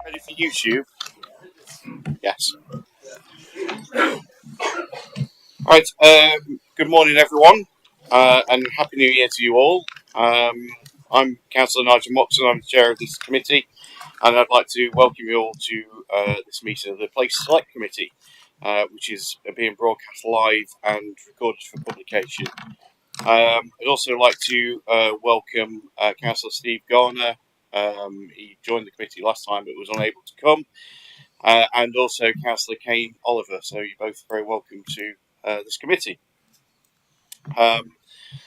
Ready for YouTube? Yes. Right. Good morning, everyone, and Happy New Year to you all. I'm Councillor Nigel Moxon. I'm the chair of this committee, and I'd like to welcome you all to this meeting of the Place Select Committee, which is being broadcast live and recorded for publication. I'd also like to welcome Councillor Steve Garner. He joined the committee last time but was unable to come. And also Councillor Kane Oliver. So you're both very welcome to this committee.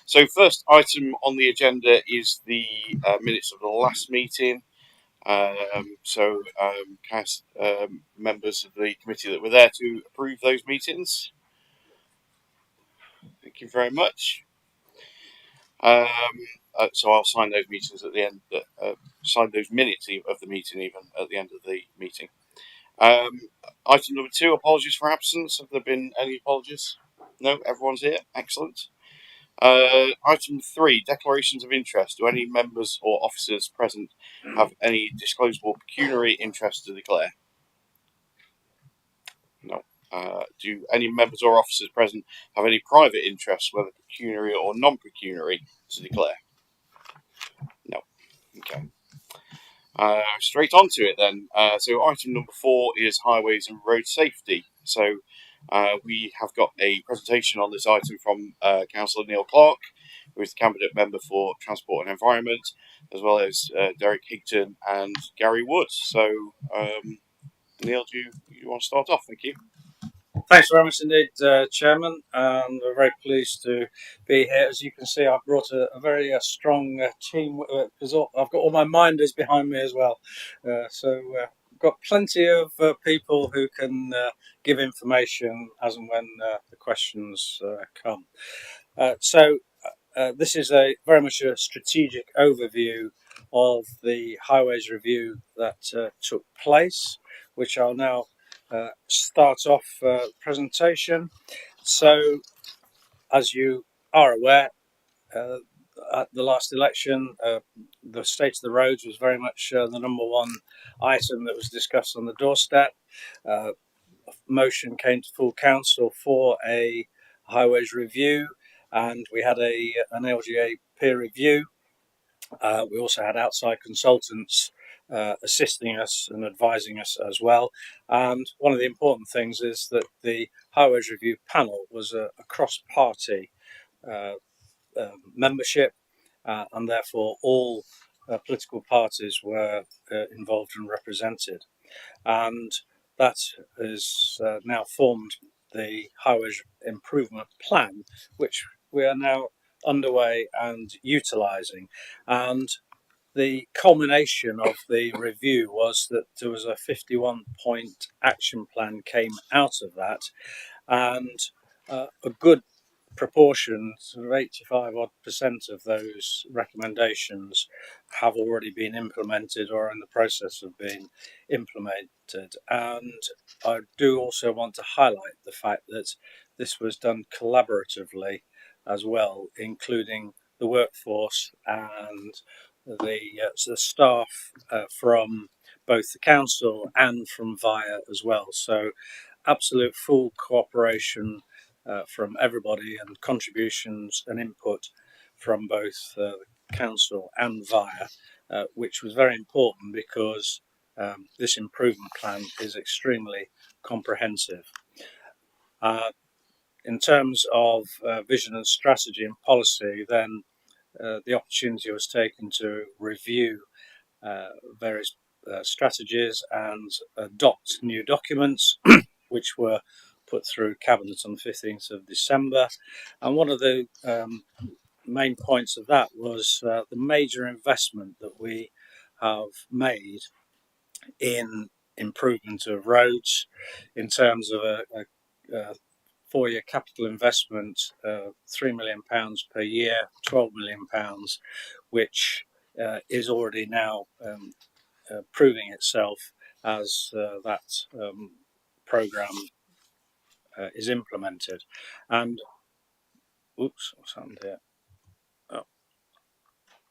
So first item on the agenda is the minutes of the last meeting. Members of the committee that were there to approve those meetings. Thank you very much. So I'll sign those meetings at the end. Sign those minutes of the meeting even at the end of the meeting. Item number 2, apologies for absence. Have there been any apologies? No, everyone's here. Excellent. Item 3, declarations of interest. Do any members or officers present have any disclosable pecuniary interest to declare? No. Do any members or officers present have any private interests, whether pecuniary or non-pecuniary, to declare? No. Okay. Straight on to it then. So item number 4 is highways and road safety. So we have got a presentation on this item from Councillor Neil Clark, who is the candidate member for Transport and Environment, as well as Derek Higton and Gary Woods. So Neil, do you want to start off? Thank you. Thanks very much indeed, Chairman. We're very pleased to be here. As you can see, I've brought a very strong team because I've got all my minders behind me as well. We've got plenty of people who can give information as and when the questions come. This is very much a strategic overview of the highways review that took place, which I'll now start off the presentation. So, as you are aware, at the last election, the state of the roads was very much the number one item that was discussed on the doorstep. A motion came to full council for a highways review, and we had an LGA peer review. We also had outside consultants assisting us and advising us as well. And one of the important things is that the highways review panel was a cross-party membership, and therefore all political parties were involved and represented. And that is now formed the highways improvement plan, which we are now underway and utilising. And the culmination of the review was that there was a 51-point action plan came out of that, and a good proportion, sort of 85% of those recommendations have already been implemented or are in the process of being implemented. And I do also want to highlight the fact that this was done collaboratively as well, including the workforce and the staff from both the council and from VIA as well. So absolute full cooperation from everybody, and contributions and input from both the council and VIA, which was very important because this improvement plan is extremely comprehensive. In terms of vision and strategy and policy, then the opportunity was taken to review various strategies and adopt new documents, which were put through Cabinet on the 15th of December. And one of the main points of that was the major investment that we have made in improvement of roads in terms of a 4-year capital investment, £3 million per year, £12 million, which is already now proving itself as that programme is implemented. And oops, what's happened here? Oh,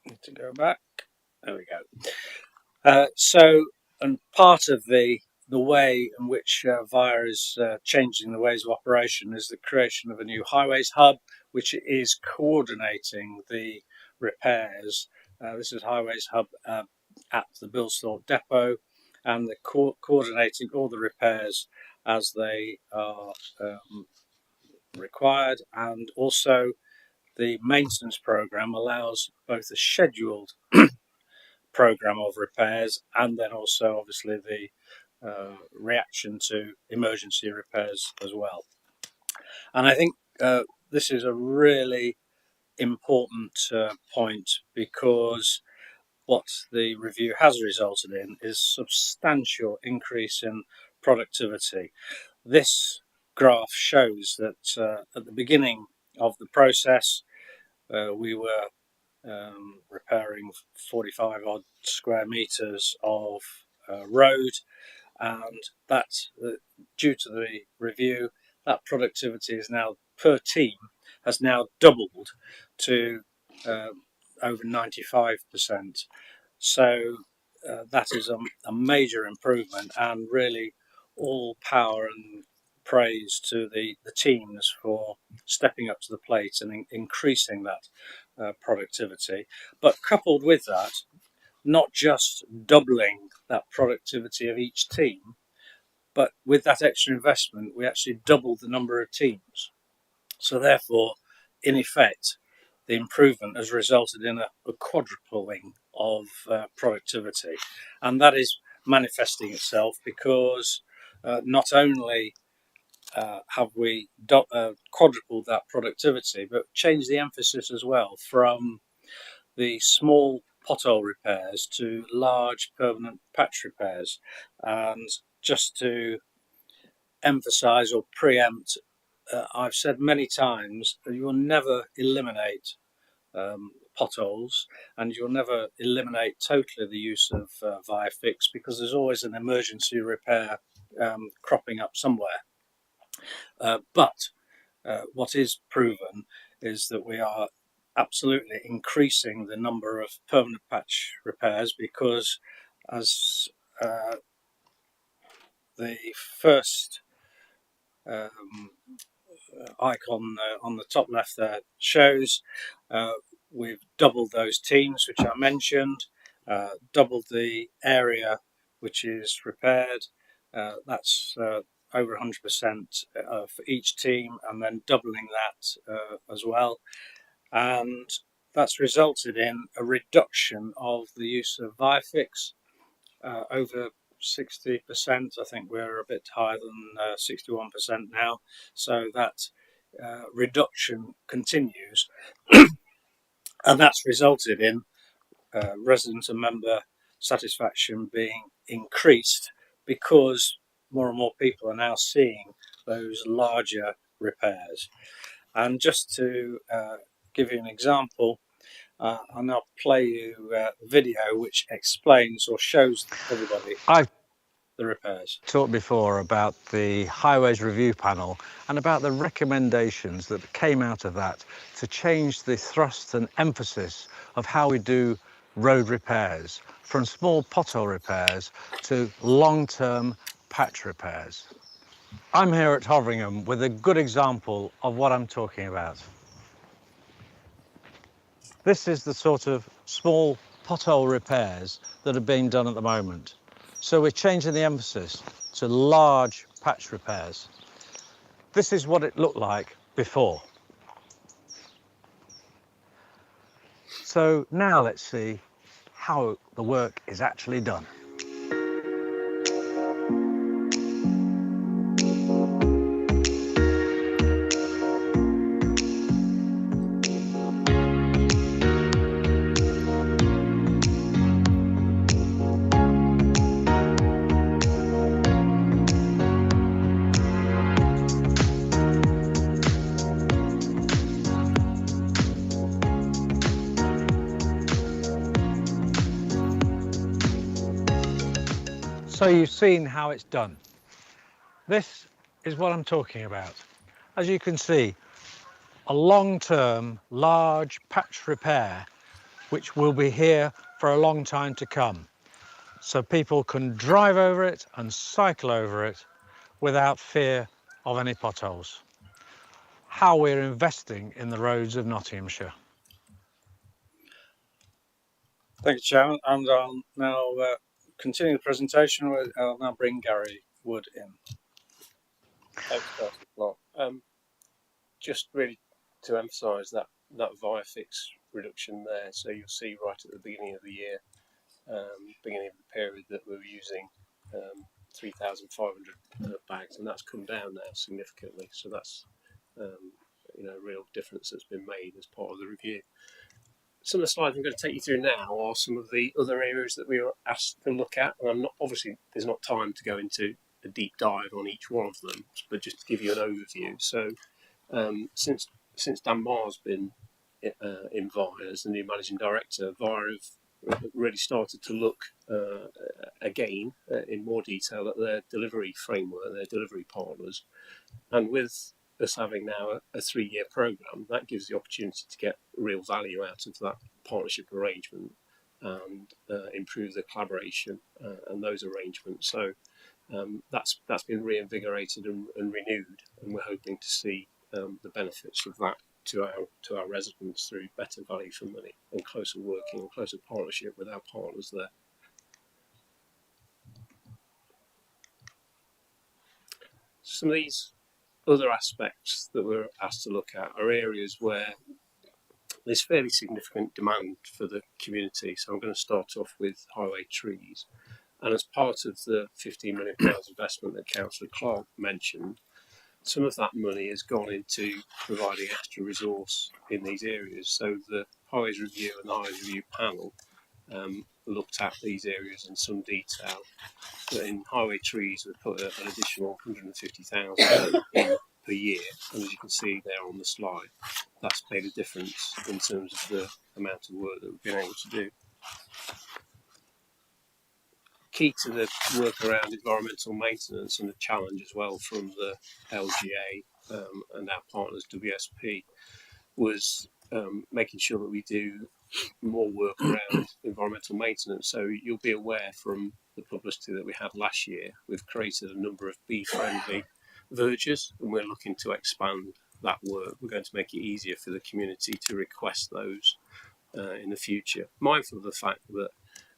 need to go back. There we go. So And part of the way in which VIA is changing the ways of operation is the creation of a new highways hub, which is coordinating the repairs. This is highways hub at the Bilsthorpe depot, and the coordinating all the repairs as they are required, and also the maintenance program allows both a scheduled program of repairs and then also obviously the reaction to emergency repairs as well. And I think this is a really important point, because what the review has resulted in is substantial increase in productivity. This graph shows that at the beginning of the process we were repairing 45 odd square meters of road, and that due to the review, that productivity is now per team has now doubled to over 95%. So that is a major improvement, and really all power and praise to the teams for stepping up to the plate and increasing that productivity. But coupled with that, not just doubling that productivity of each team, but with that extra investment, we actually doubled the number of teams. So therefore, in effect, the improvement has resulted in a quadrupling of productivity. And that is manifesting itself because not only have we quadrupled that productivity, but changed the emphasis as well from the small pothole repairs to large permanent patch repairs. And just to emphasize or preempt, I've said many times that you will never eliminate potholes, and you'll never eliminate totally the use of VIAFIX, because there's always an emergency repair cropping up somewhere. But what is proven is that we are absolutely increasing the number of permanent patch repairs, because as the first icon on the top left there shows, we've doubled those teams which I mentioned, doubled the area which is repaired. That's over 100% for each team, and then doubling that as well. And that's resulted in a reduction of the use of VIAFIX over 60%. I think we're a bit higher than 61% now. So that reduction continues, and that's resulted in resident and member satisfaction being increased, because more and more people are now seeing those larger repairs. And just to give you an example, I'll now play you a video which explains or shows everybody the repairs. Talked before about the Highways Review Panel and about the recommendations that came out of that to change the thrust and emphasis of how we do road repairs, from small pothole repairs to long-term patch repairs. I'm here at Hoveringham with a good example of what I'm talking about. This is the sort of small pothole repairs that are being done at the moment. So we're changing the emphasis to large patch repairs. This is what it looked like before. So now let's see how the work is actually done. So you've seen how it's done. This is what I'm talking about. As you can see, a long-term, large patch repair, which will be here for a long time to come. so people can drive over it and cycle over it without fear of any potholes. How we're investing in the roads of Nottinghamshire. Thank you, Chairman. And I'll now continue the presentation. I'll now bring Gary Wood in. Thanks, Councillor Clark. Just really to emphasise that VIAFIX reduction there. So you'll see right at the beginning of the year, beginning of the period, that we were using 3,500 bags, and that's come down now significantly. So that's a real difference that's been made as part of the review. Some of the slides I'm going to take you through now are some of the other areas that we were asked to look at, and I'm not, obviously there's not time to go into a deep dive on each one of them, but just to give you an overview. So since Dan Marr's been in VIA as the new managing director, VIA have really started to look again in more detail at their delivery framework, their delivery partners, and with us having now a 3-year programme, that gives the opportunity to get real value out of that partnership arrangement and improve the collaboration and those arrangements. So that's been reinvigorated and renewed, and we're hoping to see the benefits of that to our residents through better value for money and closer working and closer partnership with our partners there. Some of these other aspects that we're asked to look at are areas where there's fairly significant demand for the community. So I'm going to start off with highway trees. And as part of the £15 million investment that Councillor Clark mentioned, some of that money has gone into providing extra resource in these areas. So the Highways Review and the Highways Review panel looked at these areas in some detail. But in highway trees, we put an additional 150,000 in per year, and as you can see there on the slide, that's made a difference in terms of the amount of work that we've been able to do. Key to the work around environmental maintenance and the challenge as well from the LGA and our partners WSP was making sure that we do more work around environmental maintenance. So you'll be aware from the publicity that we had last year, we've created a number of bee-friendly verges, and we're looking to expand that work. We're going to make it easier for the community to request those in the future, mindful of the fact that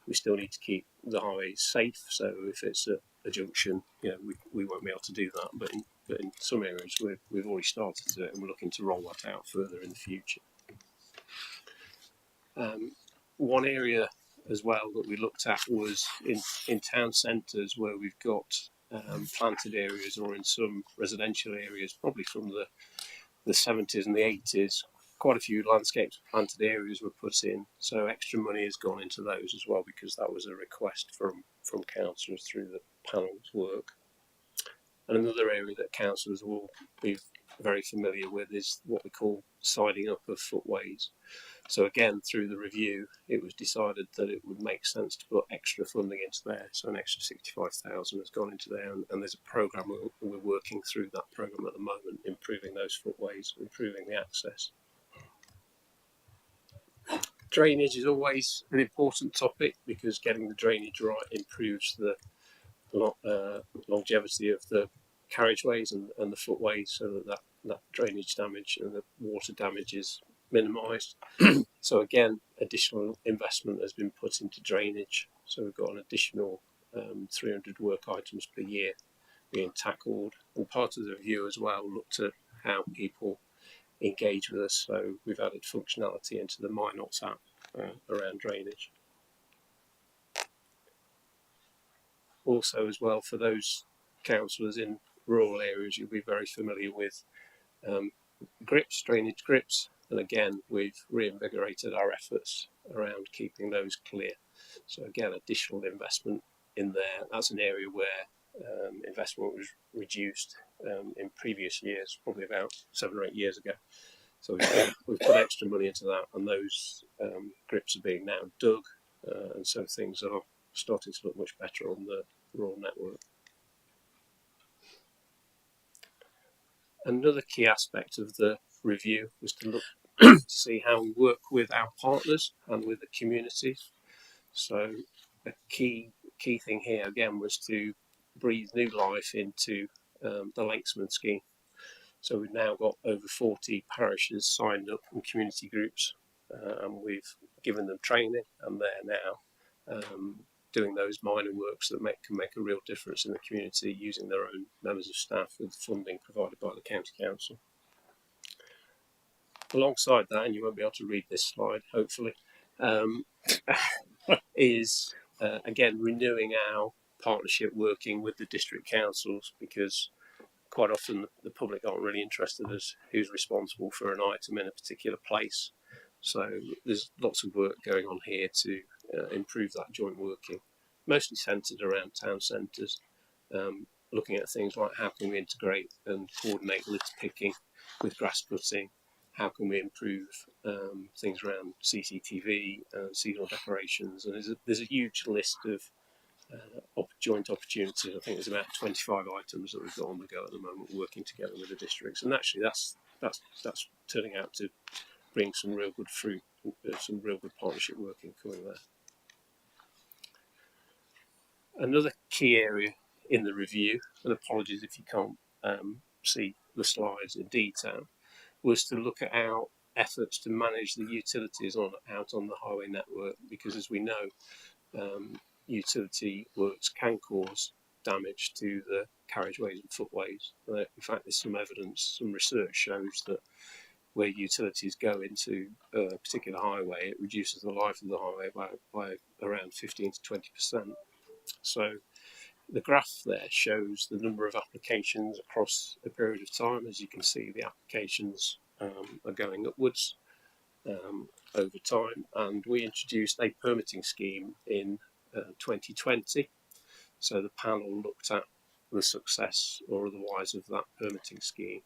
we still need to keep the highways safe. So if it's a junction, we won't be able to do that. But in some areas, we've already started to do it, and we're looking to roll that out further in the future. One area as well that we looked at was in town centres where we've got planted areas, or in some residential areas, probably from the 70s and the 80s. Quite a few landscapes planted areas were put in, so extra money has gone into those as well, because that was a request from councillors through the panel's work. And another area that councillors will be very familiar with is what we call siding up of footways. So again, through the review, it was decided that it would make sense to put extra funding into there. So an extra 65,000 has gone into there, and there's a programme we're working through that programme at the moment, improving those footways, improving the access. Drainage is always an important topic, because getting the drainage right improves the longevity of the carriageways and the footways, so that drainage damage and the water damage is minimised. So again, additional investment has been put into drainage. So we've got an additional 300 work items per year being tackled, and part of the review as well looked at how people engage with us. So we've added functionality into the MyNots app around drainage. Also as well, for those councillors in rural areas, you'll be very familiar with drainage grips, and again we've reinvigorated our efforts around keeping those clear. So again, additional investment in there. That's an area where investment was reduced in previous years, probably about 7 or 8 years ago. So we've put extra money into that, and those grips are being now dug, and so things are starting to look much better on the rural network. Another key aspect of the review was to look to see how we work with our partners and with the community. So a key key thing here again was to breathe new life into the Lakesman scheme. So we've now got over 40 parishes signed up and community groups, and we've given them training, and they're now doing those minor works that can make a real difference in the community using their own members of staff with funding provided by the County Council. Alongside that, and you won't be able to read this slide, hopefully, is again renewing our partnership working with the district councils, because quite often the public aren't really interested as who's responsible for an item in a particular place. So there's lots of work going on here to improve that joint working, mostly centred around town centres, looking at things like how can we integrate and coordinate litter picking with grass cutting, how can we improve things around CCTV, seasonal decorations, and there's a huge list of joint opportunities. I think there's about 25 items that we've got on the go at the moment, working together with the districts, and actually that's turning out to bring some real good fruit, some real good partnership working coming there. Another key area in the review, and apologies if you can't see the slides in detail, was to look at our efforts to manage the utilities out on the highway network, because as we know, utility works can cause damage to the carriageways and footways. In fact, there's some evidence, some research shows that where utilities go into a particular highway, it reduces the life of the highway by around 15 to 20%. So the graph there shows the number of applications across a period of time. As you can see, the applications are going upwards over time, and we introduced a permitting scheme in 2020. So the panel looked at the success or otherwise of that permitting scheme,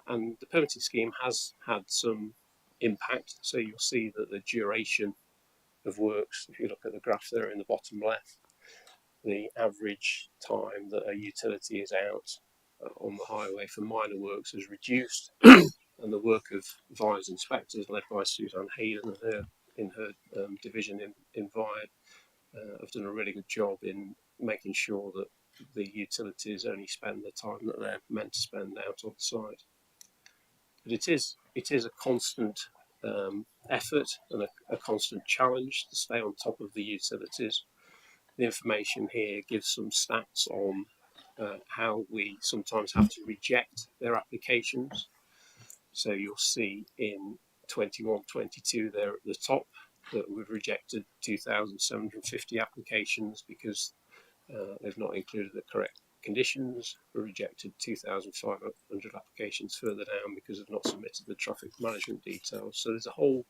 and the permitting scheme has had some impact. So you'll see that the duration of works, if you look at the graph there in the bottom left, the average time that a utility is out on the highway for minor works has reduced, and the work of VIRE's inspectors, led by Suzanne Hayden in her division in VIRE, have done a really good job in making sure that the utilities only spend the time that they're meant to spend out on site. But it is a constant effort and a constant challenge to stay on top of the utilities. The information here gives some stats on how we sometimes have to reject their applications. So you'll see in 21-22 there at the top that we've rejected 2,750 applications because they've not included the correct conditions. We rejected 2,500 applications further down because they've not submitted the traffic management details. So there's a whole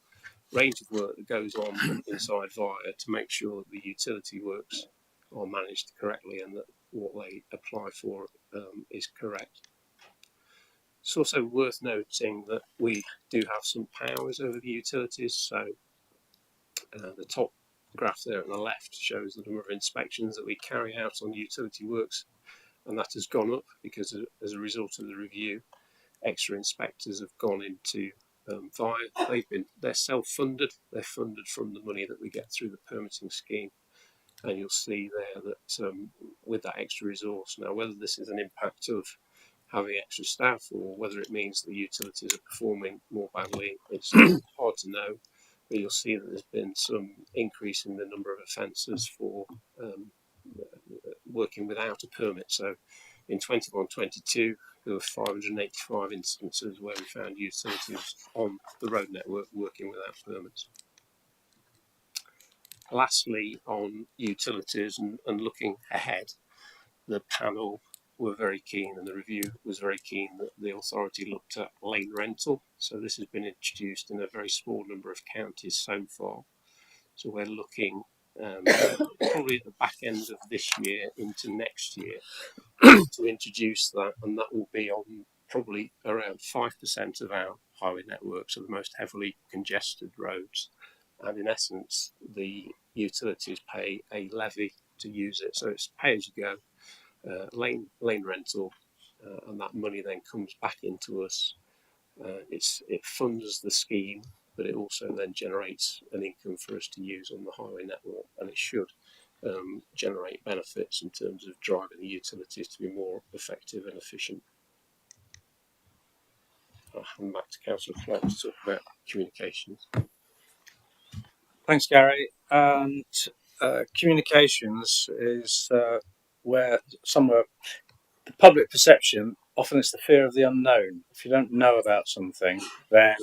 range of work that goes on inside VIRE to make sure that the utility works are managed correctly and that what they apply for is correct. It's also worth noting that we do have some powers over the utilities. So the top graph there on the left shows the number of inspections that we carry out on utility works, and that has gone up because as a result of the review, extra inspectors have gone into VIRE. They're self-funded. They're funded from the money that we get through the permitting scheme, and you'll see there that with that extra resource, now whether this is an impact of having extra staff or whether it means the utilities are performing more badly, it's hard to know. But you'll see that there's been some increase in the number of offences for working without a permit. So in 21-22, there were 585 instances where we found utilities on the road network working without permits. Lastly, on utilities and looking ahead, the panel were very keen, and the review was very keen, that the authority looked at lane rental. So this has been introduced in a very small number of counties so far. So we're looking probably at the back end of this year into next year to introduce that, and that will be on probably around 5% of our highway network, so the most heavily congested roads. And in essence, the utilities pay a levy to use it, so it's pay as you go. Lane rental, and that money then comes back into us. It funds the scheme, but it also then generates an income for us to use on the highway network, and it should generate benefits in terms of driving the utilities to be more effective and efficient. I'll hand back to Councillor Clark to talk about communications. Thanks, Gary. And communications is where somewhere the public perception, often it's the fear of the unknown. If you don't know about something, then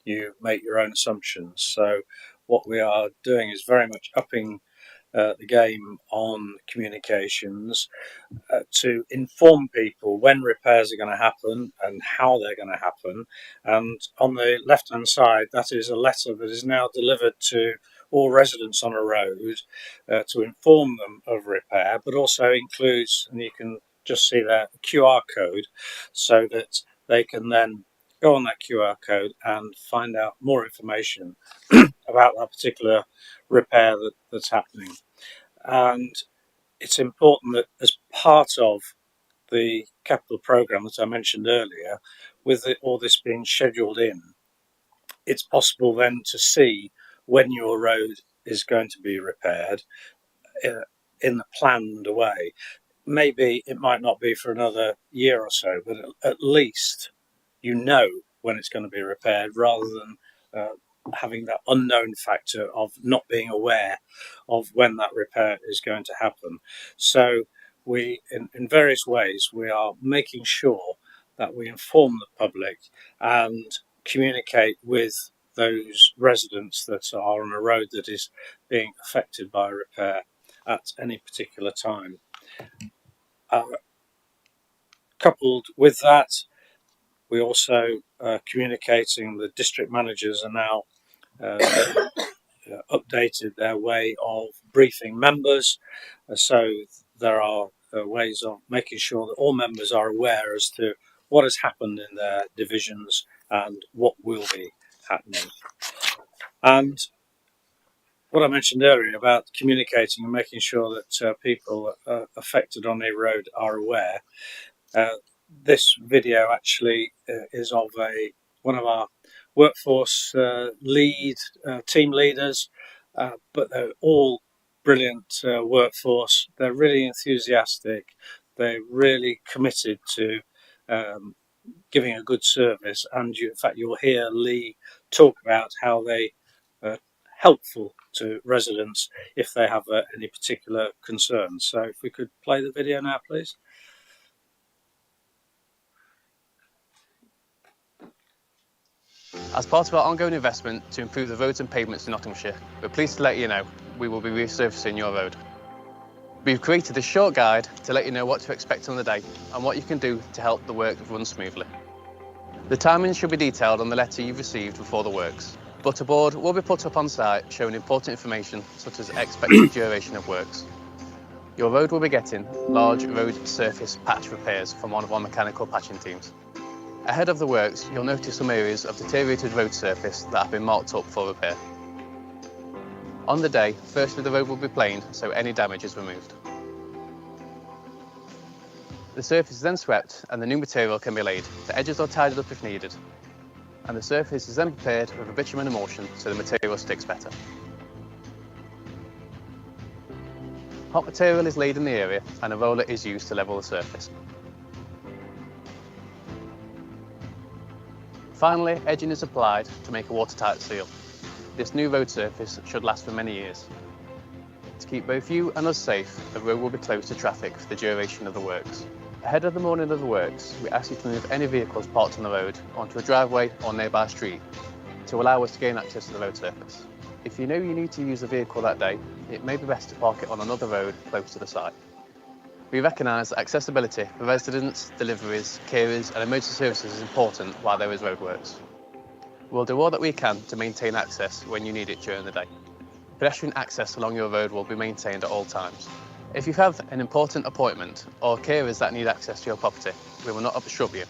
you make your own assumptions. So what we are doing is very much upping the game on communications to inform people when repairs are going to happen and how they're going to happen. And on the left hand side, that is a letter that is now delivered to all residents on a road to inform them of repair, but also includes, and you can just see that, QR code, so that they can then go on that QR code and find out more information about that particular repair that's happening. And it's important that as part of the capital programme that I mentioned earlier, with all this being scheduled in, it's possible then to see when your road is going to be repaired in the planned way. Maybe it might not be for another year or so, but at least you know when it's going to be repaired, rather than having that unknown factor of not being aware of when that repair is going to happen. So we, in various ways, we are making sure that we inform the public and communicate with those residents that are on a road that is being affected by repair at any particular time. Coupled with that, we also communicating, the district managers are now updated their way of briefing members, so there are ways of making sure that all members are aware as to what has happened in their divisions and what will be happening. And what I mentioned earlier about communicating and making sure that people affected on a road are aware, this video actually is of one of our workforce team leaders, but they're all brilliant workforce. They're really enthusiastic. They're really committed to giving a good service, and in fact you'll hear Lee talk about how they are helpful to residents if they have any particular concerns. So if we could play the video now, please. As part of our ongoing investment to improve the roads and pavements in Nottinghamshire, we're pleased to let you know we will be resurfacing your road. We've created a short guide to let you know what to expect on the day and what you can do to help the work run smoothly. The timings should be detailed on the letter you've received before the works, but a board will be put up on site showing important information such as expected duration of works. Your road will be getting large road surface patch repairs from one of our mechanical patching teams. Ahead of the works, you'll notice some areas of deteriorated road surface that have been marked up for repair. On the day, firstly the road will be planed so any damage is removed. The surface is then swept and the new material can be laid. The edges are tidied up if needed. And the surface is then prepared with a bitumen emulsion so the material sticks better. Hot material is laid in the area and a roller is used to level the surface. Finally, edging is applied to make a watertight seal. This new road surface should last for many years. To keep both you and us safe, the road will be closed to traffic for the duration of the works. Ahead of the morning of the works, we ask you to move any vehicles parked on the road onto a driveway or nearby street to allow us to gain access to the road surface. If you know you need to use a vehicle that day, it may be best to park it on another road close to the site. We recognise that accessibility for residents, deliveries, carers and emergency services is important while there is roadworks. We'll do all that we can to maintain access when you need it during the day. Pedestrian access along your road will be maintained at all times. If you have an important appointment or carers that need access to your property, we will not obstruct you.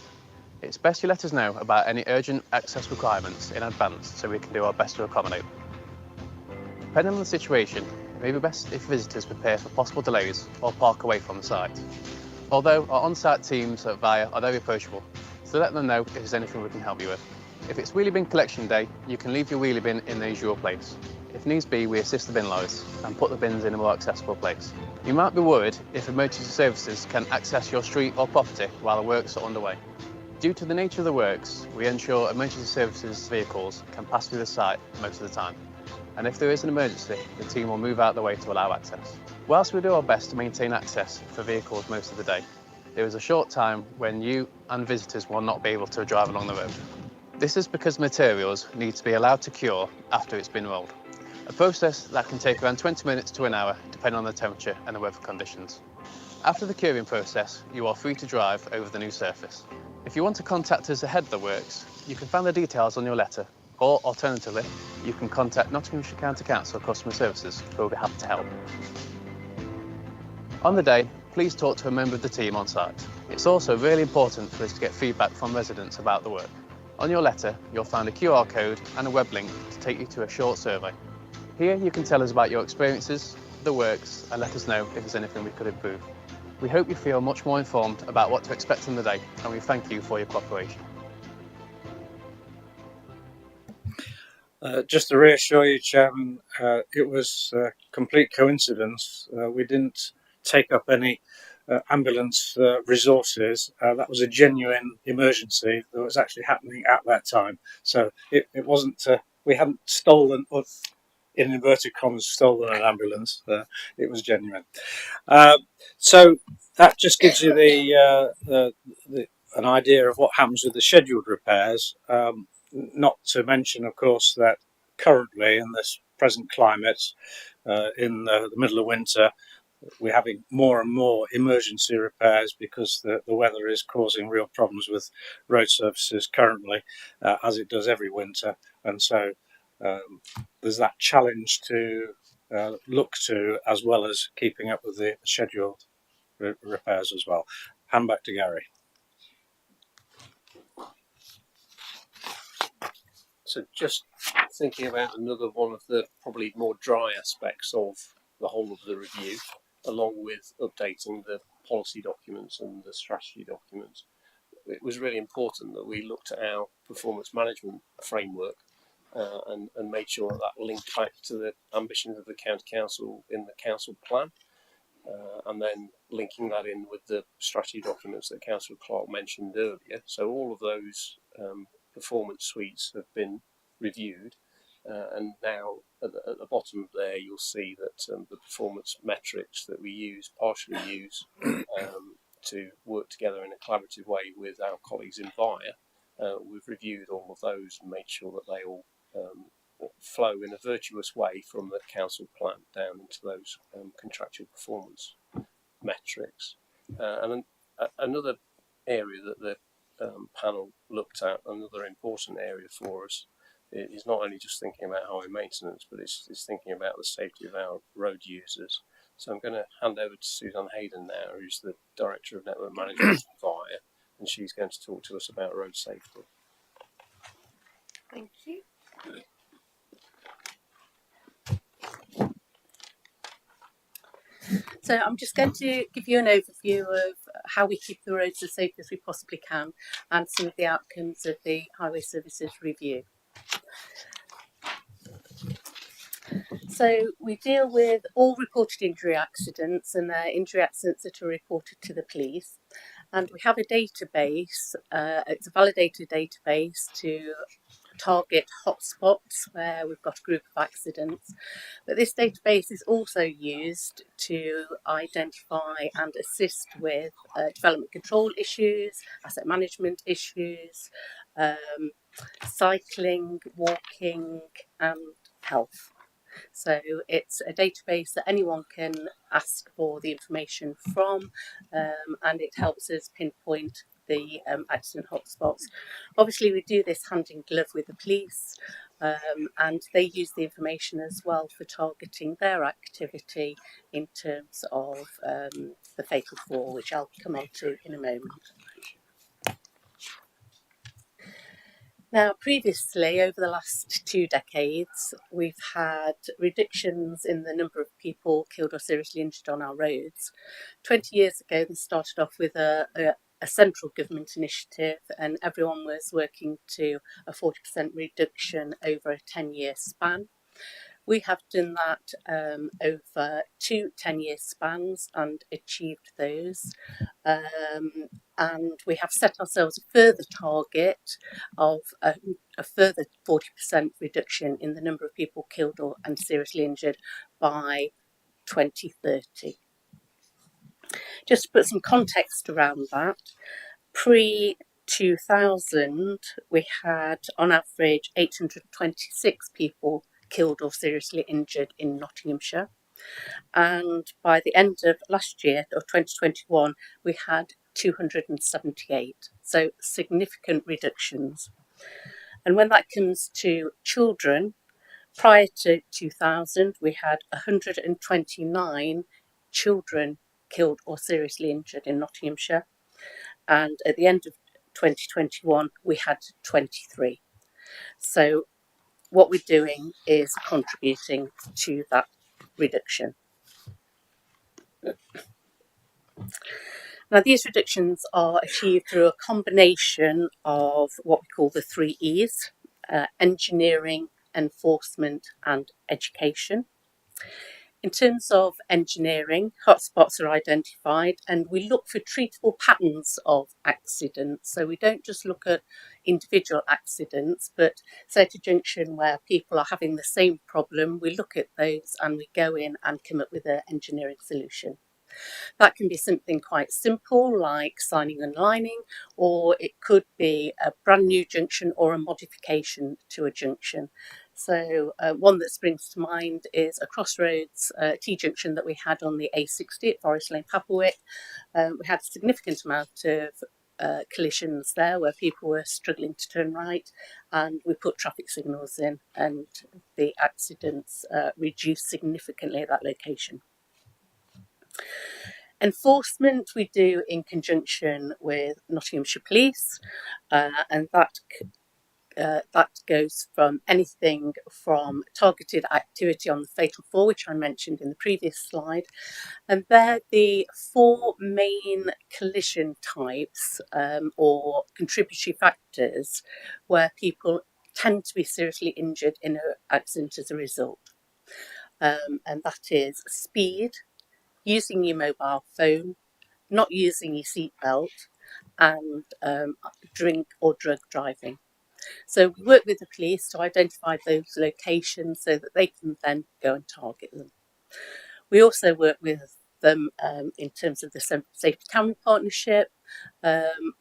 It's best you let us know about any urgent access requirements in advance so we can do our best to accommodate. Depending on the situation, it may be best if visitors prepare for possible delays or park away from the site. Although our on-site teams at VIA are very approachable, so let them know if there's anything we can help you with. If it's wheelie bin collection day, you can leave your wheelie bin in the usual place. If needs be, we assist the bin loaders and put the bins in a more accessible place. You might be worried if emergency services can access your street or property while the works are underway. Due to the nature of the works, we ensure emergency services vehicles can pass through the site most of the time. And if there is an emergency, the team will move out the way to allow access. Whilst we do our best to maintain access for vehicles most of the day, there is a short time when you and visitors will not be able to drive along the road. This is because materials need to be allowed to cure after it's been rolled, a process that can take around 20 minutes to an hour depending on the temperature and the weather conditions. After the curing process, you are free to drive over the new surface. If you want to contact us ahead of the works, you can find the details on your letter, or alternatively, you can contact Nottinghamshire County Council Customer Services, who will be happy to help. On the day, please talk to a member of the team on site. It's also really important for us to get feedback from residents about the work. On your letter, you'll find a QR code and a web link to take you to a short survey. Here you can tell us about your experiences, the works, and let us know if there's anything we could improve. We hope you feel much more informed about what to expect in the day, and we thank you for your cooperation. Just to reassure you, Chairman, it was a complete coincidence. We didn't take up any ambulance resources. That was a genuine emergency that was actually happening at that time. So it wasn't, we hadn't stolen, or in inverted commas, stolen an ambulance. It was genuine. So that just gives you an idea of what happens with the scheduled repairs. Not to mention, of course, that currently in this present climate, in the middle of winter, we're having more and more emergency repairs because the weather is causing real problems with road surfaces currently, as it does every winter. And so there's that challenge to look to, as well as keeping up with the scheduled repairs as well. Hand back to Gary. So just thinking about another one of the probably more dry aspects of the whole of the review, along with updating the policy documents and the strategy documents, it was really important that we looked at our performance management framework and made sure that linked back to the ambitions of the County Council in the council plan, and then linking that in with the strategy documents that Councillor Clark mentioned earlier. So all of those performance suites have been reviewed, and now at the bottom there you'll see that the performance metrics that we partially use to work together in a collaborative way with our colleagues in VIA, we've reviewed all of those and made sure that they all flow in a virtuous way from the council plan down into those contractual performance metrics. And another area that the panel looked at, another important area for us, is not only just thinking about highway maintenance, but it's thinking about the safety of our road users. So I'm going to hand over to Suzanne Hayden now, who's the Director of Network Management at VIA, and she's going to talk to us about road safety. Thank you. So I'm just going to give you an overview of how we keep the roads as safe as we possibly can and some of the outcomes of the Highway Services Review. So we deal with all reported injury accidents, and they're injury accidents that are reported to the police. And we have a database, it's a validated database to target hotspots where we've got a group of accidents. But this database is also used to identify and assist with development control issues, asset management issues, cycling, walking, and health. So it's a database that anyone can ask for the information from, and it helps us pinpoint the accident hotspots. Obviously, we do this hand in glove with the police, and they use the information as well for targeting their activity in terms of the fatal fall, which I'll come on to in a moment. Now, previously, over the last 2 decades, we've had reductions in the number of people killed or seriously injured on our roads. 20 years ago, this started off with a central government initiative, and everyone was working to a 40% reduction over a 10-year span. We have done that over 2 10-year spans and achieved those. And we have set ourselves a further target of a further 40% reduction in the number of people killed and seriously injured by 2030. Just to put some context around that, pre-2000, we had on average 826 people killed or seriously injured in Nottinghamshire. And by the end of last year, or 2021, we had 278. So significant reductions. And when that comes to children, prior to 2000, we had 129 children killed or seriously injured in Nottinghamshire. And at the end of 2021, we had 23. So what we're doing is contributing to that reduction. Now, these reductions are achieved through a combination of what we call the 3 E's, engineering, enforcement and education. In terms of engineering, hotspots are identified and we look for treatable patterns of accidents. So we don't just look at individual accidents, but say at a junction where people are having the same problem, we look at those and we go in and come up with an engineering solution. That can be something quite simple like signing and lining, or it could be a brand new junction or a modification to a junction. So one that springs to mind is a crossroads T-junction that we had on the A60 at Forest Lane, Papplewick. We had a significant amount of collisions there where people were struggling to turn right, and we put traffic signals in and the accidents reduced significantly at that location. Enforcement we do in conjunction with Nottinghamshire Police, and that goes from anything from targeted activity on the Fatal 4, which I mentioned in the previous slide, and they're the 4 main collision types or contributory factors where people tend to be seriously injured in an accident as a result. And that is speed, using your mobile phone, not using your seatbelt, and drink or drug driving. So we work with the police to identify those locations so that they can then go and target them. We also work with them in terms of the Safety Camera Partnership,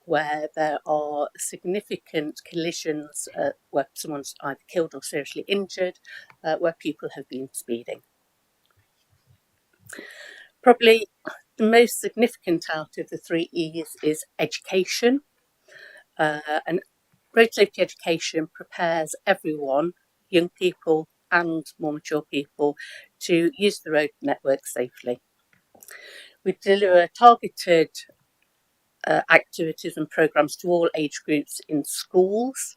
where there are significant collisions where someone's either killed or seriously injured, where people have been speeding. Probably the most significant out of the 3 E's is education. And road safety education prepares everyone, young people and more mature people, to use the road network safely. We deliver targeted activities and programmes to all age groups in schools.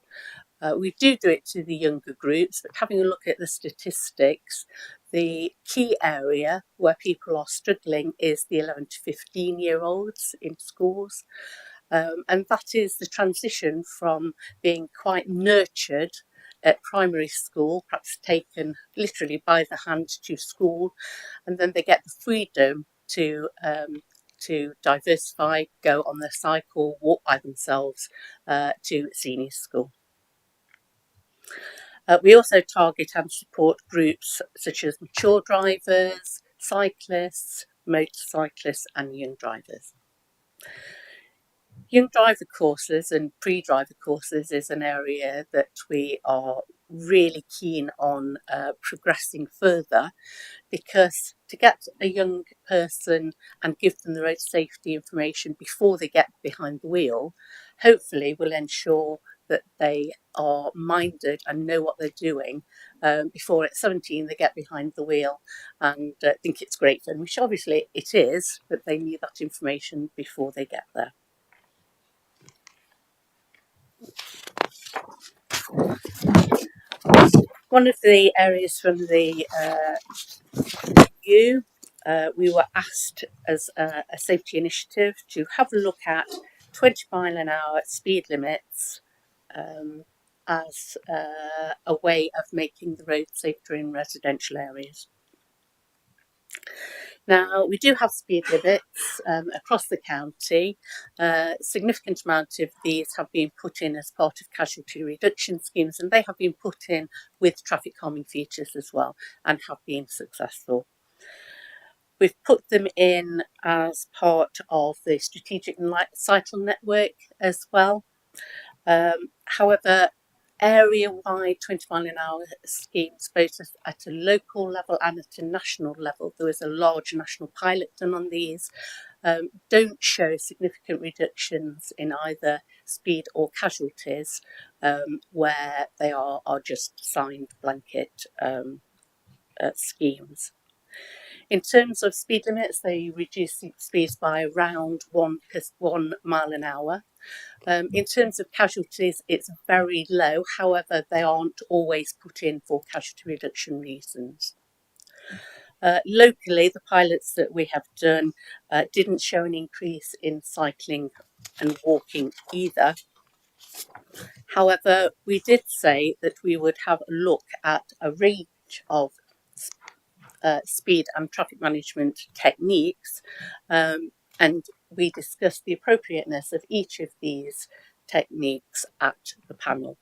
We do it to the younger groups, but having a look at the statistics, the key area where people are struggling is the 11 to 15-year-olds in schools. And that is the transition from being quite nurtured at primary school, perhaps taken literally by the hand to school, and then they get the freedom to diversify, go on their cycle, walk by themselves to senior school. We also target and support groups such as mature drivers, cyclists, motorcyclists and young drivers. Young driver courses and pre-driver courses is an area that we are really keen on progressing further, because to get a young person and give them the road safety information before they get behind the wheel, hopefully will ensure that they are minded and know what they're doing before at 17 they get behind the wheel and think it's great fun, which obviously it is, but they need that information before they get there. One of the areas from the review, we were asked as a safety initiative to have a look at 20 mile an hour speed limits as a way of making the road safer in residential areas. Now, we do have speed limits across the county. A significant amount of these have been put in as part of casualty reduction schemes, and they have been put in with traffic calming features as well and have been successful. We've put them in as part of the strategic cycle network as well. However, area-wide 20 mile an hour schemes, both at a local level and at a national level, there was a large national pilot done on these, don't show significant reductions in either speed or casualties, where they are just signed blanket schemes. In terms of speed limits, they reduce speeds by around 1 mile an hour. In terms of casualties, it's very low. However, they aren't always put in for casualty reduction reasons. Locally, the pilots that we have done didn't show an increase in cycling and walking either. However, we did say that we would have a look at a range of speed and traffic management techniques, and we discussed the appropriateness of each of these techniques at the panel.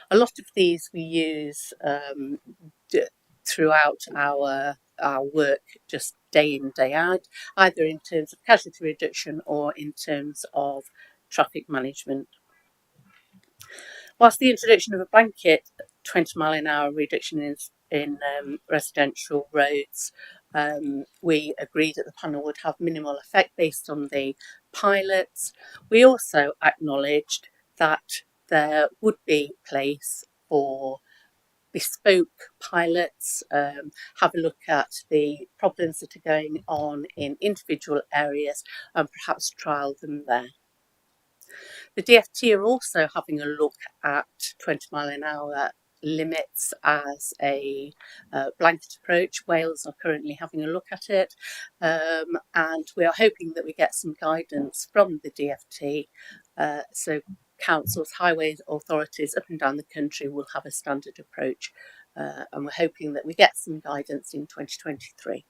A lot of these we use throughout our work, just day in, day out, either in terms of casualty reduction or in terms of traffic management. Whilst the introduction of a blanket 20 mile an hour reduction in residential roads, we agreed that the panel would have minimal effect based on the pilots. We also acknowledged that there would be place for bespoke pilots, have a look at the problems that are going on in individual areas and perhaps trial them there. The DFT are also having a look at 20 mile an hour limits as a blanket approach. Wales are currently having a look at it, and we are hoping that we get some guidance from the DFT, so councils, highway authorities up and down the country will have a standard approach, and we're hoping that we get some guidance in 2023.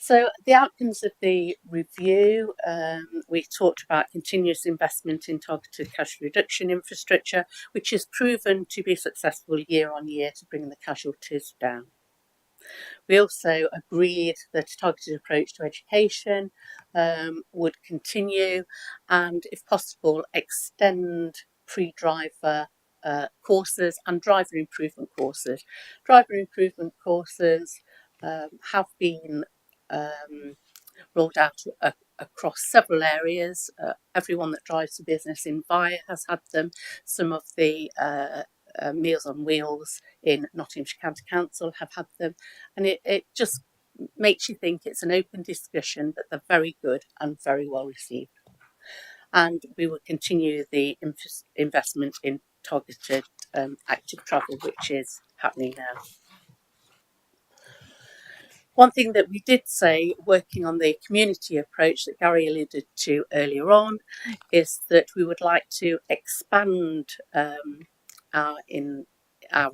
So the outcomes of the review, we talked about continuous investment in targeted casualty reduction infrastructure, which has proven to be successful year on year to bring the casualties down. We also agreed that a targeted approach to education would continue and, if possible, extend pre-driver courses and driver improvement courses. Driver improvement courses have been rolled out across several areas. Everyone that drives a business in Via has had them. Some of the Meals on Wheels in Nottinghamshire County Council have had them, and it just makes you think it's an open discussion, but they're very good and very well received. And we will continue the investment in targeted active travel, which is happening now. One thing that we did say, working on the community approach that Gary alluded to earlier on, is that we would like to expand our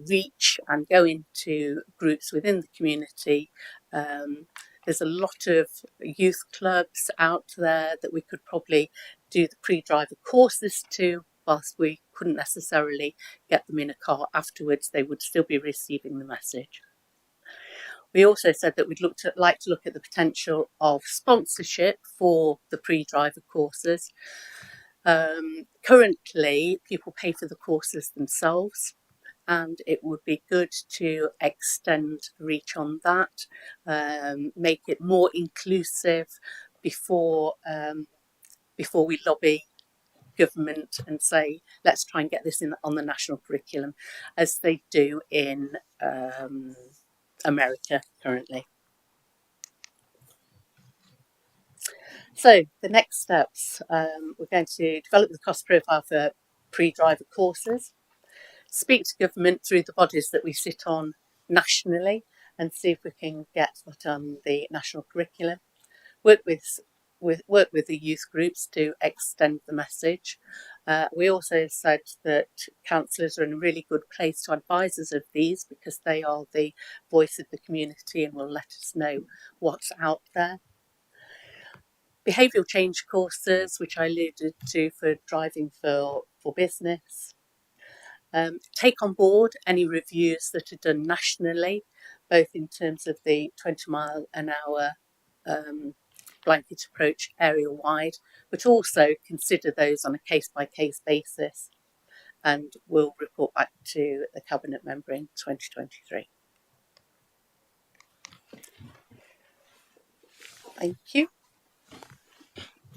reach and go into groups within the community. There's a lot of youth clubs out there that we could probably do the pre-driver courses to, whilst we couldn't necessarily get them in a car afterwards. They would still be receiving the message. We also said that we'd like to look at the potential of sponsorship for the pre-driver courses. Currently, people pay for the courses themselves, and it would be good to extend the reach on that, make it more inclusive before we lobby government and say, let's try and get this on the national curriculum, as they do in America currently. So the next steps, we're going to develop the cost profile for pre-driver courses, speak to government through the bodies that we sit on nationally and see if we can get that on the national curriculum, work with work with the youth groups to extend the message. We also said that councillors are in a really good place to advisors of these, because they are the voice of the community and will let us know what's out there. Behavioural change courses, which I alluded to, for driving for business. Take on board any reviews that are done nationally, both in terms of the 20-mile-an-hour blanket approach area-wide, but also consider those on a case-by-case basis, and we'll report back to the Cabinet member in 2023. Thank you.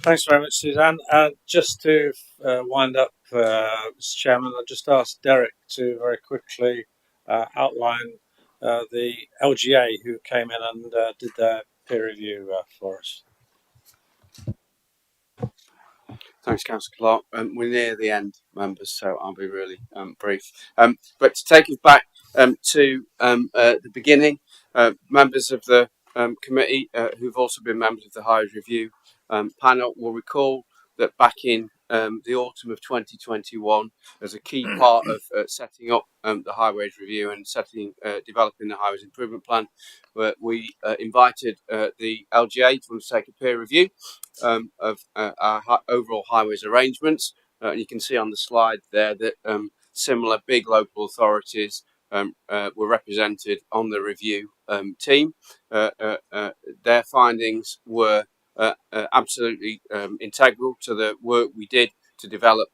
Thanks very much, Suzanne. Just to wind up, Mr. Chairman, I'll just ask Derek to very quickly outline the LGA who came in and did their peer review for us. Thanks, Councillor Clark. We're near the end, members, so I'll be really brief. But to take us back to the beginning, members of the committee who've also been members of the Highways Review panel will recall that back in the autumn of 2021, as a key part of setting up the Highways Review and developing the Highways Improvement Plan, we invited the LGA to undertake a peer review of our overall highways arrangements. And you can see on the slide there that similar big local authorities were represented on the review team. Their findings were absolutely integral to the work we did to develop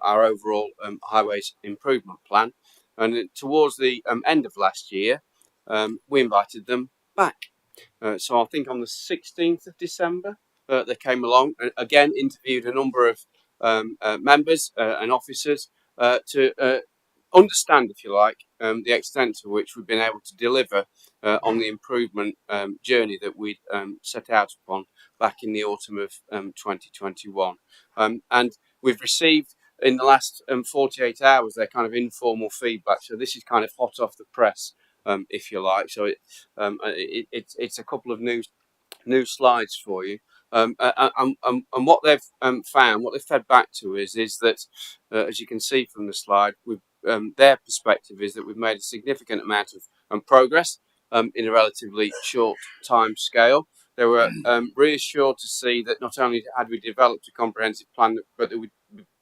our overall highways improvement plan. And towards the end of last year, we invited them back. So I think on the 16th of December, they came along and again interviewed a number of members and officers to understand, if you like, the extent to which we've been able to deliver on the improvement journey that we'd set out upon back in the autumn of 2021. And we've received in the last 48 hours their kind of informal feedback. So this is kind of hot off the press, if you like. So it's a couple of new slides for you. And what they've found, what they've fed back to is that, as you can see from the slide, their perspective is that we've made a significant amount of progress in a relatively short time scale. They were reassured to see that not only had we developed a comprehensive plan, but that we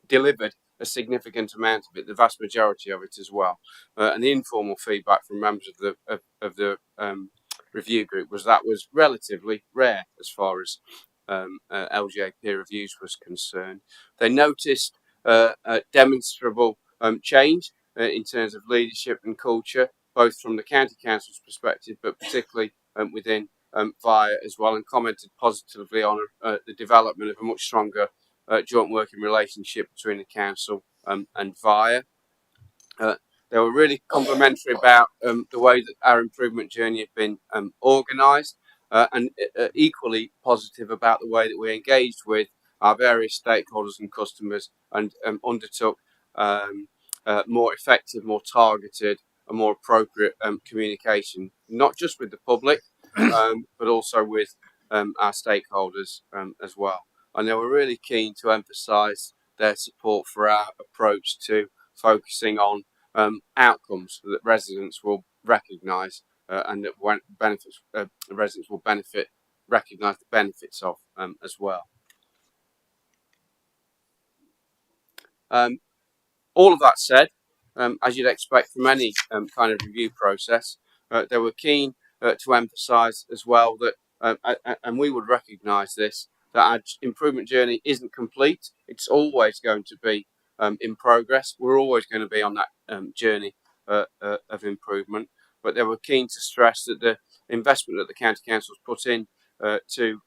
delivered a significant amount of it, the vast majority of it as well. And the informal feedback from members of the review group was relatively rare as far as LGA peer reviews was concerned. They noticed a demonstrable change in terms of leadership and culture, both from the county council's perspective, but particularly within VIA as well, and commented positively on the development of a much stronger joint working relationship between the council and VIA. They were really complimentary about the way that our improvement journey had been organised, and equally positive about the way that we engaged with our various stakeholders and customers and undertook more effective, more targeted and more appropriate communication, not just with the public, but also with our stakeholders as well. And they were really keen to emphasise their support for our approach to focusing on outcomes that residents will recognise and that residents will recognise the benefits of as well. All of that said, as you'd expect from any kind of review process, they were keen to emphasise as well that, and we would recognise this, that our improvement journey isn't complete. It's always going to be in progress. We're always going to be on that journey of improvement. But they were keen to stress that the investment that the county council's put in to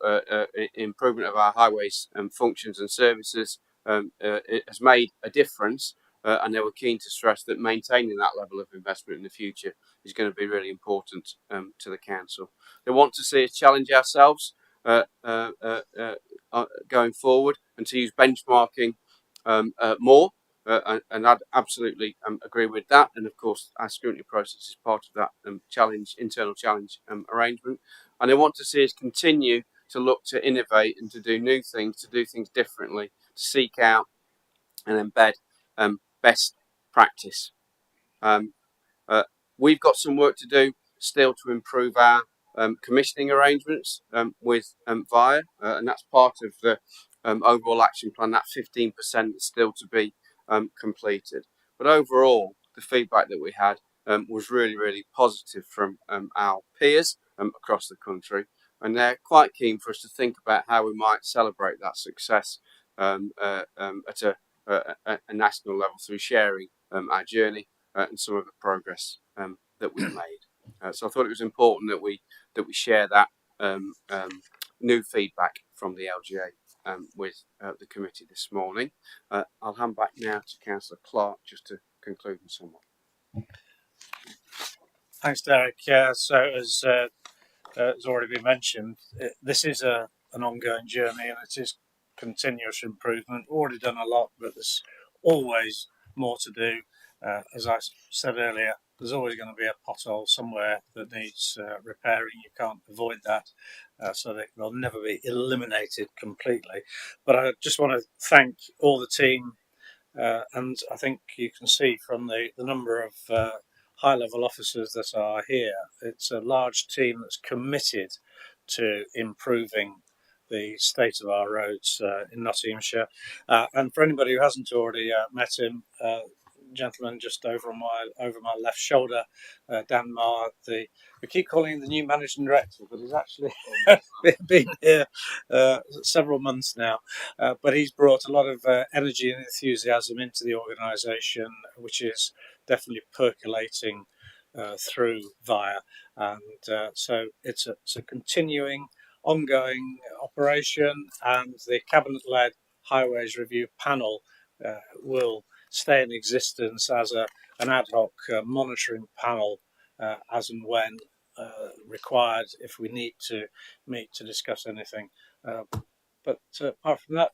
improvement of our highways functions and services it has made a difference. And they were keen to stress that maintaining that level of investment in the future is going to be really important to the council. They want to see us challenge ourselves going forward and to use benchmarking more, and I'd absolutely agree with that. And of course, our scrutiny process is part of that internal challenge arrangement. And they want to see us continue to look to innovate and to do new things, to do things differently, to seek out and embed best practice. We've got some work to do still to improve our commissioning arrangements with VIA, and that's part of the overall action plan, that 15% is still to be completed. But overall, the feedback that we had was really, really positive from our peers across the country, and they're quite keen for us to think about how we might celebrate that success at a national level through sharing our journey and some of the progress that we've made. So I thought it was important that we share that new feedback from the LGA with the committee this morning. I'll hand back now to Councillor Clark just to conclude and sum up. Thanks, Derek. So as has already been mentioned, this is an ongoing journey, and it is continuous improvement. Already done a lot, but there's always more to do. As I said earlier, there's always going to be a pothole somewhere that needs repairing. You can't avoid that, so that they'll never be eliminated completely. But I just want to thank all the team, and I think you can see from the number of high-level officers that are here, it's a large team that's committed to improving the state of our roads in Nottinghamshire. And for anybody who hasn't already met him, gentleman just over my left shoulder, Dan Marr, we keep calling him the new managing director, but he's actually been here several months now. But he's brought a lot of energy and enthusiasm into the organisation, which is definitely percolating through VIA, and so it's a continuing, ongoing operation, and the cabinet-led highways review panel will stay in existence as an ad hoc monitoring panel as and when required, if we need to meet to discuss anything. But apart from that,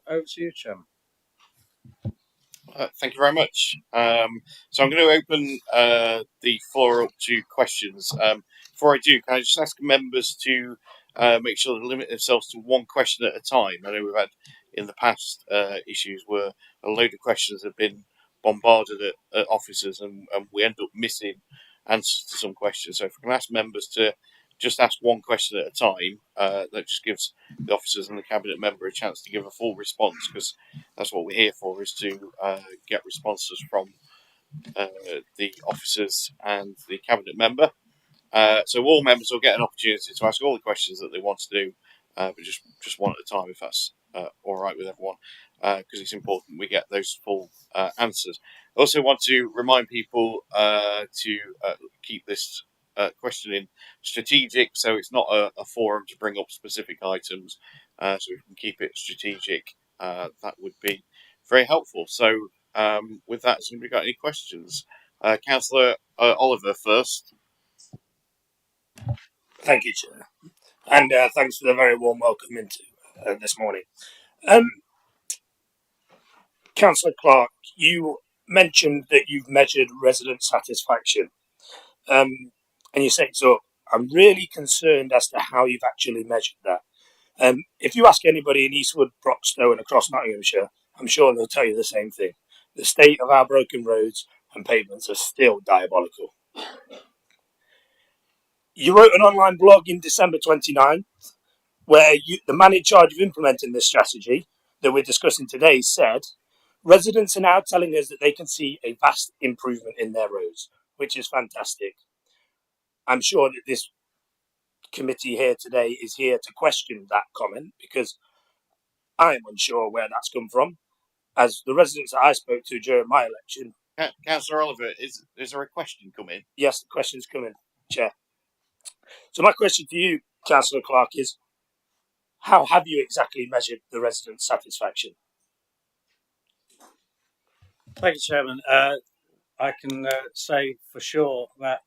over to you, Chairman. Thank you very much. So I'm going to open the floor up to questions. Before I do, can I just ask members to make sure they limit themselves to one question at a time? I know we've had in the past issues where a load of questions have been bombarded at officers, and we end up missing answers to some questions. So if I can ask members to just ask one question at a time, that just gives the officers and the cabinet member a chance to give a full response, because that's what we're here for, is to get responses from the officers and the cabinet member. So all members will get an opportunity to ask all the questions that they want to do, but just one at a time, if that's all right with everyone, because it's important we get those full answers. I also want to remind people to keep this questioning strategic, so it's not a forum to bring up specific items, so we can keep it strategic. That would be very helpful. So with that, has anybody got any questions? Councillor Oliver first. Thank you, Chair, and thanks for the very warm welcome into this morning. Councillor Clark, you mentioned that you've measured resident satisfaction, and you say so. I'm really concerned as to how you've actually measured that. If you ask anybody in Eastwood, Broxtowe and across Nottinghamshire, I'm sure they'll tell you the same thing. The state of our broken roads and pavements are still diabolical. You wrote an online blog in December 29 where the man in charge of implementing this strategy that we're discussing today said, residents are now telling us that they can see a vast improvement in their roads, which is fantastic. I'm sure that this committee here today is here to question that comment, because I'm unsure where that's come from. As the residents that I spoke to during my election... Councillor Oliver, is there a question coming? Yes, the question's coming, Chair. So my question to you, Councillor Clark, is how have you exactly measured the resident satisfaction? Thank you, Chairman. I can say for sure that,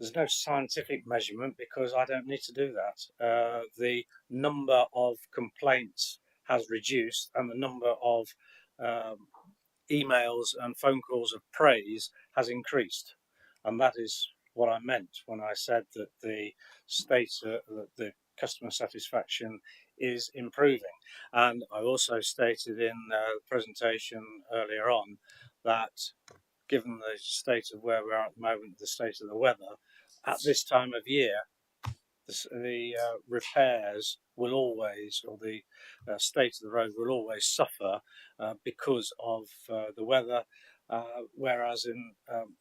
there's no scientific measurement because I don't need to do that. The number of complaints has reduced, and the number of emails and phone calls of praise has increased. And that is what I meant when I said that the state, the customer satisfaction is improving. And I also stated in the presentation earlier on that given the state of where we are at the moment, the state of the weather, at this time of year, the repairs will always, or the state of the road will always suffer because of the weather, whereas in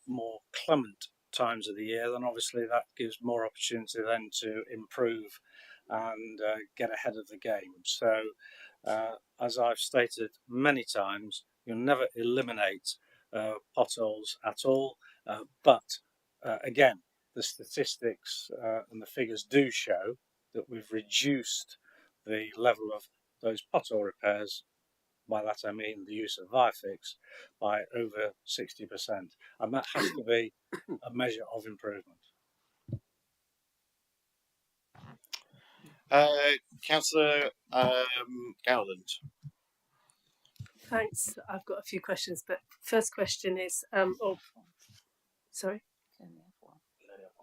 more clement times of the year, then obviously that gives more opportunity then to improve and get ahead of the game. So, as I've stated many times, you'll never eliminate potholes at all, but again, the statistics and the figures do show that we've reduced the level of those pothole repairs. By that I mean the use of VIFIX by over 60%, and that has to be a measure of improvement. Councillor Gowland. Thanks. I've got a few questions, but first question is, sorry.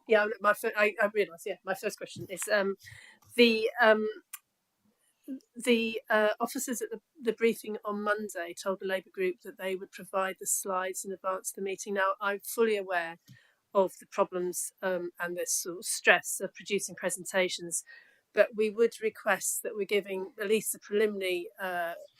Yeah, I realise. Yeah, my first question is the officers at the briefing on Monday told the Labour group that they would provide the slides in advance of the meeting. Now, I'm fully aware of the problems and the sort of stress of producing presentations, but we would request that we're giving at least a preliminary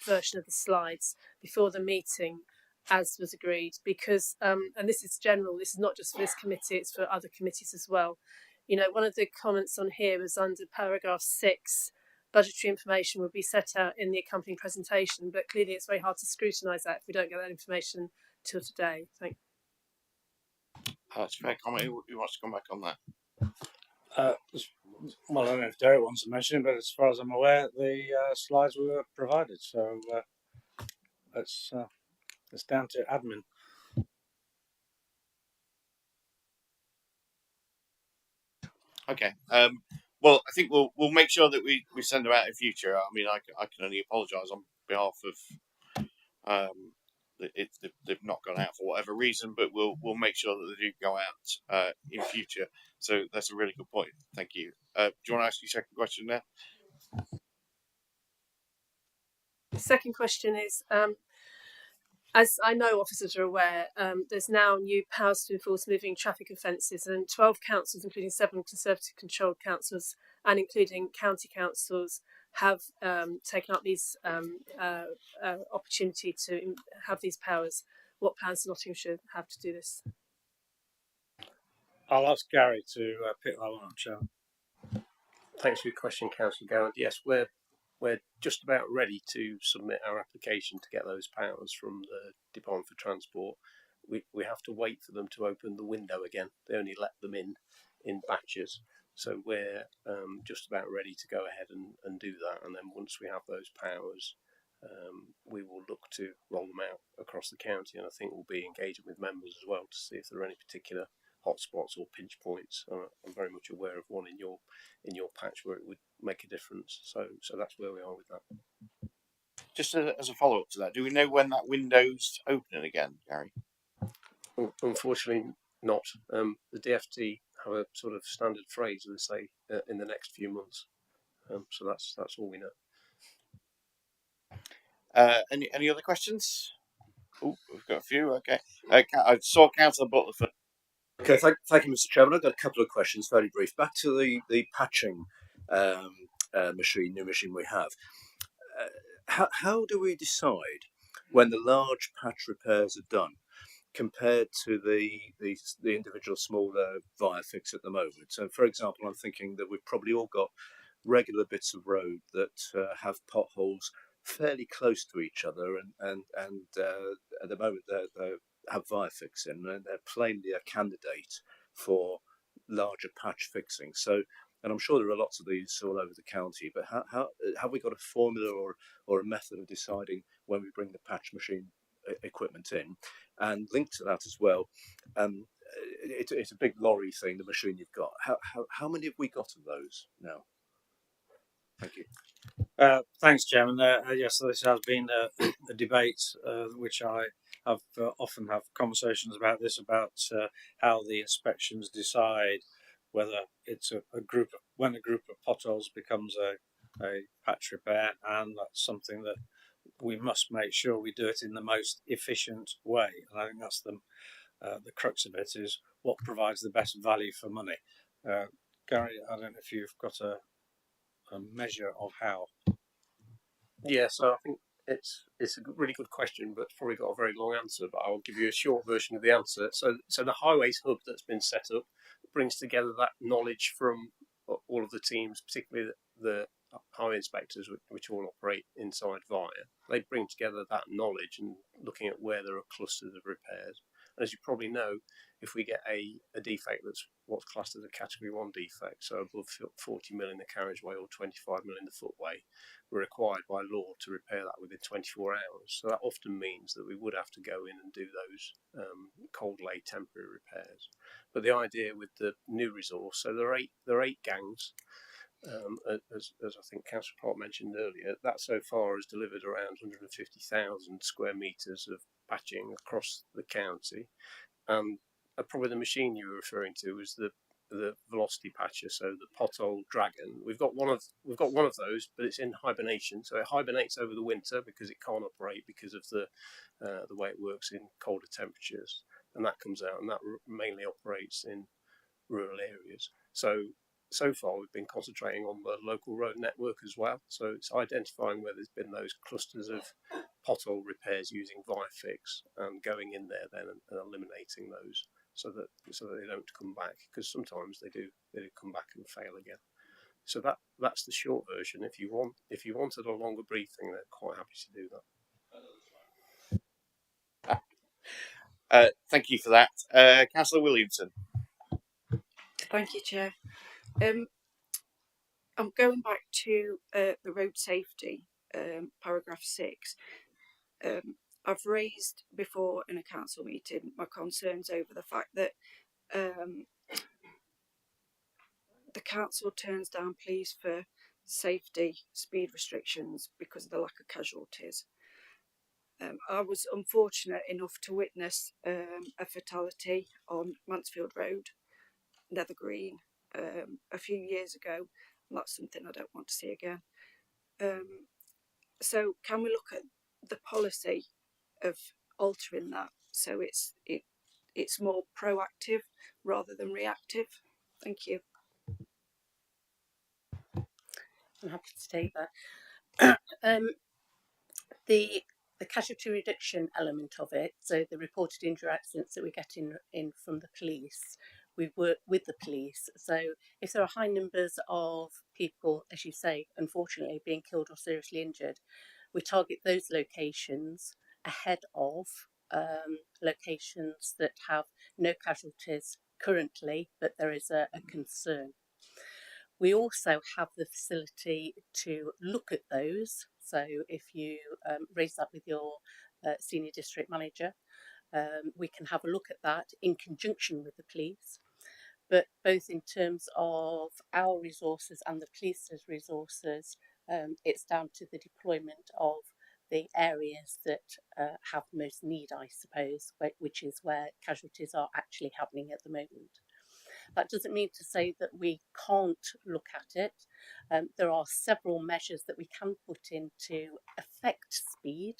version of the slides before the meeting, as was agreed, because, and this is general, this is not just for this committee, it's for other committees as well. You know, one of the comments on here was under paragraph 6, budgetary information will be set out in the accompanying presentation, but clearly it's very hard to scrutinise that if we don't get that information till today. Thank you. That's a fair comment. Who wants to come back on that? Well, I don't know if Derek wants to mention it, but as far as I'm aware, the slides were provided, so it's down to admin. Okay. Well, I think we'll make sure that we send them out in future. I mean, I can only apologise on behalf of they've not gone out for whatever reason, but we'll make sure that they do go out in future. So that's a really good point. Thank you. Do you want to ask your second question now? The second question is, as I know officers are aware, there's now new powers to enforce moving traffic offences, and 12 councils, including 7 Conservative controlled councils and including county councils, have taken up these opportunity to have these powers. What plans does Nottinghamshire have to do this? I'll ask Gary to pick that one up, Chair. Thanks for your question, Councillor Gowland. Yes, we're just about ready to submit our application to get those powers from the Department for Transport. We have to wait for them to open the window again. They only let them in batches. So we're just about ready to go ahead and do that. And then once we have those powers, we will look to roll them out across the county. And I think we'll be engaging with members as well to see if there are any particular hotspots or pinch points. I'm very much aware of one in your patch where it would make a difference. So that's where we are with that. Just as a follow up to that, do we know when that window's opening again, Gary? Unfortunately, not. The DFT have a sort of standard phrase they say in the next few months. So that's all we know. Any other questions? Oh, we've got a few. Okay. I saw Councillor Butler first. Okay, thank you, Mr. Chairman. I've got a couple of questions, very brief. Back to the patching new machine we have. How do we decide when the large patch repairs are done compared to the individual smaller VIFIX at the moment? So, for example, I'm thinking that we've probably all got regular bits of road that have potholes fairly close to each other, and at the moment they have VIFIX in, and they're plainly a candidate for larger patch fixing. So, and I'm sure there are lots of these all over the county, but how have we got a formula or a method of deciding when we bring the patch machine equipment in? And linked to that as well, it's a big lorry thing, the machine you've got. How many have we got of those now? Thank you. Thanks, Chairman. Yes, this has been a debate which I have often have conversations about this, about how the inspections decide whether it's a group when a group of potholes becomes a patch repair, and that's something that we must make sure we do it in the most efficient way. And I think that's the crux of it, is what provides the best value for money. Gary, I don't know if you've got a measure of how. Yeah, so I think it's a really good question, but it's probably got a very long answer. But I'll give you a short version of the answer. So the highways hub that's been set up brings together that knowledge from all of the teams, particularly the highway inspectors, which all operate inside VIA. They bring together that knowledge and looking at where there are clusters of repairs. And as you probably know, if we get a defect that's what's classed as a category 1 defect, so above 40 mil in the carriageway or 25 mil in the footway, we're required by law to repair that within 24 hours. So that often means that we would have to go in and do those cold lay temporary repairs. But the idea with the new resource, so there are eight gangs, as I think Councillor Clark mentioned earlier, that so far has delivered around 150,000 square metres of patching across the county. Probably the machine you were referring to was the velocity patcher, so the pothole dragon. We've got one of those, but it's in hibernation, so it hibernates over the winter because it can't operate because of the way it works in colder temperatures, and that comes out, and that mainly operates in rural areas. So far we've been concentrating on the local road network as well, so it's identifying where there's been those clusters of pothole repairs using VIAFIX and going in there then and eliminating those, so that they don't come back, because sometimes they do come back and fail again. So that's the short version. If you wanted a longer briefing, they're quite happy to do that. Thank you for that, Councillor Williamson. Thank you, Chair. I'm going back to the road safety, paragraph 6. I've raised before in a council meeting my concerns over the fact that the council turns down pleas for safety speed restrictions because of the lack of casualties. I was unfortunate enough to witness a fatality on Mansfield Road, Nether Green, a few years ago, and that's something I don't want to see again. So can we look at the policy of altering that so it's more proactive rather than reactive? Thank you. I'm happy to take that. The casualty reduction element of it, so the reported injury accidents that we get in from the police, we work with the police. So if there are high numbers of people, as you say, unfortunately being killed or seriously injured, we target those locations ahead of locations that have no casualties currently, but there is a concern. We also have the facility to look at those. So if you raise that with your senior district manager, we can have a look at that in conjunction with the police. But both in terms of our resources and the police's resources, it's down to the deployment of the areas that have most need, I suppose, which is where casualties are actually happening at the moment. That doesn't mean to say that we can't look at it. There are several measures that we can put in to affect speed.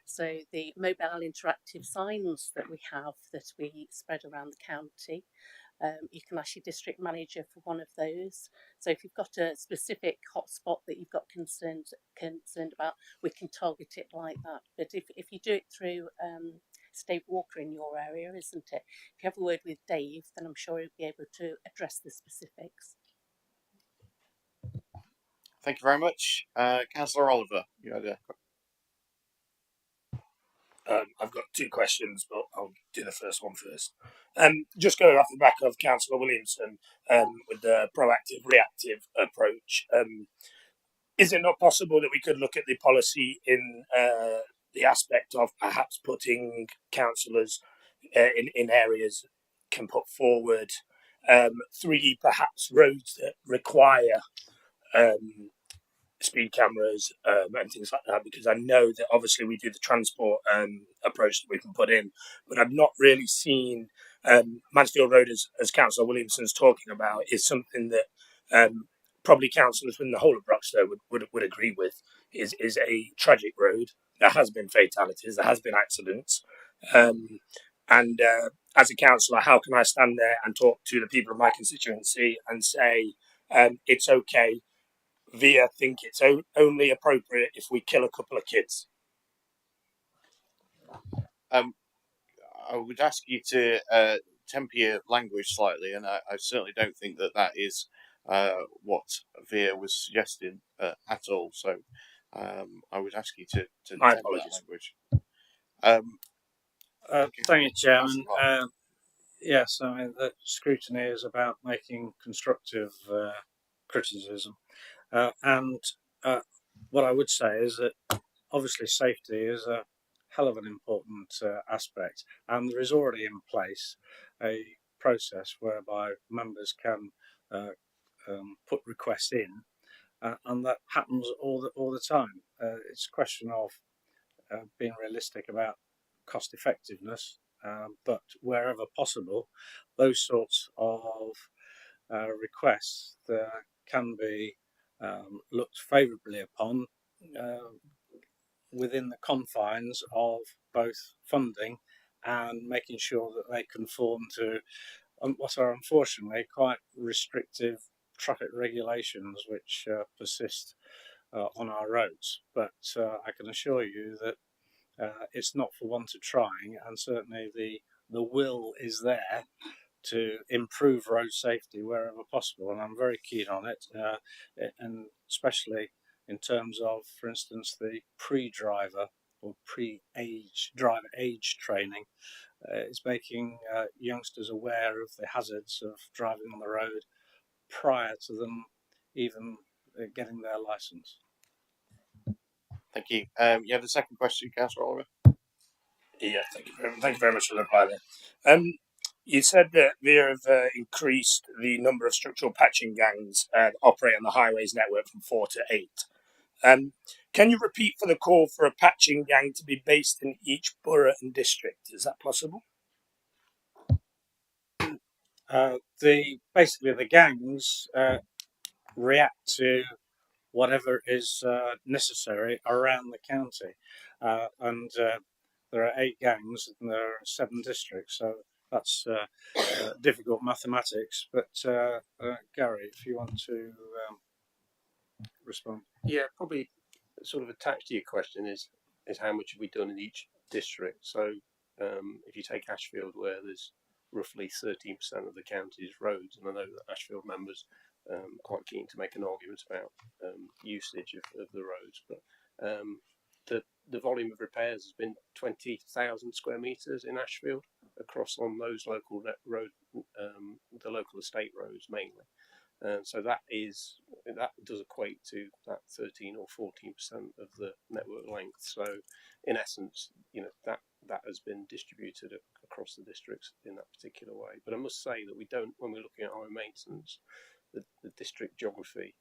So the mobile interactive signs that we have that we spread around the county, you can ask your district manager for one of those. So if you've got a specific hotspot that you've got concerned about, we can target it like that. But if you do it through Dave Walker in your area, isn't it? If you have a word with Dave, then I'm sure he'll be able to address the specifics. Thank you very much. Councillor Oliver, you had a... I've got two questions, but I'll do the first one first. Just going off the back of Councillor Williamson with the proactive reactive approach, is it not possible that we could look at the policy in the aspect of perhaps putting councillors in areas can put forward 3 perhaps roads that require speed cameras and things like that, because I know that obviously we do the transport approach that we can put in, but I've not really seen Mansfield Road, as Councillor Williamson's talking about, is something that probably councillors within the whole of Broxtowe would agree with. Is a tragic road. There has been fatalities. There has been accidents. And as a councillor, how can I stand there and talk to the people of my constituency and say it's okay? VIA think it's only appropriate if we kill a couple of kids. I would ask you to temper your language slightly, and I certainly don't think that is what VIA was suggesting at all. So I would ask you to My temper apologies. that language. Thank you, Chairman. Councillor Yes, I mean, the scrutiny is about making constructive criticism. And what I would say is that obviously safety is a hell of an important aspect, and there is already in place a process whereby members can put requests in, and that happens all the time. It's a question of being realistic about cost effectiveness, but wherever possible, those sorts of requests can be looked favourably upon within the confines of both funding and making sure that they conform to what are unfortunately quite restrictive traffic regulations which persist on our roads. But I can assure you that it's not for want of trying, and certainly the will is there to improve road safety wherever possible, and I'm very keen on it, and especially in terms of, for instance, the pre-driver or pre-age driver age training. It's making youngsters aware of the hazards of driving on the road prior to them even getting their license. Thank you. You have the second question, Councillor Oliver. Yeah, thank you very much for the reply there. You said that VIA have increased the number of structural patching gangs that operate on the highways network from 4 to 8. Can you repeat for the call for a patching gang to be based in each borough and district? Is that possible? Basically the gangs react to whatever is necessary around the county, and there are 8 gangs and there are 7 districts, so that's difficult mathematics. But Gary, if you want to respond. Yeah, probably sort of attached to your question is how much have we done in each district. So if you take Ashfield, where there's roughly 13% of the county's roads, and I know that Ashfield members quite keen to make an argument about usage of the roads, but the volume of repairs has been 20,000 square metres in Ashfield across on those local road, the local estate roads mainly. So that does equate to that 13 or 14% of the network length. So in essence, that has been distributed across the districts in that particular way. But I must say that we don't, when we're looking at our maintenance, the district geography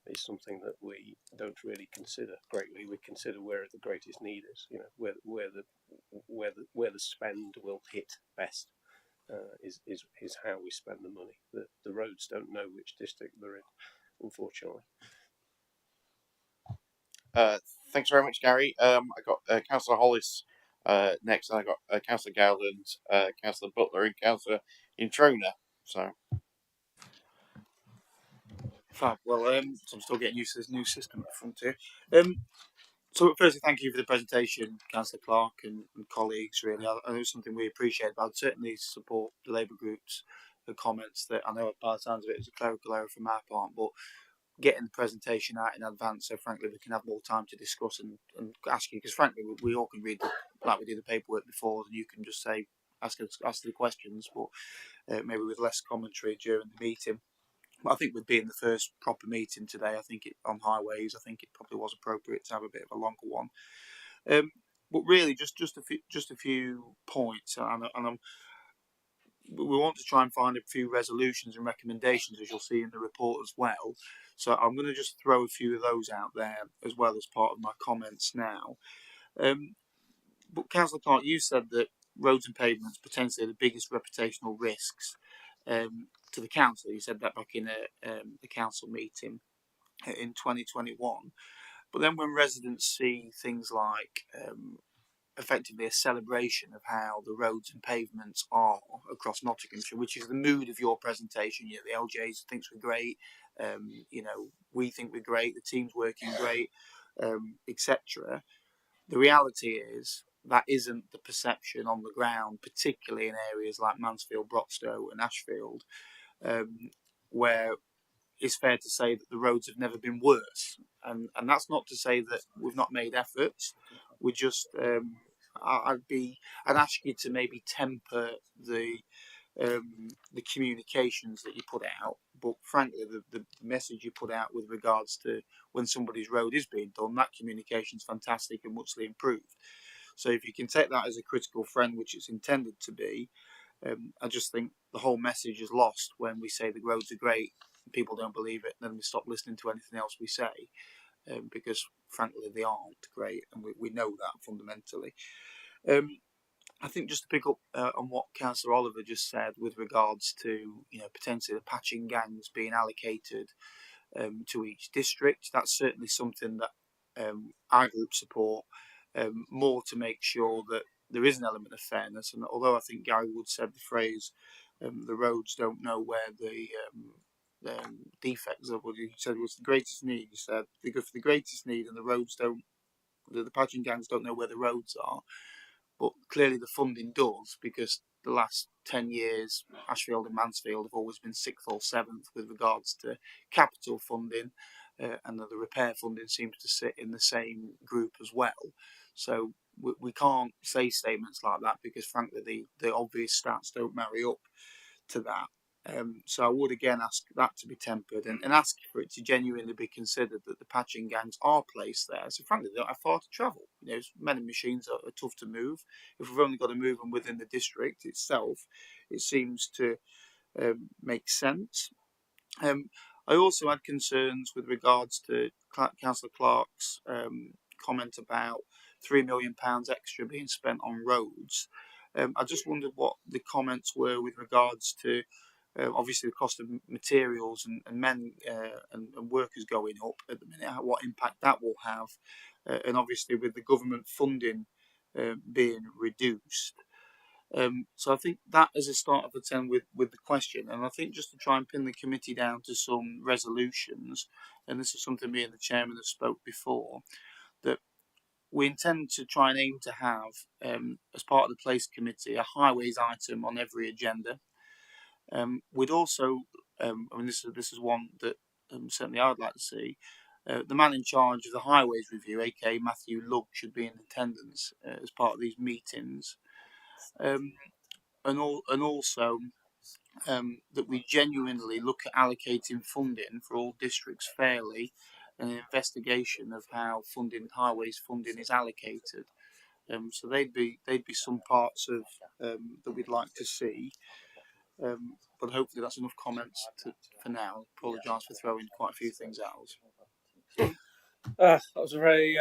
is something that we don't really consider greatly. We consider where the greatest need is, where the spend will hit best. Is how we spend the money. The roads don't know which district they're in, unfortunately. Thanks very much, Gary. I got Councillor Hollis next, and I got Councillor Gowland, Councillor Butler, and Councillor Introna. So, Fab. Well, so I'm still getting used to this new system at front here. So firstly, thank you for the presentation, Councillor Clark and colleagues. Really, I know it's something we appreciate, but I'd certainly support the Labour Group's comments that I know by the sounds of it is a clerical error from our part, but getting the presentation out in advance so frankly we can have more time to discuss and ask you, because frankly we all can read like we did the paperwork before, and you can just say ask the questions, but maybe with less commentary during the meeting. I think with being the first proper meeting today, I think on highways, I think it probably was appropriate to have a bit of a longer one. But really, just a few points, and we want to try and find a few resolutions and recommendations, as you'll see in the report as well. So I'm going to just throw a few of those out there as well as part of my comments now. But Councillor Clark, you said that roads and pavements potentially the biggest reputational risks to the council. You said that back in the council meeting in 2021. But then when residents see things like effectively a celebration of how the roads and pavements are across Nottinghamshire, which is the mood of your presentation. You know, the LJs thinks we're great. You know, we think we're great. The team's working great, etc. The reality is that isn't the perception on the ground, particularly in areas like Mansfield, Broxtowe, and Ashfield, where it's fair to say that the roads have never been worse. And that's not to say that we've not made efforts. We just, I'd ask you to maybe temper the communications that you put out. But frankly, the message you put out with regards to when somebody's road is being done, that communication is fantastic and muchly improved. So if you can take that as a critical friend, which it's intended to be, I just think the whole message is lost when we say the roads are great. People don't believe it, and then we stop listening to anything else we say, because frankly they aren't great, and we know that fundamentally. I think just to pick up on what Councillor Oliver just said with regards to potentially the patching gangs being allocated to each district, that's certainly something that our group support, more to make sure that there is an element of fairness. And although I think Gary Wood said the phrase, the roads don't know where the defects are, what he said was the greatest need. He said they go for the greatest need, and the roads don't. The patching gangs don't know where the roads are, but clearly the funding does, because the last 10 years, Ashfield and Mansfield have always been 6th or 7th with regards to capital funding, and the repair funding seems to sit in the same group as well. So we can't say statements like that, because frankly the obvious stats don't marry up to that. So I would again ask that to be tempered, and ask for it to genuinely be considered that the patching gangs are placed there. So frankly, they don't have far to travel. Many machines are tough to move. If we've only got to move them within the district itself, it seems to make sense. I also had concerns with regards to Councillor Clark's comment about £3 million extra being spent on roads. I just wondered what the comments were with regards to obviously the cost of materials and men and workers going up at the minute, what impact that will have, and obviously with the government funding being reduced. So I think that is a start of a 10 with the question, and I think just to try and pin the committee down to some resolutions, and this is something me and the chairman have spoke before, that we intend to try and aim to have, as part of the place committee, a highways item on every agenda. We'd also, this is one that certainly I would like to see. The man in charge of the highways review, aka Matthew Lugg, should be in attendance as part of these meetings, and also that we genuinely look at allocating funding for all districts fairly, and an investigation of how highways funding is allocated. So they'd be some parts of that we'd like to see. But hopefully that's enough comments for now. Apologise for throwing quite a few things at us. That was a very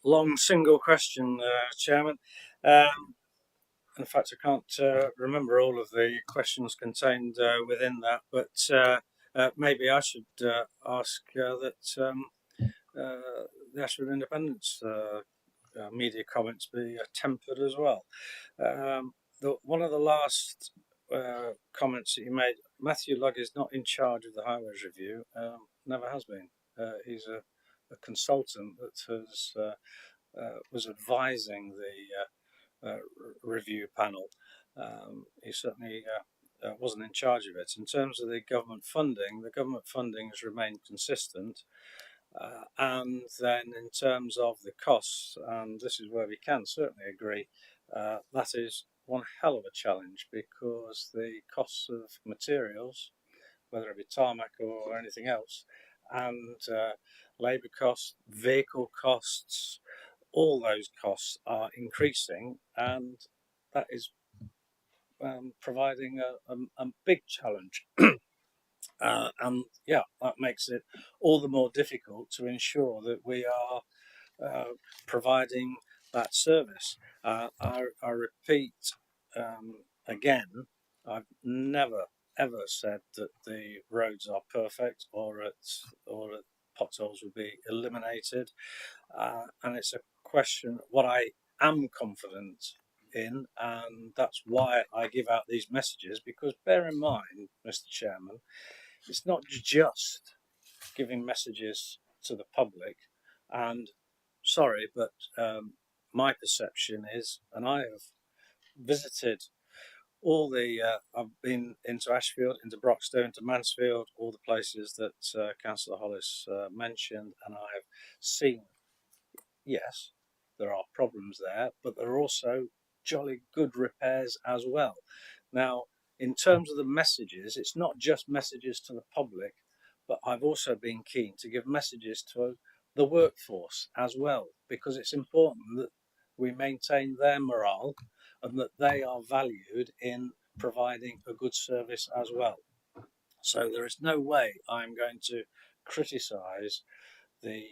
long single question, Chairman. In fact, I can't remember all of the questions contained within that, but maybe I should ask that the Ashford Independent's media comments be tempered as well. One of the last comments that you made, Matthew Lugg is not in charge of the Highways Review, never has been. He's a consultant that was advising the review panel. He certainly wasn't in charge of it. In terms of the government funding has remained consistent. And then in terms of the costs, and this is where we can certainly agree, that is one hell of a challenge, because the costs of materials, whether it be tarmac or anything else, and labour costs, vehicle costs, all those costs are increasing, and that is providing a big challenge. And yeah, that makes it all the more difficult to ensure that we are providing that service. I repeat again, I've never ever said that the roads are perfect or that potholes will be eliminated, and it's a question what I am confident in, and that's why I give out these messages. Because bear in mind, Mr. Chairman, it's not just giving messages to the public, and sorry, but my perception is, and I have visited all the, I've been into Ashfield, into Broxton, into Mansfield, all the places that Councillor Hollis mentioned, and I have seen, yes, there are problems there, but there are also jolly good repairs as well. Now, in terms of the messages, it's not just messages to the public, but I've also been keen to give messages to the workforce as well, because it's important that we maintain their morale and that they are valued in providing a good service as well. So there is no way I'm going to criticise the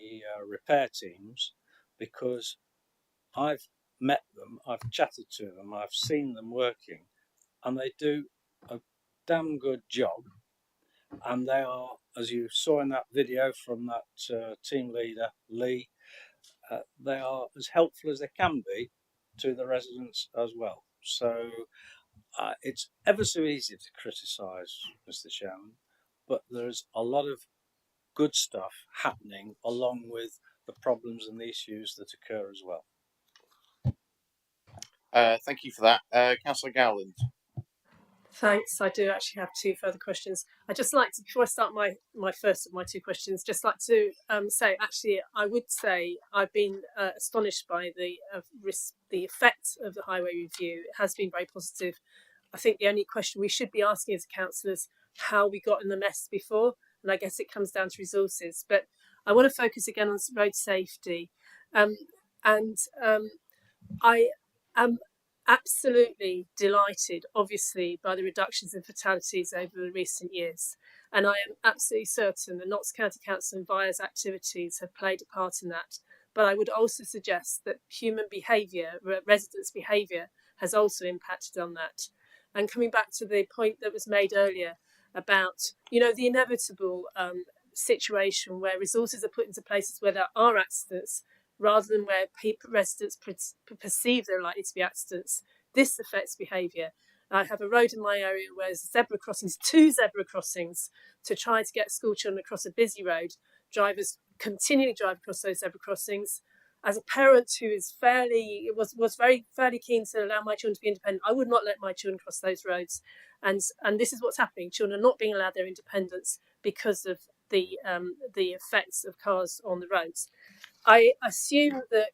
repair teams, because I've met them, I've chatted to them, I've seen them working, and they do a damn good job. And they are, as you saw in that video from that team leader, Lee, they are as helpful as they can be to the residents as well. So it's ever so easy to criticise, Mr. Chairman, but there's a lot of good stuff happening along with the problems and the issues that occur as well. Thank you for that. Councillor Gowland. Thanks. I do actually have two further questions. I'd just like to, before I start my first of my two questions, just like to say, actually, I would say I've been astonished by the effect of the highway review. It has been very positive. I think the only question we should be asking as councillors, how we got in the mess before, and I guess it comes down to resources. But I want to focus again on road safety, and I am absolutely delighted, obviously, by the reductions in fatalities over the recent years. And I am absolutely certain that Notts County Council and VIA's activities have played a part in that. But I would also suggest that human behaviour, residents' behaviour, has also impacted on that. And coming back to the point that was made earlier about, the inevitable situation where resources are put into places where there are accidents, rather than where residents perceive there are likely to be accidents, this affects behaviour. I have a road in my area where there's two zebra crossings to try to get school children across a busy road. Drivers continually drive across those zebra crossings. As a parent who is was fairly keen to allow my children to be independent, I would not let my children cross those roads. And this is what's happening. Children are not being allowed their independence because of the effects of cars on the roads. I assume that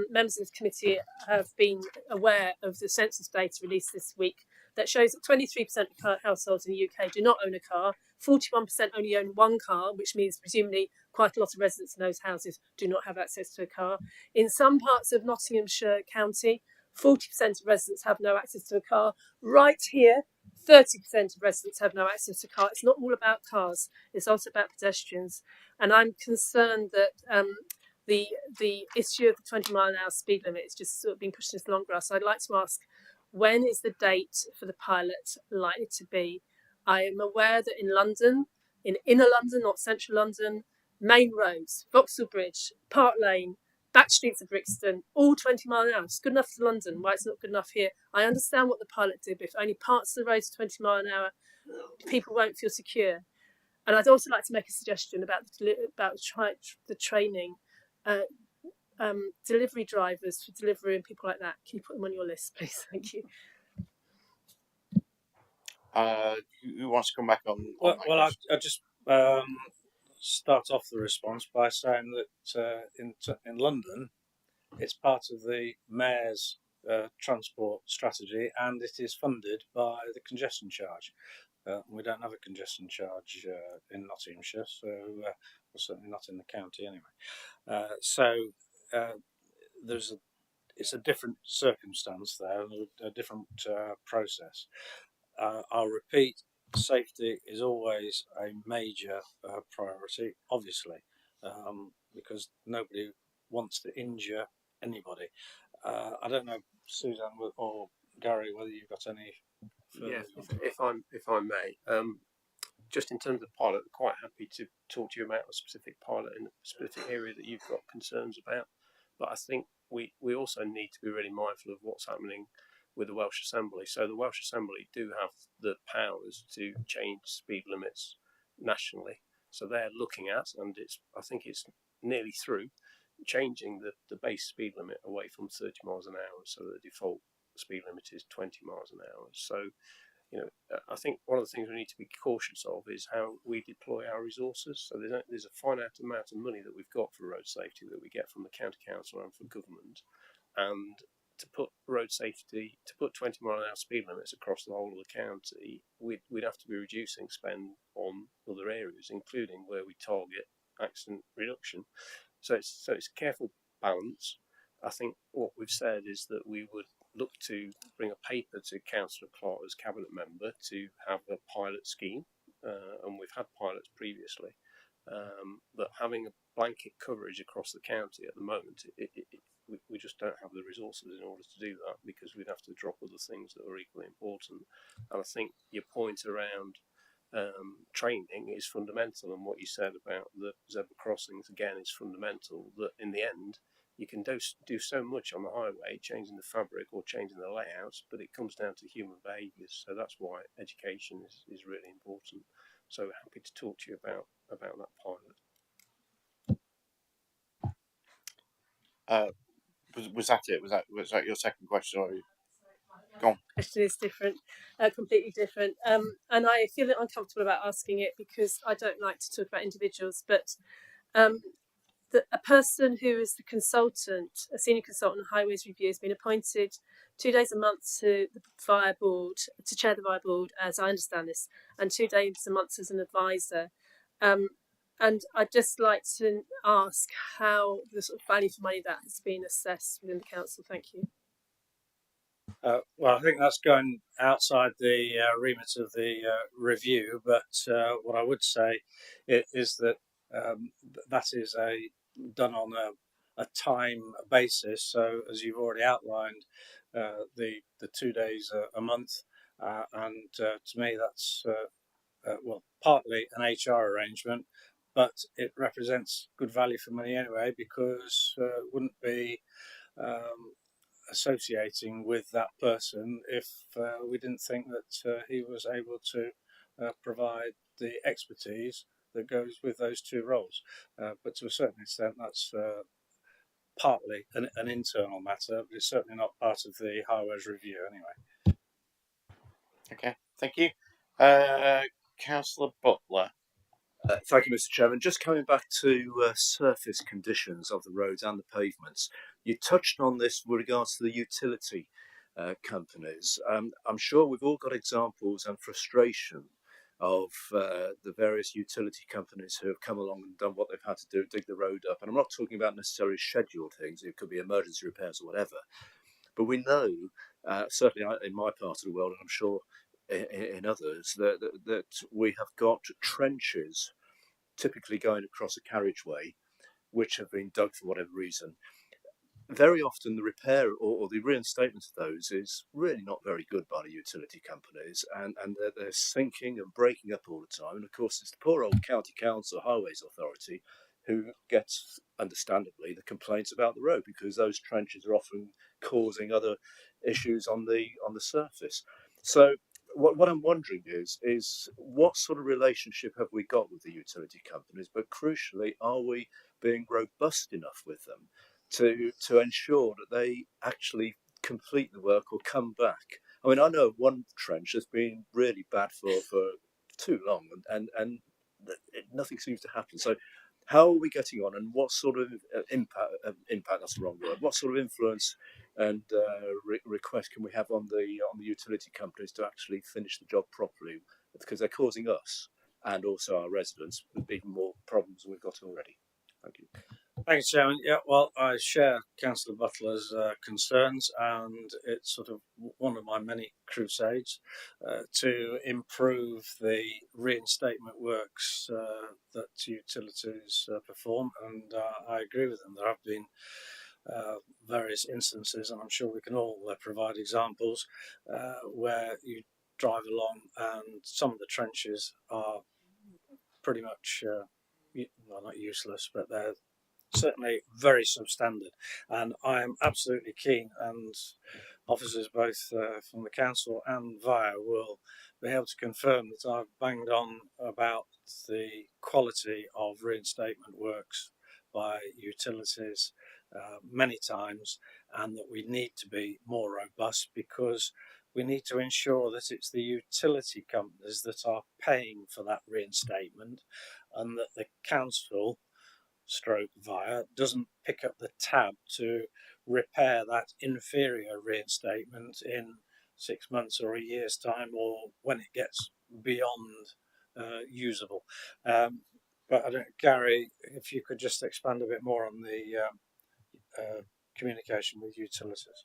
members of the committee have been aware of the census data released this week that shows that 23% of households in the UK do not own a car, 41% only own one car, which means presumably quite a lot of residents in those houses do not have access to a car. In some parts of Nottinghamshire County, 40% of residents have no access to a car. Right here, 30% of residents have no access to a car. It's not all about cars, it's also about pedestrians. And I'm concerned that the issue of the 20-mile-an-hour speed limit is just sort of being pushed into the long grass. So I'd like to ask, when is the date for the pilot likely to be? I am aware that in London, in inner London, not central London, main roads, Vauxhall Bridge, Park Lane, back streets of Brixton, all 20 mile an hour. It's good enough for London. Why it's not good enough here? I understand what the pilot did, but if only parts of the roads are 20 mile an hour, people won't feel secure. And I'd also like to make a suggestion about the training. Delivery drivers for delivery and people like that. Can you put them on your list, please? Thank you. Who wants to come back on Well, that I just start off the response by saying that in London, it's part of the Mayor's transport strategy, and it is funded by the congestion charge. We don't have a congestion charge in Nottinghamshire, so certainly not in the county anyway. It's a different circumstance there, a different process. I'll repeat, safety is always a major priority, obviously, because nobody wants to injure anybody. I don't know, Suzanne or Gary, whether you've got any further. Yeah, if I may, just in terms of pilot, I'm quite happy to talk to you about a specific pilot in a specific area that you've got concerns about. But I think we also need to be really mindful of what's happening with the Welsh Assembly. So the Welsh Assembly do have the powers to change speed limits nationally. So they're looking at, and I think it's nearly through, changing the base speed limit away from 30 miles an hour, so the default speed limit is 20 miles an hour. So, I think one of the things we need to be cautious of is how we deploy our resources. So there's a finite amount of money that we've got for road safety that we get from the county council and from government, and to put road safety, to put 20 mile an hour speed limits across the whole of the county, we'd have to be reducing spend on other areas, including where we target accident reduction. So it's a careful balance. I think what we've said is that we would look to bring a paper to Councillor Clark as Cabinet Member to have a pilot scheme, and we've had pilots previously, but having a blanket coverage across the county at the moment, we just don't have the resources in order to do that, because we'd have to drop other things that are equally important. And I think your point around training is fundamental, and what you said about the zebra crossings again is fundamental, that in the end you can do so much on the highway, changing the fabric or changing the layouts, but it comes down to human behaviours. So that's why education is really important. So happy to talk to you about that pilot. Was that it? Was that your second question? Or go on. Question is different, completely different, and I feel uncomfortable about asking it because I don't like to talk about individuals, but a person who is the consultant, a senior consultant on highways review, has been appointed 2 days a month to the Fire Board, to chair the Fire Board, as I understand this, and 2 days a month as an advisor. And I'd just like to ask how the sort of value for money that has been assessed within the council. Thank you. Well, I think that's going outside the remit of the review, but what I would say is that that is done on a time basis. So, as you've already outlined, the 2 days a month, and to me that's well, partly an HR arrangement, but it represents good value for money anyway, because it wouldn't be associating with that person if we didn't think that he was able to provide the expertise that goes with those two roles. But to a certain extent, that's partly an internal matter, but it's certainly not part of the highways review anyway. Okay, thank you. Councillor Butler. Thank you, Mr. Chairman. Just coming back to surface conditions of the roads and the pavements, you touched on this with regards to the utility companies. I'm sure we've all got examples and frustration of the various utility companies who have come along and done what they've had to do, dig the road up. And I'm not talking about necessarily scheduled things, it could be emergency repairs or whatever. But we know, certainly in my part of the world, and I'm sure in others, that we have got trenches typically going across a carriageway which have been dug for whatever reason. Very often the repair or the reinstatement of those is really not very good by the utility companies, and they're sinking and breaking up all the time. And of course it's the poor old county council, highways authority, who gets, understandably, the complaints about the road, because those trenches are often causing other issues on the surface. So what I'm wondering is what sort of relationship have we got with the utility companies, but crucially, are we being robust enough with them to ensure that they actually complete the work or come back? I mean, I know one trench has been really bad for too long, and nothing seems to happen. So how are we getting on, and what sort of impact, that's the wrong word, what sort of influence and request can we have on the utility companies to actually finish the job properly, because they're causing us and also our residents even more problems than we've got already? Thank you. Thanks, Chairman. Yeah, well, I share Councillor Butler's concerns, and it's sort of one of my many crusades to improve the reinstatement works that utilities perform, and I agree with them. There have been various instances, and I'm sure we can all provide examples where you drive along and some of the trenches are pretty much, well, not useless, but they're certainly very substandard. And I'm absolutely keen, and officers both from the council and via will be able to confirm that I've banged on about the quality of reinstatement works by utilities many times, and that we need to be more robust, because we need to ensure that it's the utility companies that are paying for that reinstatement, and that the council stroke via doesn't pick up the tab to repair that inferior reinstatement in 6 months or a year's time, or when it gets beyond usable. But I don't, Gary, if you could just expand a bit more on the communication with utilities.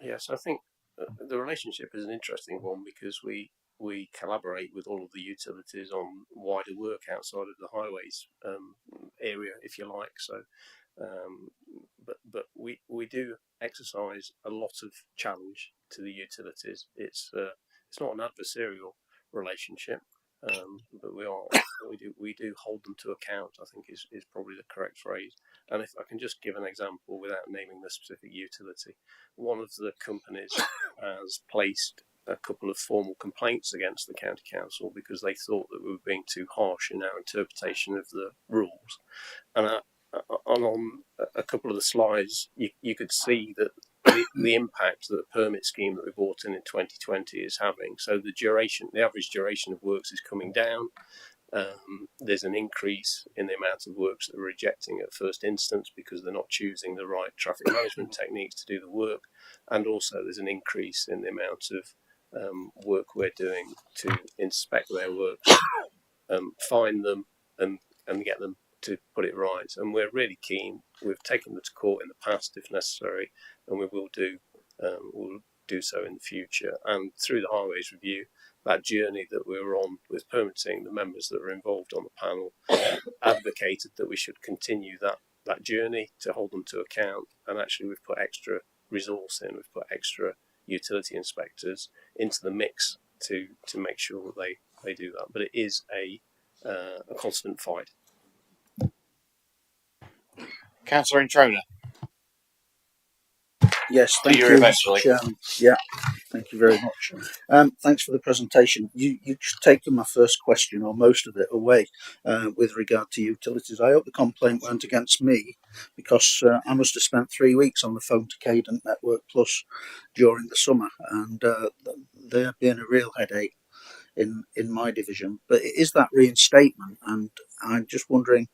Yes, I think the relationship is an interesting one, because we collaborate with all of the utilities on wider work outside of the highways area, if you like. So, but we do exercise a lot of challenge to the utilities. It's not an adversarial relationship, but we do hold them to account, I think is probably the correct phrase. And if I can just give an example without naming the specific utility, one of the companies has placed a couple of formal complaints against the county council because they thought that we were being too harsh in our interpretation of the rules. And on a couple of the slides, you could see that the impact that the permit scheme that we brought in 2020 is having. So the average duration of works is coming down. There's an increase in the amount of works that are rejecting at first instance because they're not choosing the right traffic management techniques to do the work, and also there's an increase in the amount of work we're doing to inspect their works, find them, and get them to put it right. And we're really keen. We've taken them to court in the past if necessary, and we will do so in the future. And through the Highways Review, that journey that we were on with permitting, the members that were involved on the panel advocated that we should continue that journey to hold them to account. And actually, we've put extra resource in, we've put extra utility inspectors into the mix to make sure that they do that. But it is a constant fight. Councillor Introna. Yes, thank you, eventually. Mr. Chairman. Yeah, thank you very much. Thanks for the presentation. You've taken my first question, or most of it, away with regard to utilities. I hope the complaint weren't against me, because I must have spent 3 weeks on the phone to Cadent Network Plus during the summer, and they're being a real headache in my division. But it is that reinstatement, and I'm just wondering,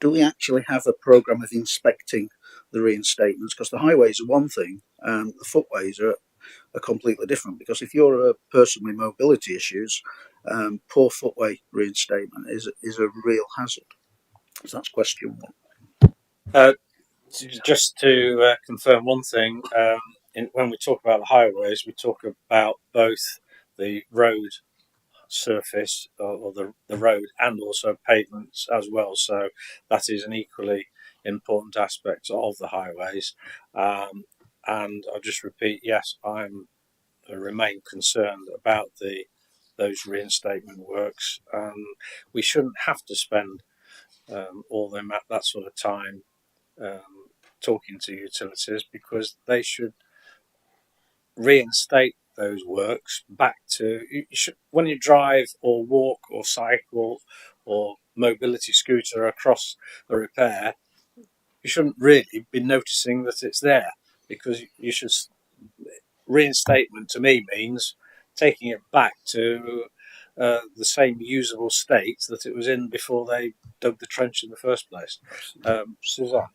do we actually have a programme of inspecting the reinstatements? Because the highways are one thing, the footways are completely different. Because if you're a person with mobility issues, poor footway reinstatement is a real hazard. So that's question one. Just to confirm one thing, when we talk about the highways, we talk about both the road surface or the road and also pavements as well. So that is an equally important aspect of the highways. And I'll just repeat, yes, I remain concerned about those reinstatement works. We shouldn't have to spend all that sort of time talking to utilities, because they should reinstate those works back to, when you drive or walk or cycle or mobility scooter across a repair, you shouldn't really be noticing that it's there, because you should. Reinstatement to me means taking it back to the same usable state that it was in before they dug the trench in the first place. Suzanne.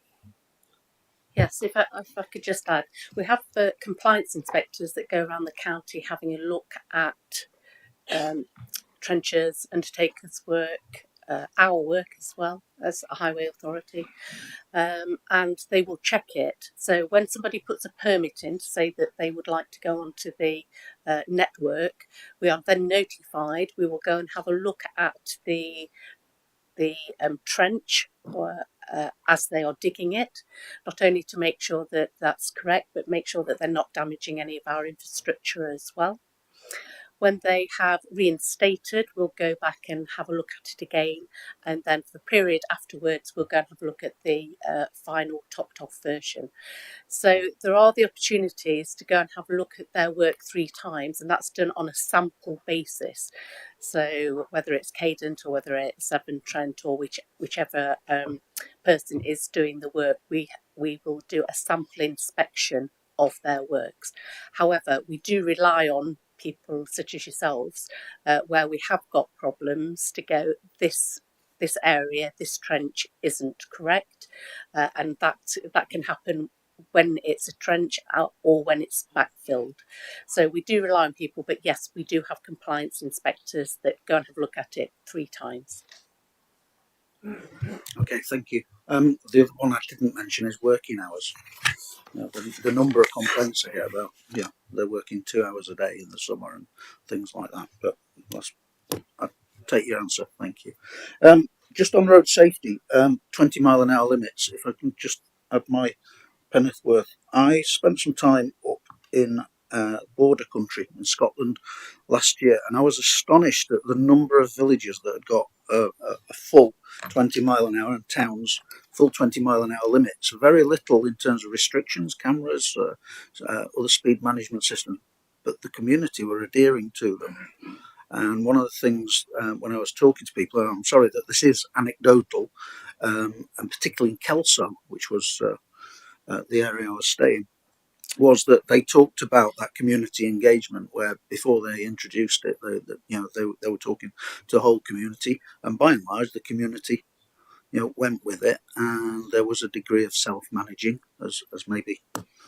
Yes, if I could just add, we have compliance inspectors that go around the county having a look at trenches, undertakers' work, our work as well as a highway authority, and they will check it. So when somebody puts a permit in to say that they would like to go onto the network, we are then notified. We will go and have a look at the trench as they are digging it, not only to make sure that that's correct, but make sure that they're not damaging any of our infrastructure as well. When they have reinstated, we'll go back and have a look at it again, and then for the period afterwards, we'll go and have a look at the final topped off version. So there are the opportunities to go and have a look at their work 3 times, and that's done on a sample basis. So whether it's Cadent or whether it's Severn Trent or whichever person is doing the work, we will do a sample inspection of their works. However, we do rely on people such as yourselves, where we have got problems, to go, this area, this trench isn't correct, and that can happen when it's a trench out or when it's backfilled. So we do rely on people, but yes, we do have compliance inspectors that go and have a look at it 3 times. Okay, thank you. The other one I didn't mention is working hours. The number of complaints I hear about, they're working 2 hours a day in the summer and things like that. But I take your answer, thank you. Just on road safety, 20 mile an hour limits. If I can just add my penneth worth, I spent some time up in border country in Scotland last year, and I was astonished at the number of villages that had got a full 20 mile an hour, and towns full 20 mile an hour limits. Very little in terms of restrictions, cameras, other speed management systems, but the community were adhering to them. And one of the things when I was talking to people, and I'm sorry that this is anecdotal, and particularly in Kelso, which was the area I was staying, was that they talked about that community engagement, where before they introduced it, they were talking to the whole community, and by and large the community went with it, and there was a degree of self-managing, as maybe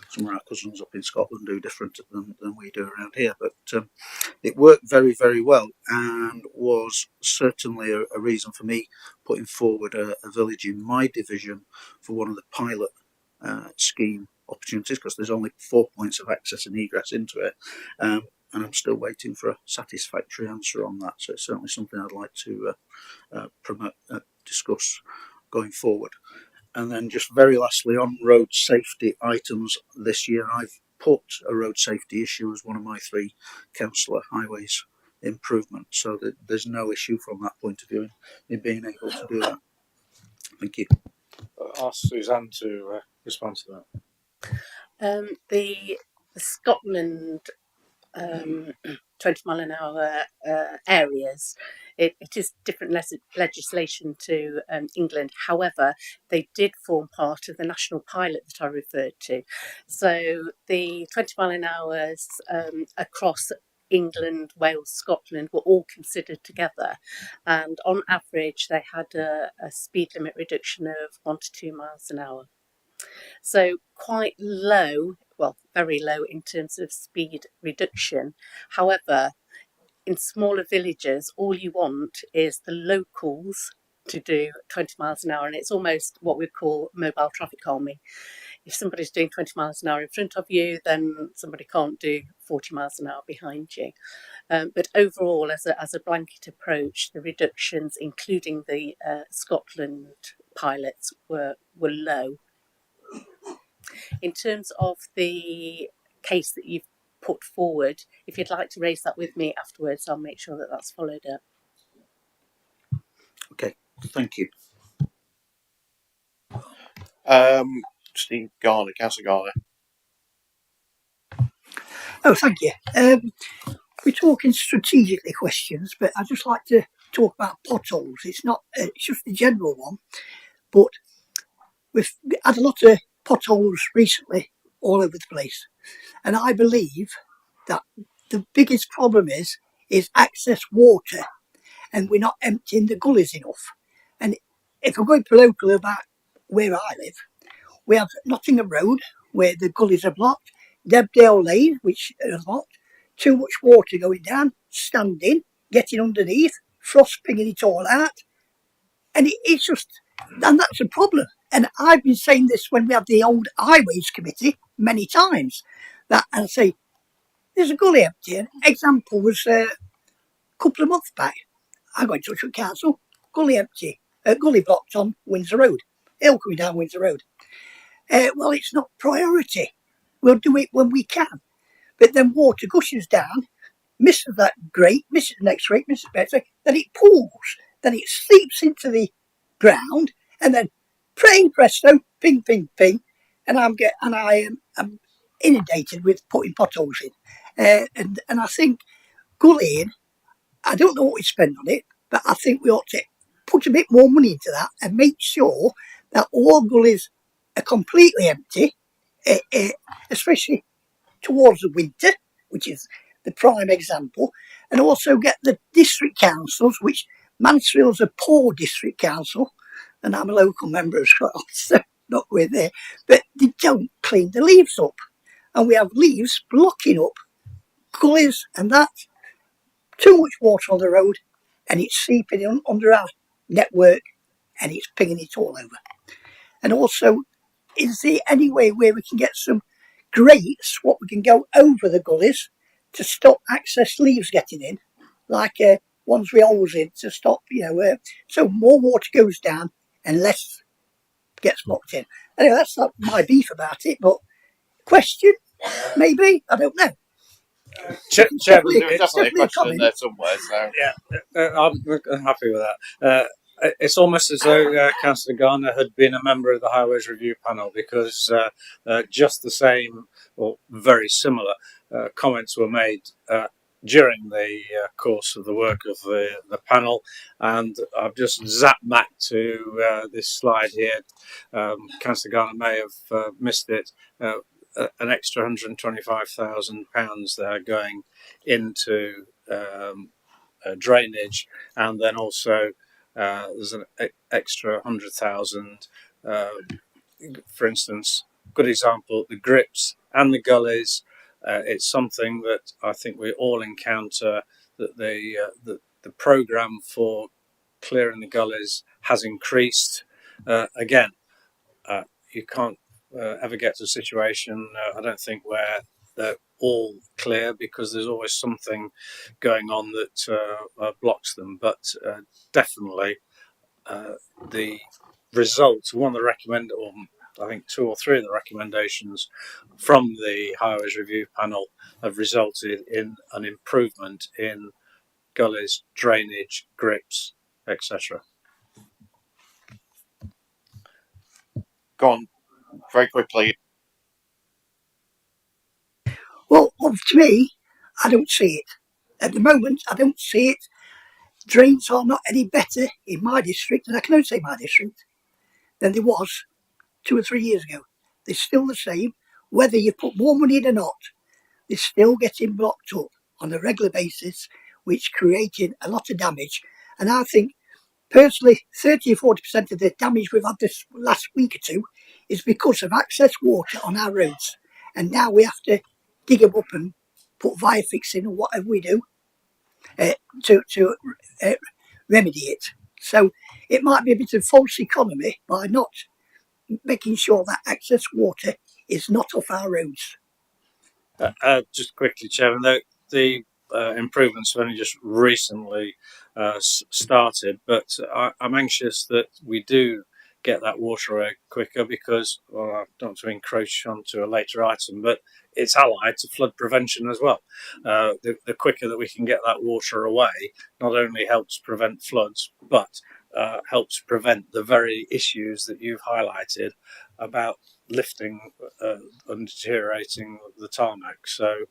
some of our cousins up in Scotland do different than we do around here, but it worked very, very well, and was certainly a reason for me putting forward a village in my division for one of the pilot scheme opportunities, because there's only 4 points of access and egress into it, and I'm still waiting for a satisfactory answer on that. So it's certainly something I'd like to promote, discuss going forward. And then just very lastly, on road safety items this year, I've put a road safety issue as one of my 3 councillor highways improvements, so that there's no issue from that point of view in being able to do that. Thank you. I'll ask Suzanne to respond to that. The Scotland 20 mile an hour areas, it is different legislation to England. However, they did form part of the national pilot that I referred to. So the 20 mile an hours across England, Wales, Scotland were all considered together, and on average they had a speed limit reduction of 1 to 2 miles an hour. So quite low, well, very low in terms of speed reduction. However, in smaller villages, all you want is the locals to do 20 miles an hour, and it's almost what we call mobile traffic calming. If somebody's doing 20 miles an hour in front of you, then somebody can't do 40 miles an hour behind you. But overall, as a blanket approach, the reductions, including the Scotland pilots, were low. In terms of the case that you've put forward, if you'd like to raise that with me afterwards, I'll make sure that that's followed up. Okay, thank you. Steve Garner, Councillor Garner. Oh, thank you. We're talking strategically questions, but I'd just like to talk about potholes. It's just a general one, but we've had a lot of potholes recently all over the place, and I believe that the biggest problem is access water, and we're not emptying the gullies enough. And if I'm going local about where I live, we have Nottingham Road, where the gullies are blocked, Debdale Lane, which are blocked, too much water going down, standing, getting underneath, frost pinging it all out, and it's just, and that's a problem. And I've been saying this when we had the old highways committee many times, that, and I say, there's a gully empty. An example was a couple of months back, I got in touch with council, gully empty. gully blocked on Windsor Road, hill coming down Windsor Road. Well, it's not priority. We'll do it when we can. But then water gushes down, misses that grate, misses the next grate, misses better, then it pools, then it seeps into the ground, and then praying presto, ping, ping, ping, and I am inundated with putting potholes in. And I think gullying, I don't know what we spend on it, but I think we ought to put a bit more money into that and make sure that all gullies are completely empty, especially towards the winter, which is the prime example, and also get the district councils, which Mansfield's a poor district council, and I'm a local member as well, so not with there, but they don't clean the leaves up, and we have leaves blocking up gullies and that. Too much water on the road, and it's seeping in under our network, and it's pinging it all over. And also, is there any way where we can get some grates, what we can go over the gullies to stop excess leaves getting in, like ones we holes in to stop, so more water goes down and less gets locked in. Anyway, that's not my beef about it, but question, maybe, I don't know. Chairman, There was definitely a question in there somewhere. So I'm happy with that. It's almost as though Councillor Garner had been a member of the Highways Review Panel, because just the same or very similar comments were made during the course of the work of the panel, and I've just zapped back to this slide here. Councillor Garner may have missed it. An extra £125,000 there going into drainage, and then also there's an extra 100,000. For instance, good example, the grips and the gullies. It's something that I think we all encounter, that the programme for clearing the gullies has increased. Again, you can't ever get to a situation, I don't think, where they're all clear, because there's always something going on that blocks them. But definitely the results, one of the I think 2 or 3 of the recommendations from the Highways Review Panel have resulted in an improvement in gullies, drainage, grips, etc. go on very quickly. Well, to me, I don't see it. At the moment, I don't see it. Drains are not any better in my district, and I can only say my district, than they was 2 or 3 years ago. They're still the same. Whether you put more money in or not, they're still getting blocked up on a regular basis, which creating a lot of damage. And I think, personally, 30 or 40% of the damage we've had this last week or two is because of excess water on our roads. And now we have to dig them up and put Viafix in or whatever we do to remedy it. So it might be a bit of false economy by not making sure that excess water is not off our roads. Just quickly, Chairman, the improvements have only just recently started, but I'm anxious that we do get that water away quicker, because, well, I don't want to encroach onto a later item, but it's allied to flood prevention as well. The quicker that we can get that water away, not only helps prevent floods, but helps prevent the very issues that you've highlighted about lifting and deteriorating the tarmac. So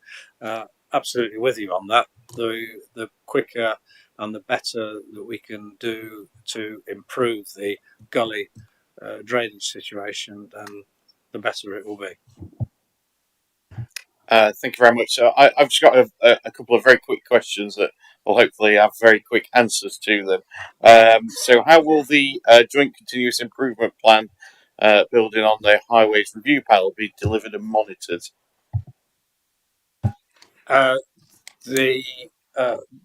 absolutely with you on that. The quicker and the better that we can do to improve the gully drainage situation, then the better it will be. Thank you very much. So I've just got a couple of very quick questions that will hopefully have very quick answers to them. So how will the Joint Continuous Improvement Plan building on the Highways Review Panel be delivered and monitored? The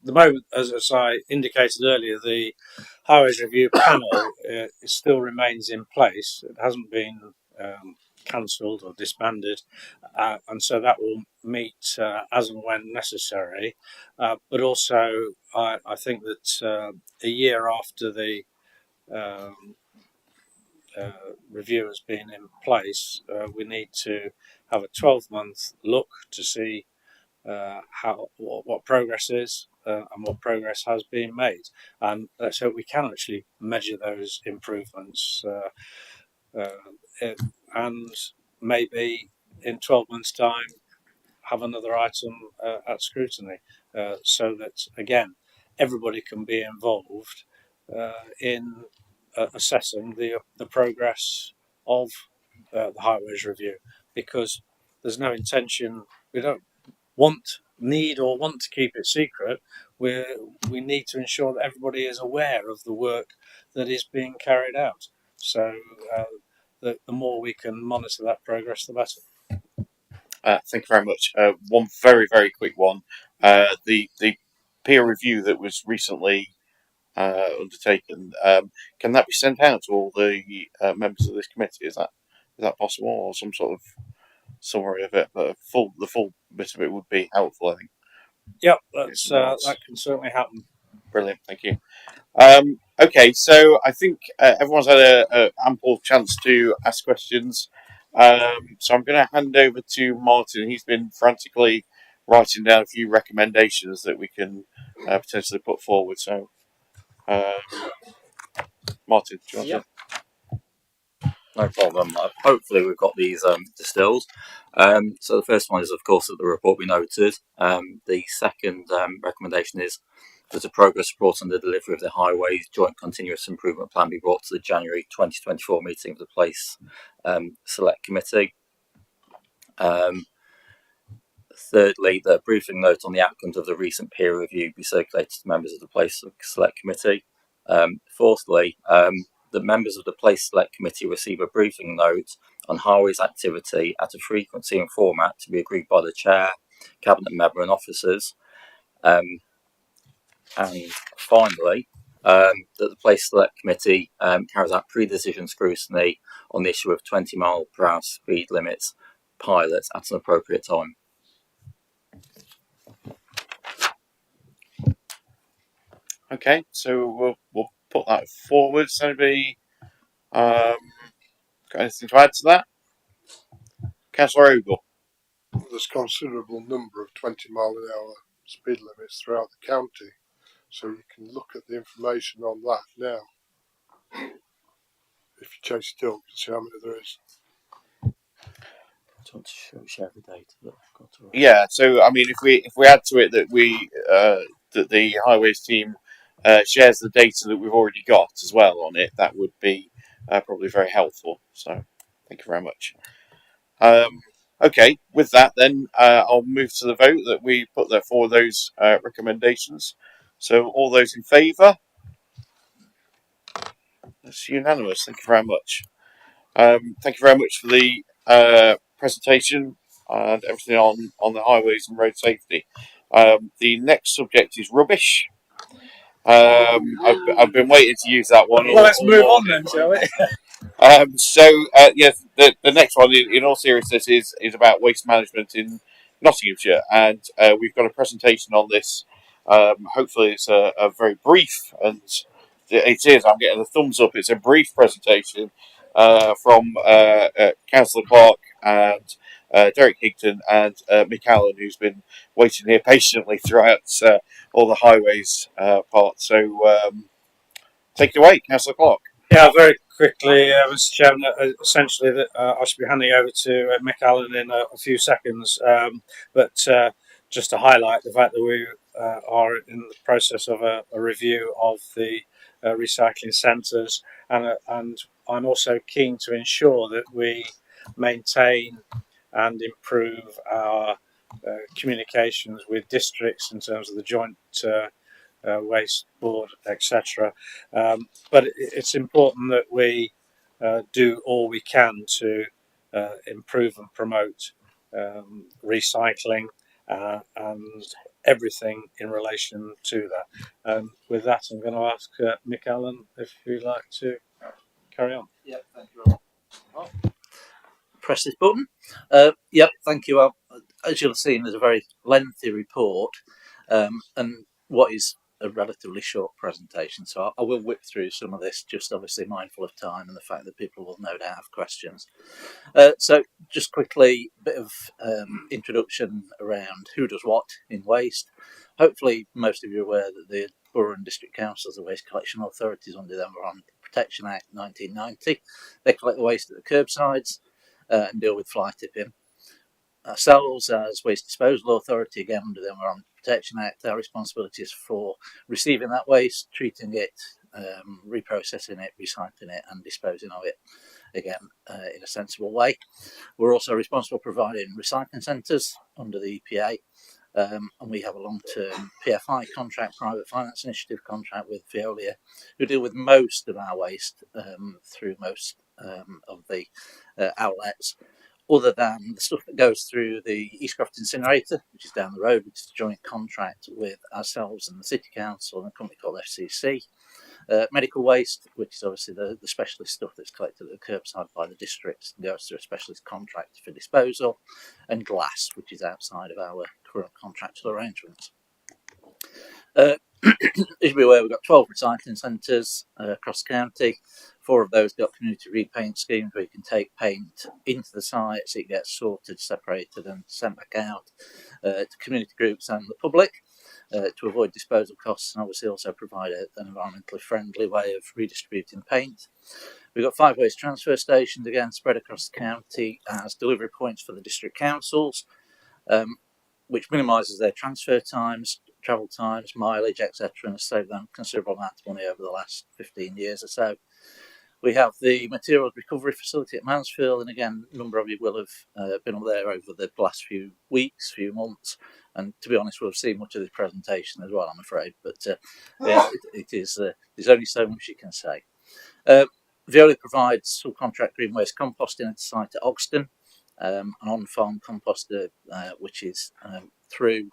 moment, as I indicated earlier, the Highways Review Panel still remains in place. It hasn't been cancelled or disbanded, and so that will meet as and when necessary. But also, I think that a year after the review has been in place, we need to have a 12-month look to see what progress is and what progress has been made, and so we can actually measure those improvements, and maybe in 12 months' time have another item at scrutiny, so that again everybody can be involved in assessing the progress of the highways review, because there's no intention, we don't need to keep it secret. We need to ensure that everybody is aware of the work that is being carried out. So the more we can monitor that progress, the better. Thank you very much. One very, very quick one. The peer review that was recently undertaken, can that be sent out to all the members of this committee? Is that possible, or some sort of summary of it? But the full bit of it would be helpful, I think. Yep, that can certainly happen. Brilliant, thank you. Okay, so I think everyone's had a ample chance to ask questions. So I'm going to hand over to Martin. He's been frantically writing down a few recommendations that we can potentially put forward. So, Martin, do you want to? No problem. Hopefully we've got these distilled. So the first one is, of course, that the report be noted. The second recommendation is that a progress report on the delivery of the Highways Joint Continuous Improvement Plan be brought to the January 2024 meeting of the Place Select Committee. Thirdly, the briefing note on the outcomes of the recent peer review be circulated to members of the Place Select Committee. Fourthly, the members of the Place Select Committee receive a briefing note on Highways activity at a frequency and format to be agreed by the Chair, Cabinet Member and officers. And finally, that the Place Select Committee carries out pre-decision scrutiny on the issue of 20-mile-per-hour speed limits pilots at an appropriate time. Okay, so we'll put that forward. Does anybody got anything to add to that? Councillor Ogle. There's a considerable number of 20-mile-an-hour speed limits throughout the county, so you can look at the information on that now. If you chase it up, you can see how many there is. Do you want to share the data that I've got? Yeah, so I mean, if we add to it that that the highways team shares the data that we've already got as well on it, that would be probably very helpful. So, thank you very much. Okay, with that, then I'll move to the vote that we put there for those recommendations. So, all those in favour? That's unanimous. Thank you very much. Thank you very much for the presentation and everything on the highways and road safety. The next subject is rubbish. I've been waiting to use that one. Well, let's move on then, shall we? Yes, the next one, in all seriousness, is about waste management in Nottinghamshire, and we've got a presentation on this. Hopefully, it's a very brief, and it is. I'm getting a thumbs up. It's a brief presentation from Councillor Clark and Derek Higton and Mick Allen, who's been waiting here patiently throughout all the highways part. So take it away, Councillor Clark. Yeah, very quickly, Mr. Chairman. Essentially, I should be handing over to Mick Allen in a few seconds, but just to highlight the fact that we are in the process of a review of the recycling centres, and I'm also keen to ensure that we maintain and improve our communications with districts in terms of the joint waste board, etc. But it's important that we do all we can to improve and promote recycling and everything in relation to that. With that, I'm going to ask Mick Allen if you'd like to carry on. Yeah, thank you very much. Press this button. Yep, thank you. As you'll have seen, there's a very lengthy report, and what is a relatively short presentation, so I will whip through some of this, just obviously mindful of time and the fact that people will no doubt have questions. So just quickly, a bit of introduction around who does what in waste. Hopefully most of you are aware that the Borough and District Councils, the waste collection authorities under them, are on Protection Act 1990. They collect the waste at the curbsides and deal with fly tipping. Ourselves as Waste Disposal Authority, again under them, are on Protection Act. Our responsibility is for receiving that waste, treating it, reprocessing it, recycling it and disposing of it, again, in a sensible way. We're also responsible for providing recycling centres under the EPA, and we have a long-term PFI contract, Private Finance Initiative contract with Veolia, who deal with most of our waste through most of the outlets, other than the stuff that goes through the Eastcroft incinerator, which is down the road, which is a joint contract with ourselves and the City Council and a company called FCC. Medical waste, which is obviously the specialist stuff that's collected at the curbside by the districts and goes through a specialist contract for disposal, and glass, which is outside of our current contractual arrangements. As you'll be aware, we've got 12 recycling centres across the county. 4 of those got community repaint schemes where you can take paint into the sites, it gets sorted, separated and sent back out to community groups and the public to avoid disposal costs, and obviously also provide an environmentally friendly way of redistributing paint. We've got 5 waste transfer stations, again spread across the county as delivery points for the district councils, which minimises their transfer times, travel times, mileage, etc., and has saved them a considerable amount of money over the last 15 years or so. We have the materials recovery facility at Mansfield, and again, a number of you will have been up there over the last few weeks, few months, and to be honest, we'll have seen much of this presentation as well, I'm afraid, but yeah, there's only so much you can say. Veolia provides subcontract green waste composting at the site at Ogston, an on-farm composter, which is through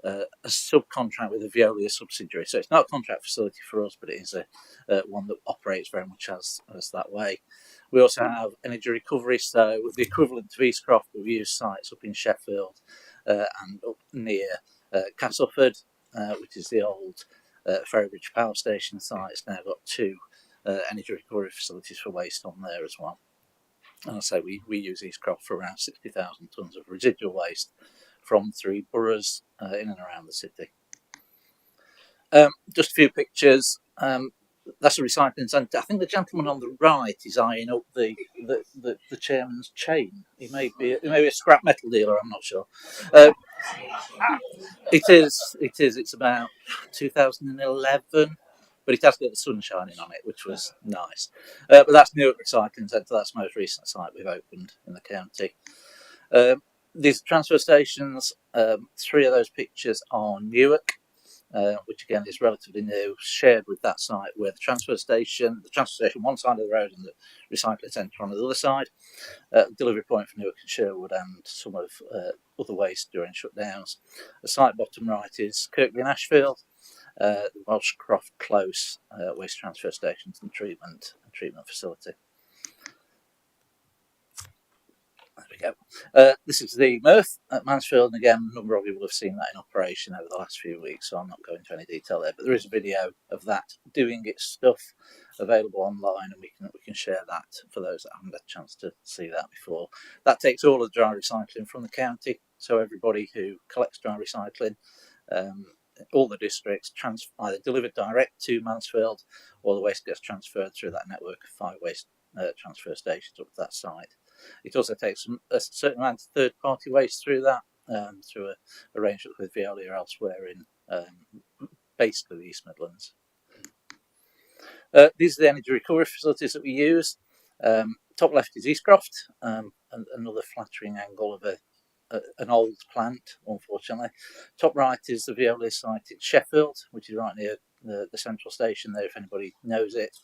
a subcontract with a Veolia subsidiary. So it's not a contract facility for us, but it is one that operates very much as that way. We also have energy recovery, so the equivalent to Eastcroft, we've used sites up in Sheffield and up near Castleford, which is the old Ferrybridge Power Station site. It's now got 2 energy recovery facilities for waste on there as well. And I say we use Eastcroft for around 60,000 tonnes of residual waste from 3 boroughs in and around the city. Just a few pictures. That's a recycling centre. I think the gentleman on the right is eyeing up the chairman's chain. He may be a scrap metal dealer. I'm not sure. It is. It's about 2011. But it has got the sun shining on it, which was nice. But that's Newark Recycling Centre. That's the most recent site we've opened in the county. These transfer stations, 3 of those pictures are Newark, which again is relatively new, shared with that site where the transfer station one side of the road and the recycling centre on the other side. Delivery point for Newark and Sherwood and some of other waste during shutdowns. The site bottom right is Kirkby and Ashfield. The Welshcroft Close waste transfer stations and treatment facility. There we go. This is the MRF at Mansfield, and again, a number of you will have seen that in operation over the last few weeks, so I'm not going into any detail there. But there is a video of that doing its stuff available online, and we can share that for those that haven't had a chance to see that before. That takes all of the dry recycling from the county, so everybody who collects dry recycling. All the districts either delivered direct to Mansfield, or the waste gets transferred through that network of 5 waste transfer stations up to that site. It also takes a certain amount of third-party waste through that, through a arrangement with Veolia elsewhere in basically the East Midlands. These are the energy recovery facilities that we use. Top left is Eastcroft, and another flattering angle of an old plant, unfortunately. Top right is the Veolia site in Sheffield, which is right near the central station there, if anybody knows it.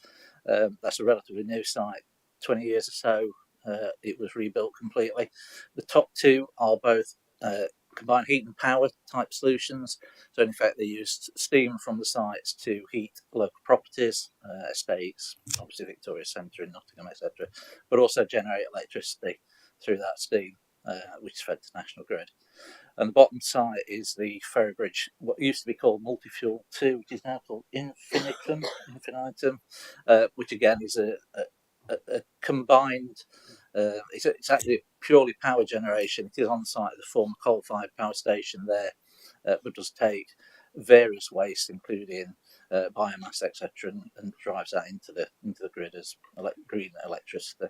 That's a relatively new site, 20 years or so. It was rebuilt completely. The top 2 are both combined heat and power type solutions. So in effect, they used steam from the sites to heat local properties, estates, obviously Victoria Centre in Nottingham, etc., but also generate electricity through that steam. which is fed to National Grid. And the bottom site is the Ferrybridge, what used to be called Multifuel 2, which is now called Infinitum, which again is a combined, it's actually purely power generation. It is on site of the former coal-fired power station there, but does take various waste, including biomass, etc., and drives that into the grid as green electricity.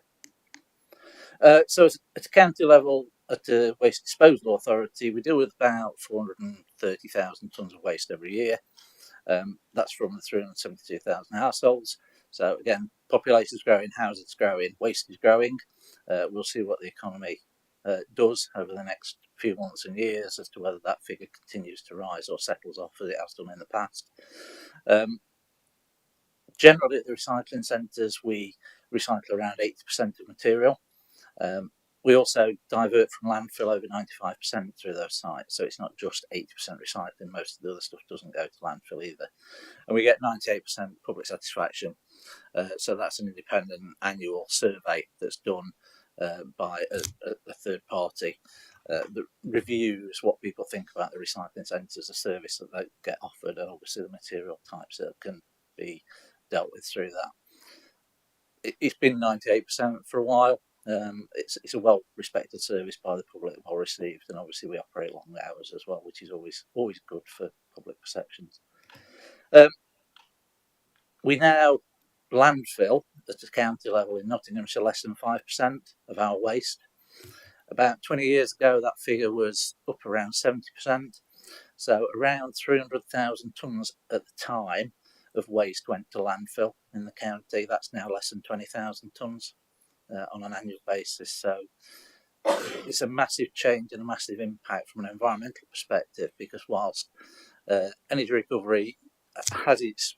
So at a county level, at the Waste Disposal Authority, we deal with about 430,000 tonnes of waste every year. That's from the 372,000 households. So again, population is growing, houses growing, waste is growing. We'll see what the economy does over the next few months and years as to whether that figure continues to rise or settles off as it has done in the past. Generally at the recycling centres, we recycle around 80% of material. We also divert from landfill over 95% through those sites, so it's not just 80% recycling. Most of the other stuff doesn't go to landfill either. And we get 98% public satisfaction. So that's an independent annual survey that's done by a third party that reviews what people think about the recycling centres, the service that they get offered, and obviously the material types that can be dealt with through that. It's been 98% for a while. It's a well-respected service by the public, well received, and obviously we operate long hours as well, which is always good for public perceptions. We now landfill at a county level in Nottinghamshire less than 5% of our waste. About 20 years ago, that figure was up around 70%, so around 300,000 tonnes at the time of waste went to landfill in the county. That's now less than 20,000 tonnes on an annual basis. So it's a massive change and a massive impact from an environmental perspective, because whilst energy recovery has its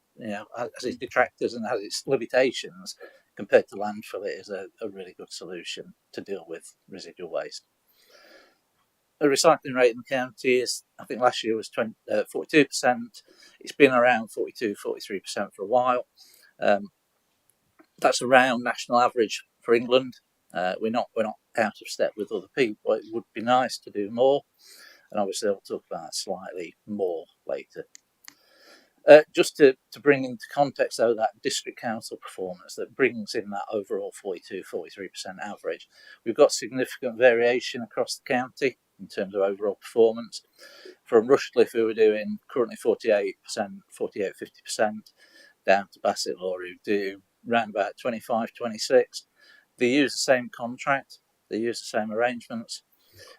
detractors and has its limitations, compared to landfill, it is a really good solution to deal with residual waste. The recycling rate in the county is, I think last year was 42%. It's been around 42, 43% for a while. That's around national average for England. We're not out of step with other people. It would be nice to do more, and obviously I'll talk about that slightly more later. Just to bring into context, though, that district council performance that brings in that overall 42, 43% average, we've got significant variation across the county in terms of overall performance. From Rushcliffe, who are doing currently 48%, 50%, down to Bassetlaw, who do around about 25, 26. They use the same contract, they use the same arrangements.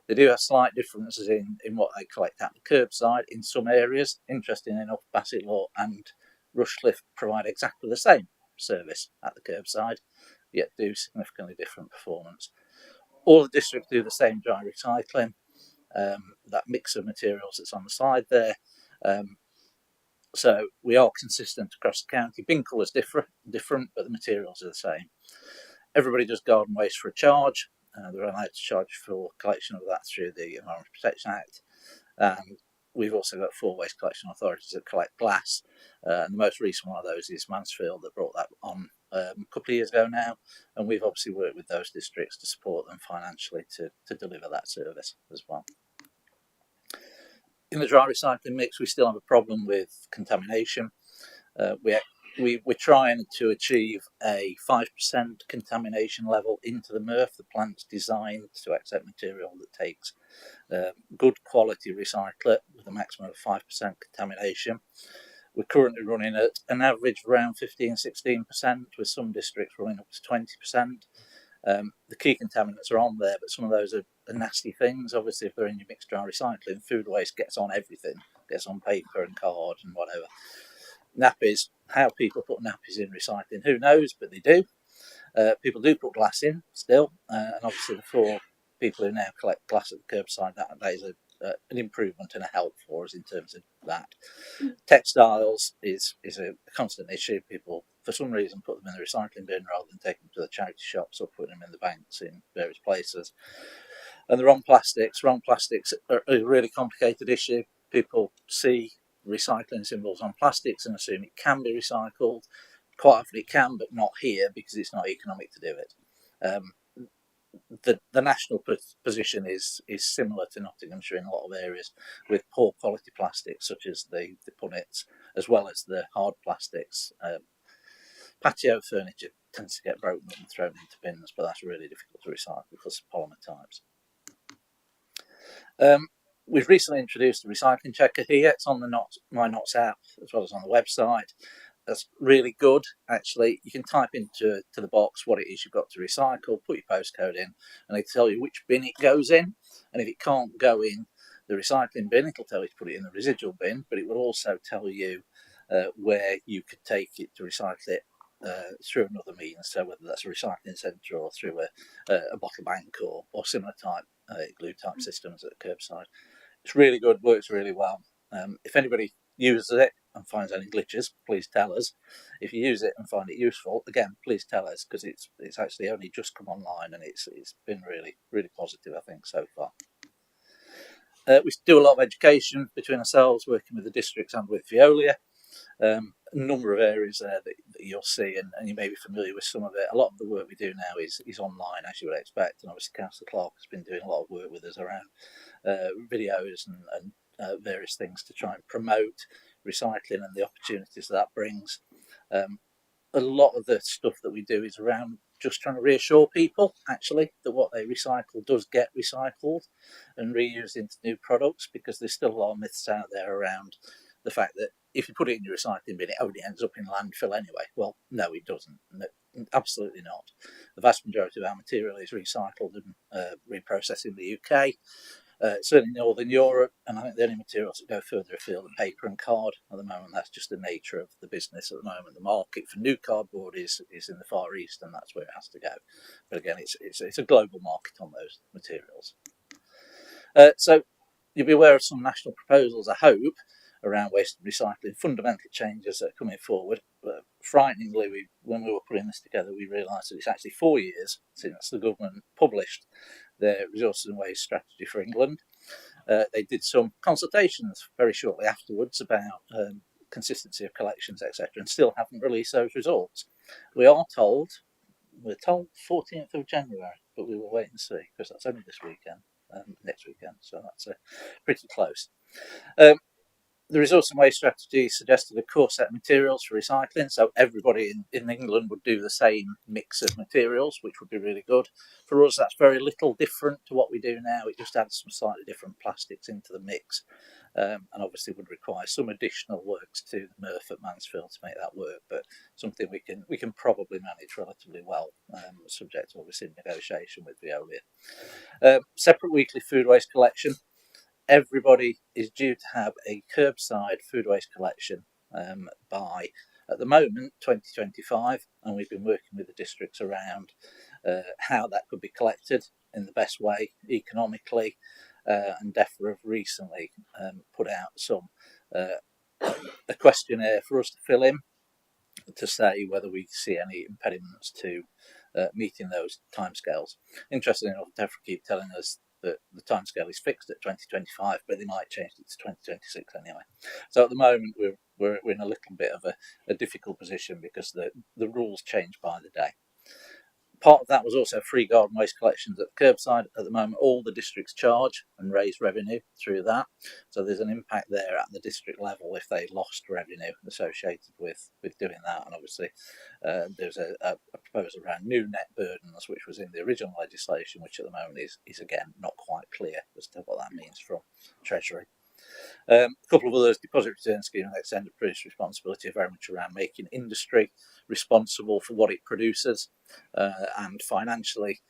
They do have slight differences in what they collect at the curbside in some areas. Interesting enough, Bassetlaw and Rushcliffe provide exactly the same service at the curbside, yet do significantly different performance. All the districts do the same dry recycling, that mix of materials that's on the side there. So we are consistent across the county. Bin colours different, but the materials are the same. Everybody does garden waste for a charge. They're allowed to charge for collection of that through the Environment Protection Act. And we've also got 4 waste collection authorities that collect glass. And the most recent one of those is Mansfield, that brought that on a couple of years ago now. And we've obviously worked with those districts to support them financially to deliver that service as well. In the dry recycling mix, we still have a problem with contamination. We're trying to achieve a 5% contamination level into the MRF. The plant's designed to accept material that takes good quality recyclate with a maximum of 5% contamination. We're currently running at an average of around 15-16%, with some districts running up to 20%. The key contaminants are on there, but some of those are nasty things. Obviously, if they're in your mixed dry recycling, food waste gets on everything, gets on paper and card and whatever. Nappies, how people put nappies in recycling, who knows, but they do. People do put glass in still, and obviously for people who now collect glass at the curbside, that is an improvement and a help for us in terms of that. Textiles is a constant issue. People, for some reason, put them in the recycling bin rather than taking them to the charity shops or putting them in the banks in various places. And the wrong plastics are a really complicated issue. People see recycling symbols on plastics and assume it can be recycled. Quite often it can, but not here, because it's not economic to do it. the national position is similar to Nottinghamshire in a lot of areas, with poor quality plastics such as the punnets, as well as the hard plastics. Patio furniture tends to get broken up and thrown into bins, but that's really difficult to recycle because of polymer types. We've recently introduced a recycling checker here. It's on the My Knots app as well as on the website. That's really good, actually. You can type into the box what it is you've got to recycle, put your postcode in, and they tell you which bin it goes in. And if it can't go in the recycling bin, it'll tell you to put it in the residual bin, but it will also tell you where you could take it to recycle it through another means, so whether that's a recycling centre or through a bottle bank or similar type glue type systems at the curbside. It's really good, works really well. If anybody uses it and finds any glitches, please tell us. If you use it and find it useful, again, please tell us, because it's actually only just come online and it's been really, really positive, I think, so far. We do a lot of education between ourselves, working with the districts and with Veolia. A number of areas there that you'll see, and you may be familiar with some of it. A lot of the work we do now is online, as you would expect, and obviously Councillor Clark has been doing a lot of work with us around videos and various things to try and promote recycling and the opportunities that brings. A lot of the stuff that we do is around just trying to reassure people, actually, that what they recycle does get recycled and reused into new products, because there's still a lot of myths out there around the fact that if you put it in your recycling bin, it only ends up in landfill anyway. Well, no, it doesn't. No, absolutely not. The vast majority of our material is recycled and reprocessed in the UK. Certainly in Northern Europe, and I think the only materials that go further afield are paper and card at the moment. That's just the nature of the business at the moment. The market for new cardboard is in the Far East, and that's where it has to go. But again, it's a global market on those materials. So you'll be aware of some national proposals, I hope, around waste and recycling, fundamental changes that are coming forward. But frighteningly, when we were putting this together, we realised that it's actually 4 years since the government published their resources and waste strategy for England. They did some consultations very shortly afterwards about consistency of collections, etc., and still haven't released those results. We're told 14th of January, but we will wait and see, because that's only this weekend, next weekend, so that's pretty close. The resource and waste strategy suggested a core set of materials for recycling, so everybody in England would do the same mix of materials, which would be really good. For us, that's very little different to what we do now. It just adds some slightly different plastics into the mix, and obviously would require some additional works to the MRF at Mansfield to make that work, but something we can probably manage relatively well, subject to obviously negotiation with Veolia. Separate weekly food waste collection. Everybody is due to have a curbside food waste collection by, at the moment, 2025, and we've been working with the districts around how that could be collected in the best way economically, and DEFRA have recently put out a questionnaire for us to fill in to say whether we see any impediments to meeting those timescales. Interestingly enough, DEFRA keep telling us that the timescale is fixed at 2025, but they might change it to 2026 anyway. So at the moment, we're in a little bit of a difficult position because the rules change by the day. Part of that was also free garden waste collections at the curbside. At the moment, all the districts charge and raise revenue through that. So there's an impact there at the district level if they lost revenue associated with doing that. And obviously, there's a proposal around new net burdens, which was in the original legislation, which at the moment is again not quite clear as to what that means from Treasury. A couple of others, deposit return scheme and extended producer responsibility, are very much around making industry responsible for what it produces and financially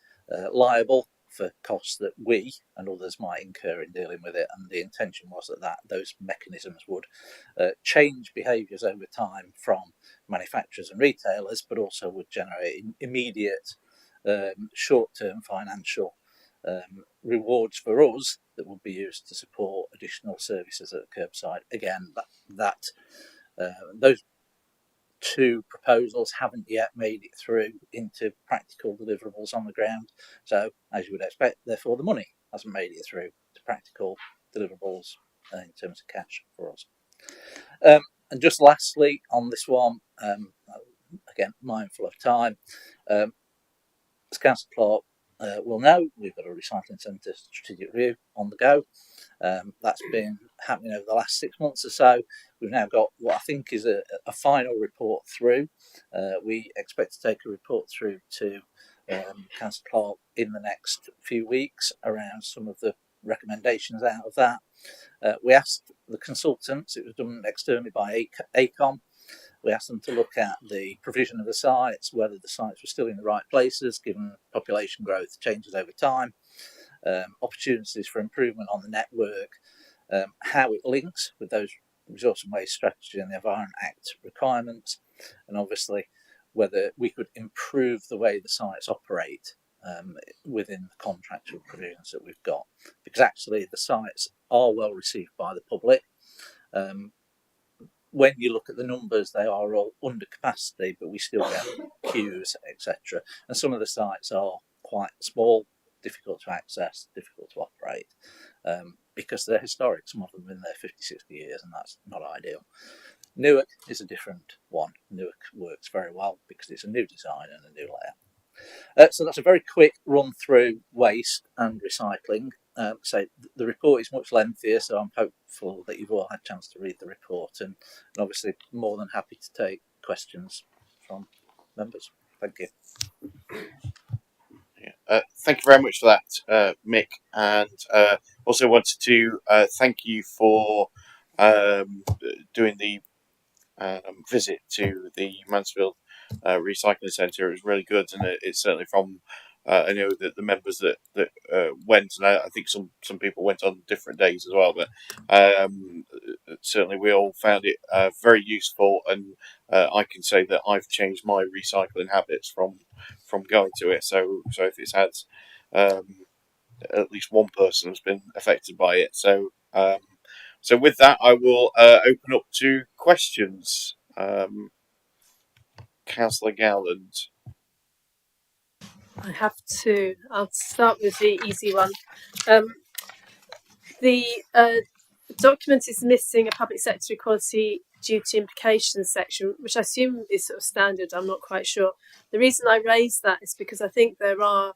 liable for costs that we and others might incur in dealing with it. And the intention was that those mechanisms would change behaviours over time from manufacturers and retailers, but also would generate immediate short-term financial rewards for us that would be used to support additional services at the curbside. Again, those two proposals haven't yet made it through into practical deliverables on the ground. So, as you would expect, therefore the money hasn't made it through to practical deliverables in terms of cash for us. And just lastly on this one, again, mindful of time, as Councillor Clark will know, we've got a recycling centre strategic review on the go. That's been happening over the last 6 months or so. We've now got what I think is a final report through. We expect to take a report through to Councillor Clark in the next few weeks around some of the recommendations out of that. We asked the consultants, it was done externally by ACOM, we asked them to look at the provision of the sites, whether the sites were still in the right places given population growth changes over time, opportunities for improvement on the network, how it links with those Resource and Waste Strategy and the Environment Act requirements, and obviously whether we could improve the way the sites operate within the contractual provisions that we've got. Because actually the sites are well received by the public. When you look at the numbers, they are all under capacity, but we still get queues, etc. And some of the sites are quite small, difficult to access, difficult to operate, because they're historic. Some of them have been there 50, 60 years, and that's not ideal. Newark is a different one. Newark works very well because it's a new design and a new layout. So that's a very quick run through waste and recycling. So the report is much lengthier, so I'm hopeful that you've all had a chance to read the report, and obviously more than happy to take questions from members. Thank you. Thank you very much for that, Mick, and also wanted to thank you for doing the visit to the Mansfield Recycling Centre. It was really good, and it's certainly from I know that the members that went, and I think some people went on different days as well, but certainly we all found it very useful, and I can say that I've changed my recycling habits from going to it. So if it's had at least one person has been affected by it. So with that, I will open up to questions. Councillor Gowland. I have two. I'll start with the easy one. The document is missing a public sector equality duty implications section, which I assume is sort of standard. I'm not quite sure. The reason I raise that is because I think there are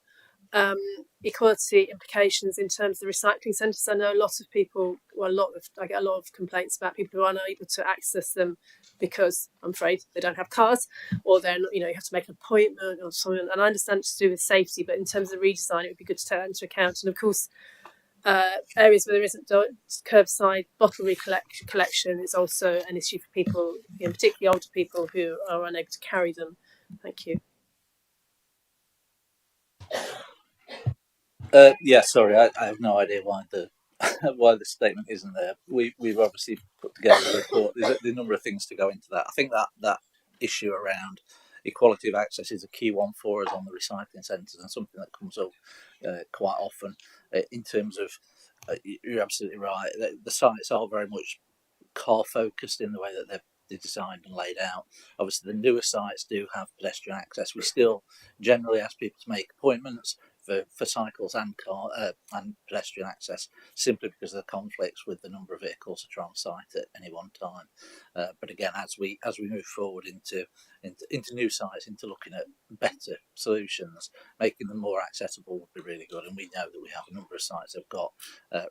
equality implications in terms of the recycling centres. I know a lot of people, I get a lot of complaints about people who are unable to access them because I'm afraid they don't have cars, or they're not, you have to make an appointment or something. And I understand it's to do with safety, but in terms of redesign, it would be good to take that into account. And of course, areas where there isn't curbside bottle collection is also an issue for people, particularly older people who are unable to carry them. Thank you. Yeah, sorry, I have no idea why the why the statement isn't there. We've obviously put together a report. There's a number of things to go into that. I think that issue around equality of access is a key one for us on the recycling centres, and something that comes up quite often in terms of, you're absolutely right, the sites are very much car focused in the way that they're designed and laid out. Obviously the newer sites do have pedestrian access. We still generally ask people to make appointments for cycles and car and pedestrian access, simply because of the conflicts with the number of vehicles that are on site at any one time. But again, as we move forward into new sites, into looking at better solutions, making them more accessible would be really good. And we know that we have a number of sites that have got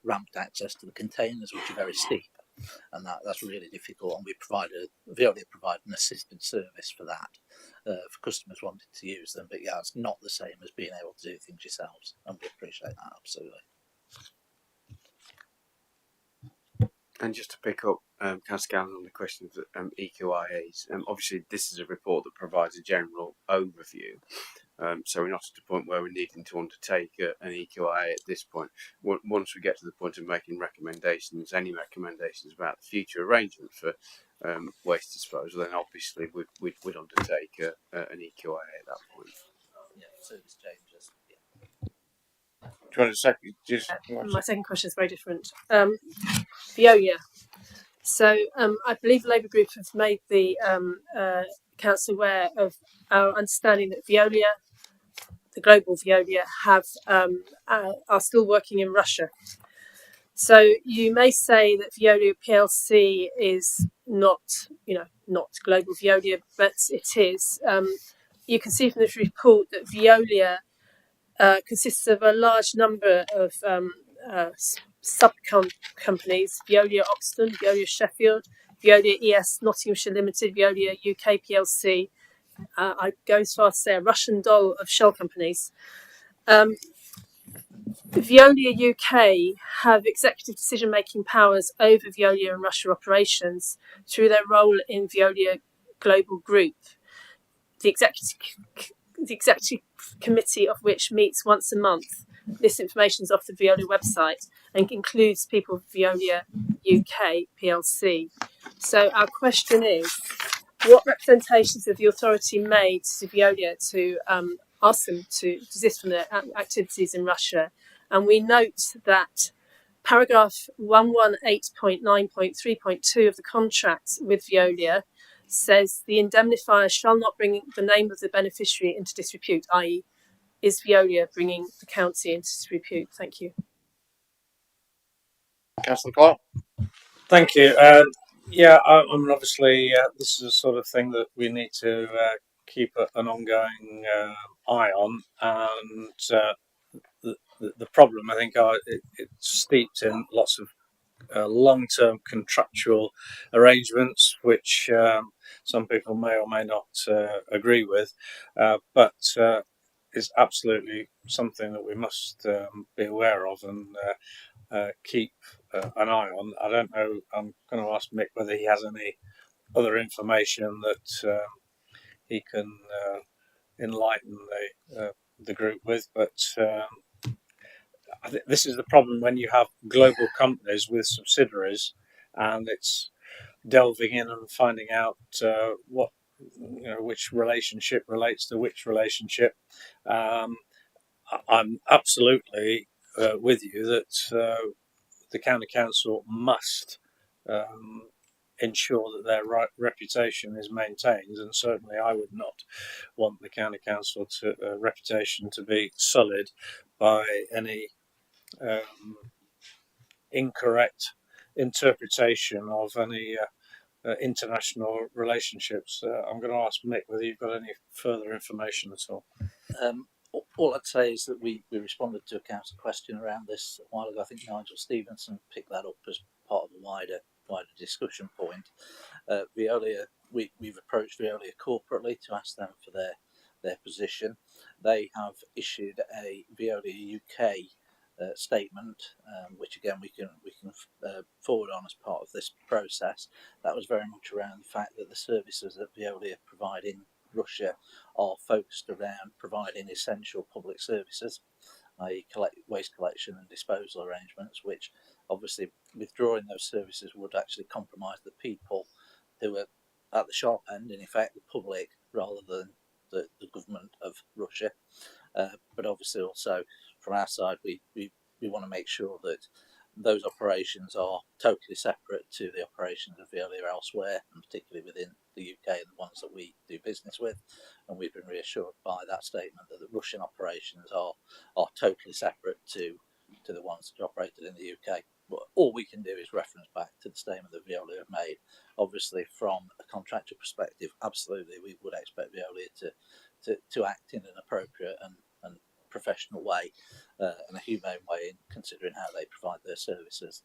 ramped access to the containers, which are very steep, and that's really difficult. And Veolia provide an assisted service for that, for customers wanting to use them. But yeah, it's not the same as being able to do things yourselves, and we appreciate that absolutely. And just to pick up Councillor Gowland on the question of EQIAs, obviously this is a report that provides a general overview. So we're not at a point where we're needing to undertake an EQIA at this point. Once we get to the point of making recommendations, any recommendations about the future arrangement for waste disposal, then obviously we'd undertake an EQIA at that point. Yeah, service changes. Do you want to second? My second question is very different. Veolia. So I believe the Labour Group have made the Council aware of our understanding that Veolia, the global Veolia, are still working in Russia. So you may say that Veolia PLC is not global Veolia, but it is. You can see from this report that Veolia consists of a large number of sub-companies: Veolia Oxton, Veolia Sheffield, Veolia ES Nottinghamshire Limited, Veolia UK PLC. I go as far as to say a Russian doll of shell companies. Veolia UK have executive decision-making powers over Veolia and Russia operations through their role in Veolia Global Group. The executive committee of which meets once a month. This information is off the Veolia website and includes people of Veolia UK PLC. So our question is, what representations have the authority made to Veolia to ask them to desist from their activities in Russia? And we note that paragraph 118.9.3.2 of the contract with Veolia says the indemnifier shall not bring the name of the beneficiary into disrepute, i.e. is Veolia bringing the county into disrepute? Thank you. Councillor Clark. Thank you. Yeah, I mean, obviously, this is the sort of thing that we need to keep an ongoing eye on, and the problem, I think, it's steeped in lots of long-term contractual arrangements, which some people may or may not agree with, but is absolutely something that we must be aware of and keep an eye on. I don't know, I'm going to ask Mick whether he has any other information that he can enlighten the group with, but I think this is the problem when you have global companies with subsidiaries, and it's delving in and finding out what, which relationship relates to which relationship. I'm absolutely with you that the county council must ensure that their reputation is maintained, and certainly I would not want the county council reputation to be sullied by any incorrect interpretation of any international relationships. I'm going to ask Mick whether you've got any further information at all. All I'd say is that we responded to a council question around this a while ago. I think Nigel Stevenson picked that up as part of a wider discussion point. Veolia, we've approached Veolia corporately to ask them for their position. They have issued a Veolia UK statement, which again we can forward on as part of this process. That was very much around the fact that the services that Veolia provide in Russia are focused around providing essential public services, i.e. waste collection and disposal arrangements, which obviously withdrawing those services would actually compromise the people who are at the sharp end, in effect the public, rather than the government of Russia. But obviously also from our side we want to make sure that those operations are totally separate to the operations of Veolia elsewhere, and particularly within the UK and the ones that we do business with. And we've been reassured by that statement that the Russian operations are totally separate to the ones that are operated in the UK. But all we can do is reference back to the statement that Veolia have made. Obviously, from a contractual perspective, absolutely we would expect Veolia to act in an appropriate and professional way and a humane way in considering how they provide their services.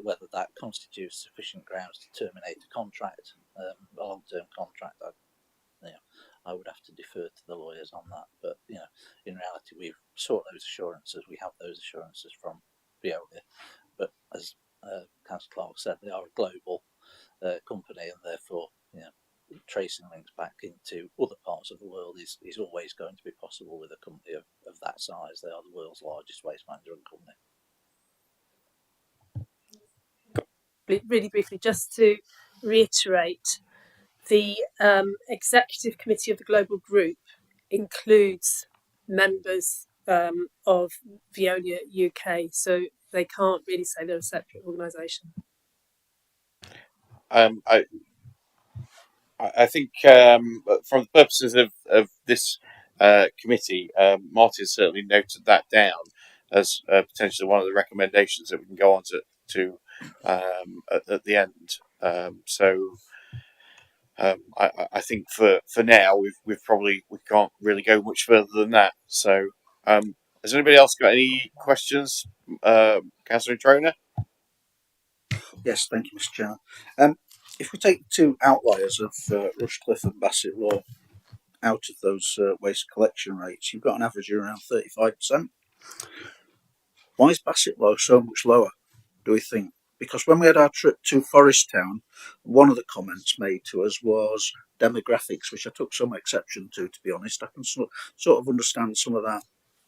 Whether that constitutes sufficient grounds to terminate a contract, a long-term contract, I would have to defer to the lawyers on that. But in reality, we've sought those assurances. We have those assurances from Veolia. But as Councillor Clark said, they are a global company, and therefore, tracing links back into other parts of the world is always going to be possible with a company of that size. They are the world's largest waste management company. Really briefly, just to reiterate, the executive committee of the global group includes members of Veolia UK, so they can't really say they're a separate organisation. I think from the purposes of this committee, Martin certainly noted that down as potentially one of the recommendations that we can go on to at the end. I think for now we can't really go much further than that. So Has anybody else got any questions? Councillor Trona? Yes, thank you, Mr. Chairman. If we take the two outliers of Rushcliffe and Bassett Law out of those waste collection rates, you've got an average of around 35%. Why is Bassett Law so much lower, do we think? Because when we had our trip to Forest Town, one of the comments made to us was demographics, which I took some exception to be honest. I can sort of understand some of that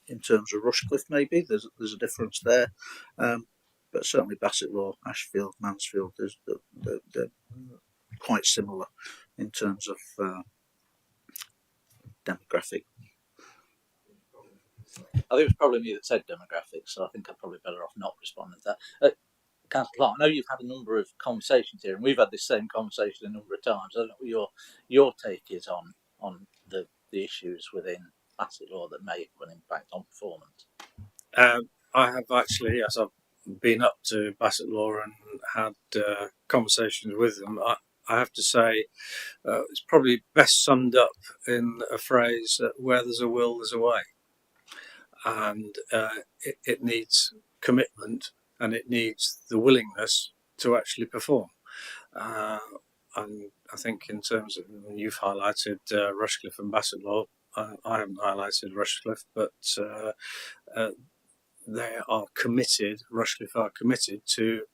in terms of Rushcliffe, maybe. There's a difference there. But certainly Bassett Law, Ashfield, Mansfield, they're quite similar in terms of demographic. I think it was probably me that said demographics, so I think I'm probably better off not responding to that. Councillor Clark, I know you've had a number of conversations here, and we've had this same conversation a number of times. I don't know what your take is on the issues within Bassett Law that may have an impact on performance. I have actually, yes, I've been up to Bassett Law and had conversations with them. I have to say, it's probably best summed up in a phrase: "Where there's a will, there's a way." And it needs commitment, and it needs the willingness to actually perform. And I think in terms of, you've highlighted Rushcliffe and Bassett Law, I haven't highlighted Rushcliffe, but they are committed, Rushcliffe are committed to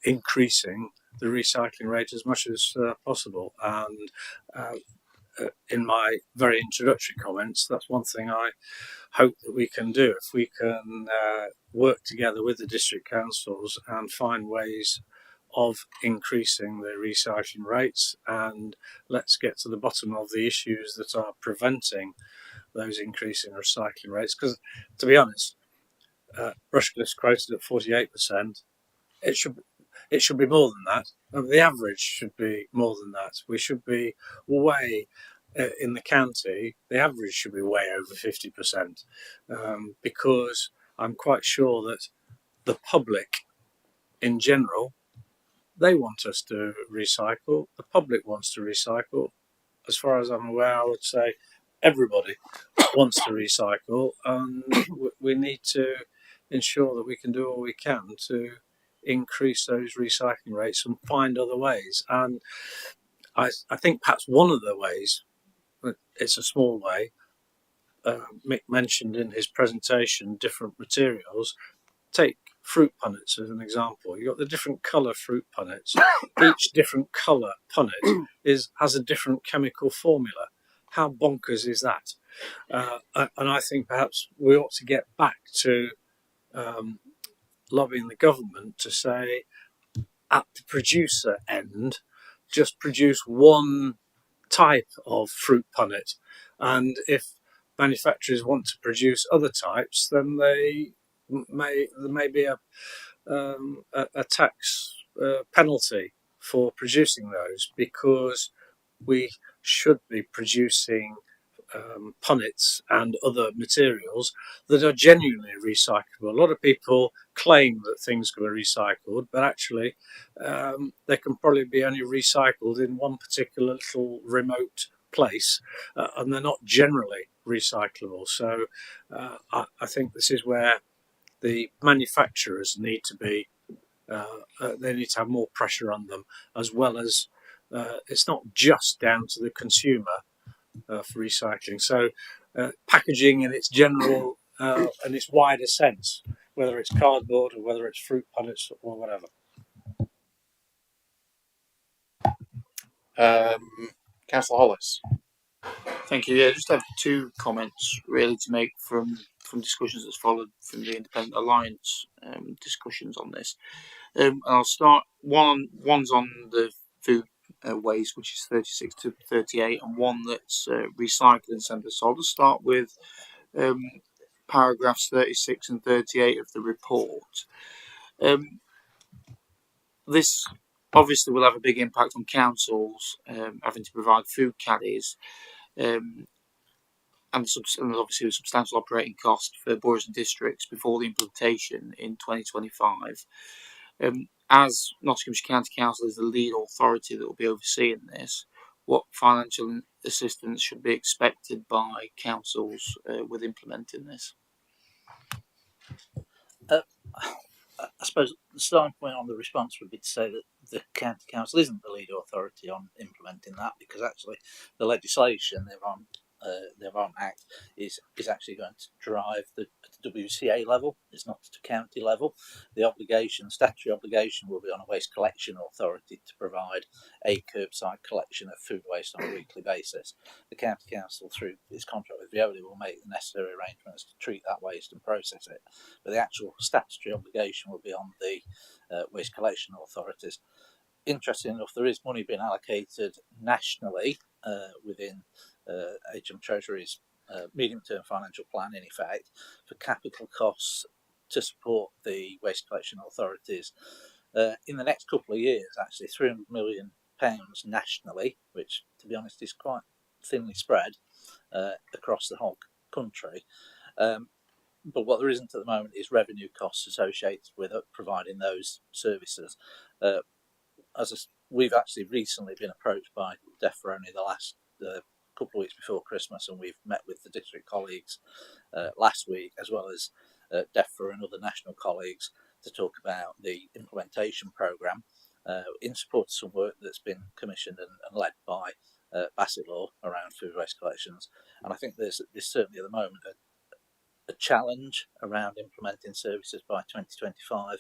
increasing the recycling rate as much as possible. And in my very introductory comments, that's one thing I hope that we can do. If we can work together with the district councils and find ways of increasing the recycling rates, and let's get to the bottom of the issues that are preventing those increasing recycling rates. Because, to be honest, Rushcliffe's quoted at 48%. It should be more than that. The average should be more than that. We should be way in the county. The average should be way over 50%, because I'm quite sure that the public, in general, they want us to recycle. The public wants to recycle. As far as I'm aware, I would say everybody wants to recycle, and we need to ensure that we can do all we can to increase those recycling rates and find other ways. And I think perhaps one of the ways, it's a small way, Mick mentioned in his presentation different materials. Take fruit punnets as an example. You've got the different colour fruit punnets. Each different colour punnet has a different chemical formula. How bonkers is that? And I think perhaps we ought to get back to lobbying the government to say, at the producer end, just produce one type of fruit punnet, and if manufacturers want to produce other types, then there may be a tax penalty for producing those, because we should be producing punnets and other materials that are genuinely recyclable. A lot of people claim that things can be recycled, but actually they can probably be only recycled in one particular little remote place, and they're not generally recyclable. So I think this is where the manufacturers need to be, they need to have more pressure on them, as well as it's not just down to the consumer for recycling. So packaging in its general and its wider sense, whether it's cardboard or whether it's fruit punnets or whatever. Councillor Hollis. Thank you. Yeah, just have two comments really to make from discussions that's followed from the Independent Alliance discussions on this. I'll start. One's on the food waste, which is 36 to 38, and one that's recycling centre. So I'll just start with paragraphs 36 and 38 of the report. This obviously will have a big impact on councils having to provide food caddies, and obviously a substantial operating cost for boroughs and districts before the implementation in 2025. As Nottinghamshire County Council is the lead authority that will be overseeing this, what financial assistance should be expected by councils with implementing this? I suppose the starting point on the response would be to say that the county council isn't the lead authority on implementing that, because actually the legislation the Environment Act is actually going to drive the WCA level. It's not at a county level. The statutory obligation will be on a waste collection authority to provide a curbside collection of food waste on a weekly basis. The county council, through its contract with Veolia, will make the necessary arrangements to treat that waste and process it. But the actual statutory obligation will be on the waste collection authorities. Interesting enough, there is money being allocated nationally within HM Treasury's medium-term financial plan, in effect, for capital costs to support the waste collection authorities in the next couple of years. Actually, £300 million nationally, which, to be honest, is quite thinly spread across the whole country. But what there isn't at the moment is revenue costs associated with providing those services. We've actually recently been approached by DEFRA only the last couple of weeks before Christmas, and we've met with the district colleagues last week, as well as DEFRA and other national colleagues, to talk about the implementation programme in support of some work that's been commissioned and led by Bassett Law around food waste collections. And I think there's certainly at the moment a challenge around implementing services by 2025,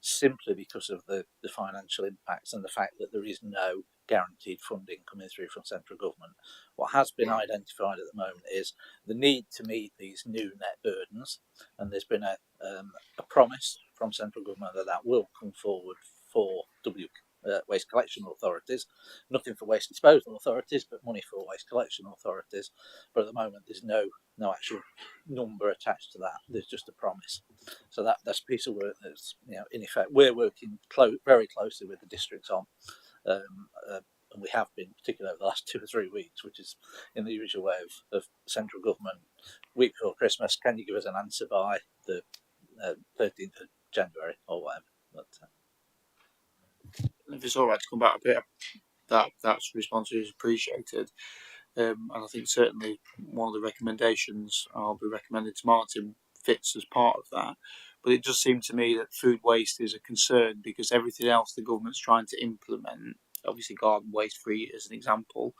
simply because of the financial impacts and the fact that there is no guaranteed funding coming through from central government. What has been identified at the moment is the need to meet these new net burdens, and there's been a promise from central government that will come forward for waste collection authorities. Nothing for waste disposal authorities, but money for waste collection authorities. But at the moment, there's no actual number attached to that. There's just a promise. So that's a piece of work that's, in effect, we're working very closely with the districts on. And we have been, particularly over the last 2 or 3 weeks, which is in the usual way of central government. Week before Christmas, can you give us an answer by the 13th of January or whatever? But, if it's all right to come back a bit, that response is appreciated. And I think certainly one of the recommendations I'll be recommending to Martin fits as part of that. But it does seem to me that food waste is a concern, because everything else the government's trying to implement, obviously garden waste free as an example,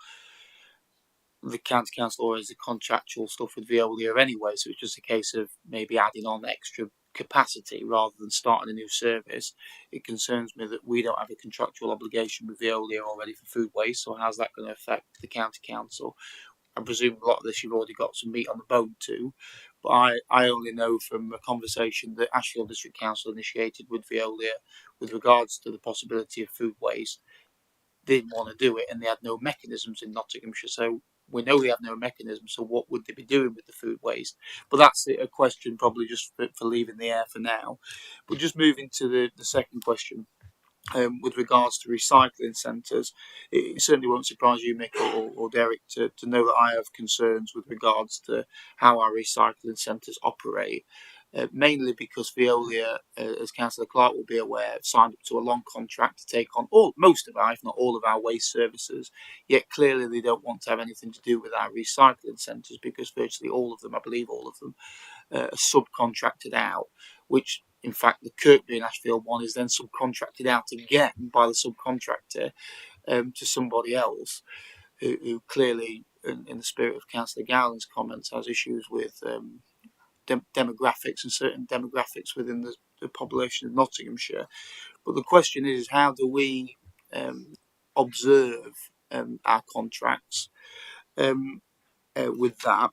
the county council already has the contractual stuff with Veolia anyway, so it's just a case of maybe adding on extra capacity rather than starting a new service. It concerns me that we don't have a contractual obligation with Veolia already for food waste, so how's that going to affect the county council? I presume a lot of this you've already got some meat on the bone too, but I only know from a conversation that Ashfield District Council initiated with Veolia with regards to the possibility of food waste. They didn't want to do it, and they had no mechanisms in Nottinghamshire, so we know they have no mechanism, so what would they be doing with the food waste? But that's a question probably just for leaving the air for now. But just moving to the second question, with regards to recycling centres, it certainly won't surprise you, Mick or Derek, to know that I have concerns with regards to how our recycling centres operate. Mainly because Veolia, as Councillor Clark will be aware, signed up to a long contract to take on most of our, if not all of our waste services. Yet clearly they don't want to have anything to do with our recycling centres, because virtually all of them, I believe all of them, are subcontracted out, which in fact the Kirkby and Ashfield one is then subcontracted out again by the subcontractor to somebody else who clearly, in the spirit of Councillor Gowland's comments, has issues with demographics and certain demographics within the population of Nottinghamshire. But the question is, how do we observe our contracts with that?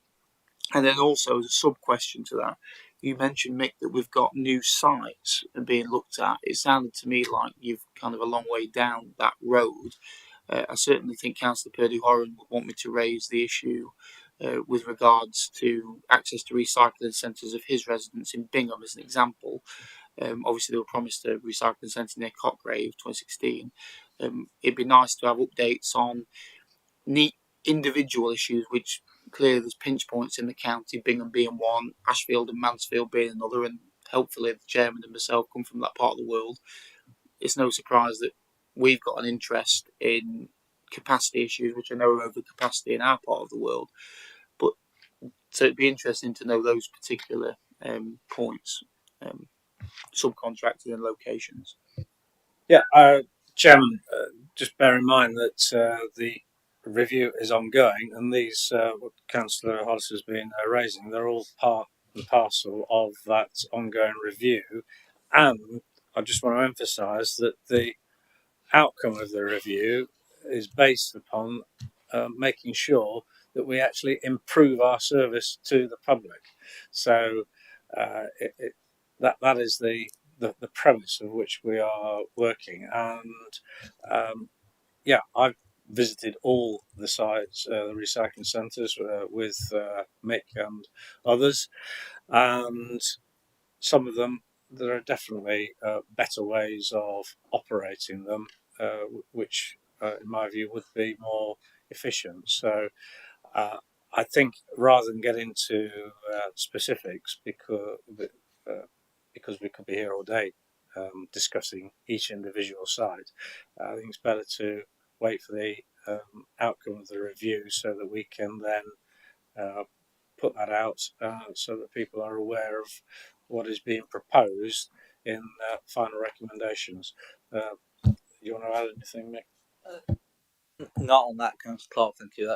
And then also as a sub-question to that, you mentioned, Mick, that we've got new sites being looked at. It sounded to me like you've kind of a long way down that road. I certainly think Councillor Purdue-Horan would want me to raise the issue with regards to access to recycling centres of his residents in Bingham, as an example. Obviously, they were promised a recycling centre near Cotgrave, 2016. It'd be nice to have updates on neat individual issues, which clearly there's pinch points in the county, Bingham being one, Ashfield and Mansfield being another, and hopefully the chairman and myself come from that part of the world. It's no surprise that we've got an interest in capacity issues, which I know are over capacity in our part of the world. But so it'd be interesting to know those particular points, subcontracting and locations. Yeah, Chairman, just bear in mind that the review is ongoing, and these what Councillor Hollis has been raising, they're all part and parcel of that ongoing review. And I just want to emphasise that the outcome of the review is based upon making sure that we actually improve our service to the public. So that is the premise of which we are working. And yeah, I've visited all the sites, the recycling centres with Mick and others, and some of them, there are definitely better ways of operating them, which in my view would be more efficient. So I think rather than get into specifics, because we could be here all day discussing each individual site, I think it's better to wait for the outcome of the review so that we can then put that out so that people are aware of what is being proposed in final recommendations. You want to add anything, Mick? Not on that, Councillor Clark. Thank you.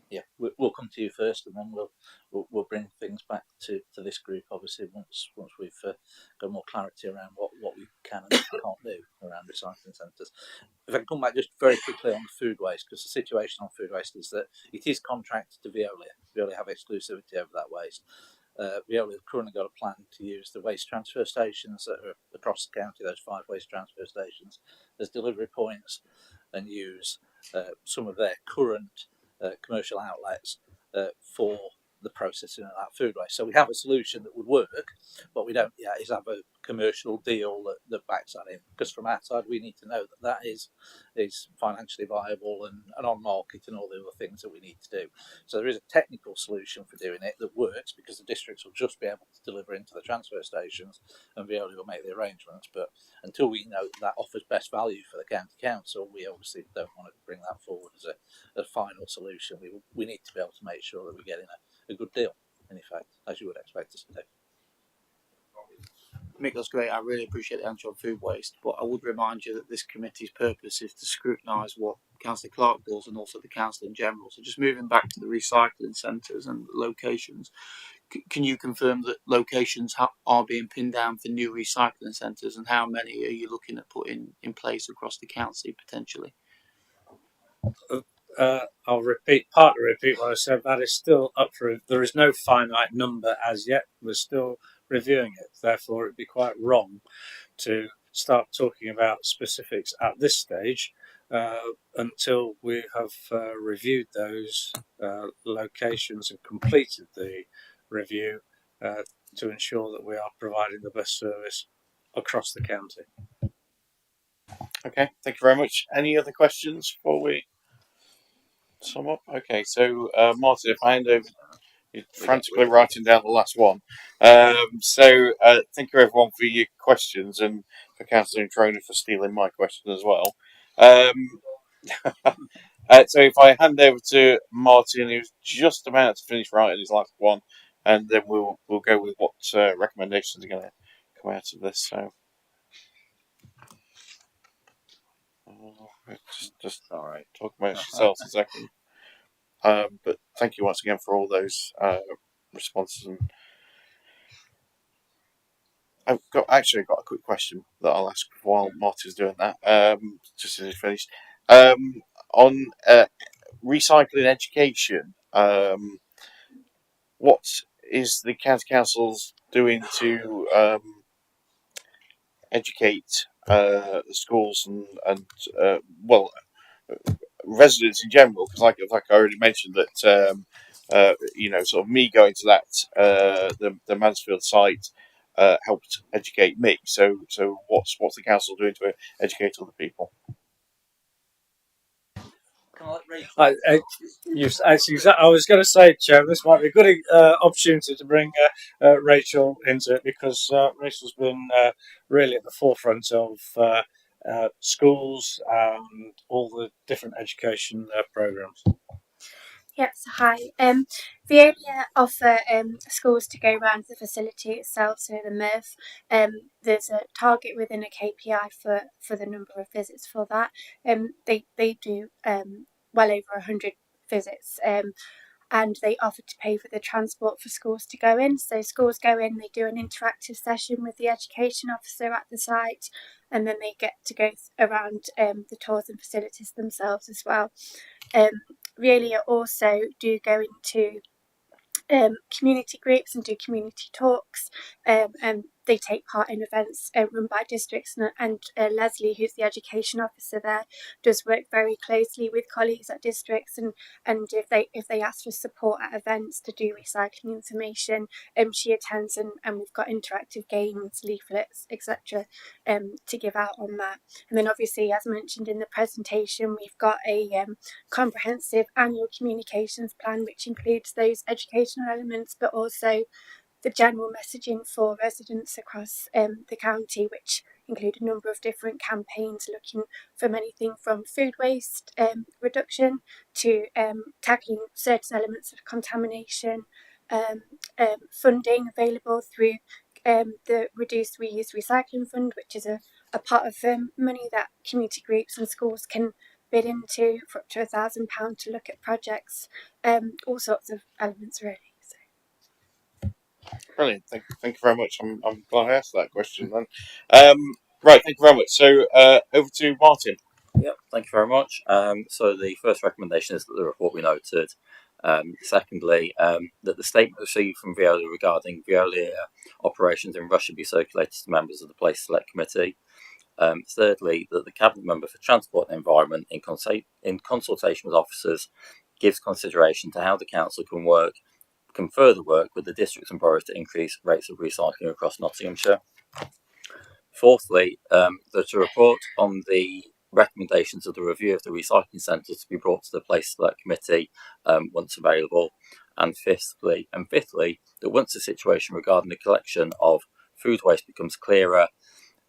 Yeah, we'll come to you first, and then we'll bring things back to this group. Obviously, once we've got more clarity around what we can and can't do around recycling centres. If I can come back just very quickly on food waste, because the situation on food waste is that it is contracted to Veolia. Veolia have exclusivity over that waste. Veolia have currently got a plan to use the waste transfer stations that are across the county, those 5 waste transfer stations, as delivery points, and use some of their current commercial outlets for the processing of that food waste. So we have a solution that would work, but we don't yet have a commercial deal that backs that in. Because from our side, we need to know that is financially viable and on market and all the other things that we need to do. So there is a technical solution for doing it that works, because the districts will just be able to deliver into the transfer stations and Veolia will make the arrangements. But until we know that offers best value for the county council, we obviously don't want to bring that forward as a final solution. We need to be able to make sure that we're getting a good deal, in effect, as you would expect us to do. Mick, that's great. I really appreciate the answer on food waste, but I would remind you that this committee's purpose is to scrutinise what Councillor Clark does and also the council in general. So just moving back to the recycling centres and locations, can you confirm that locations are being pinned down for new recycling centres, and how many are you looking at putting in place across the county potentially? I'll partly repeat what I said. That is still up for. There is no finite number as yet. We're still reviewing it. Therefore, it'd be quite wrong to start talking about specifics at this stage until we have reviewed those locations and completed the review to ensure that we are providing the best service across the county. Okay, thank you very much. Any other questions before we sum up? Okay, so Martin, if I hand over, you're frantically writing down the last one. So thank you everyone for your questions, and for Councillor Trona for stealing my question as well. So if I hand over to Martin, who's just about to finish writing his last one, and then we'll go with what recommendations are going to come out of this. So just all right, talk about yourselves a second. But thank you once again for all those responses. And I've got a quick question that I'll ask while Martin's doing that. Just as he's finished. On recycling education, what is the county council's doing to educate the schools and residents in general? Because like I already mentioned that sort of me going to that the Mansfield site helped educate me. So what's the council doing to educate other people? I was going to say, Chair, this might be a good opportunity to bring Rachel into it, because Rachel's been really at the forefront of schools and all the different education programmes. Yes, hi. Veolia offer schools to go around the facility itself, so the MRF. There's a target within a KPI for the number of visits for that. They do well over 100 visits. And they offer to pay for the transport for schools to go in. So schools go in, they do an interactive session with the education officer at the site, and then they get to go around the tours and facilities themselves as well. Veolia also do go into community groups and do community talks, and they take part in events run by districts, and Leslie, who's the education officer there, does work very closely with colleagues at districts, and if they ask for support at events to do recycling information, she attends, and we've got interactive games, leaflets, etc. To give out on that. And then obviously, as mentioned in the presentation, we've got a comprehensive annual communications plan which includes those educational elements, but also the general messaging for residents across the county, which include a number of different campaigns looking from anything from food waste reduction to tackling certain elements of contamination, funding available through the Reduce Reuse Recycling Fund, which is a pot of money that community groups and schools can bid into for up to £1,000 to look at projects, all sorts of elements really. Brilliant. Thank you very much. I'm glad I asked that question then. Right, thank you very much. So over to Martin. Yep, thank you very much. So the first recommendation is that the report be noted. Secondly, that the statement received from Veolia regarding Veolia operations in Russia be circulated to members of the Place Select Committee. Thirdly, that the Cabinet Member for Transport and Environment, in consultation with officers, gives consideration to how the Council can further work with the districts and boroughs to increase rates of recycling across Nottinghamshire. Fourthly, that a report on the recommendations of the review of the recycling centres to be brought to the Place Select Committee once available. And fifthly, that once the situation regarding the collection of food waste becomes clearer,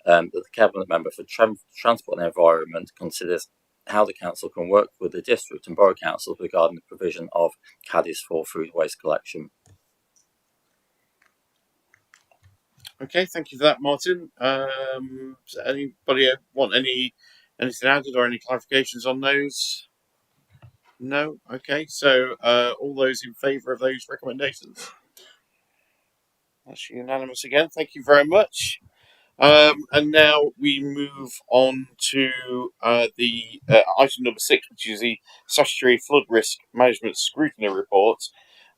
that the Cabinet Member for Transport and Environment considers how the Council can work with the district and borough councils regarding the provision of caddies for food waste collection. Okay, thank you for that, Martin. Does anybody want anything added or any clarifications on those? No? Okay, so all those in favour of those recommendations? That's unanimous again. Thank you very much. And now we move on to the item number 6, which is the Statutory Flood Risk Management Scrutiny Report.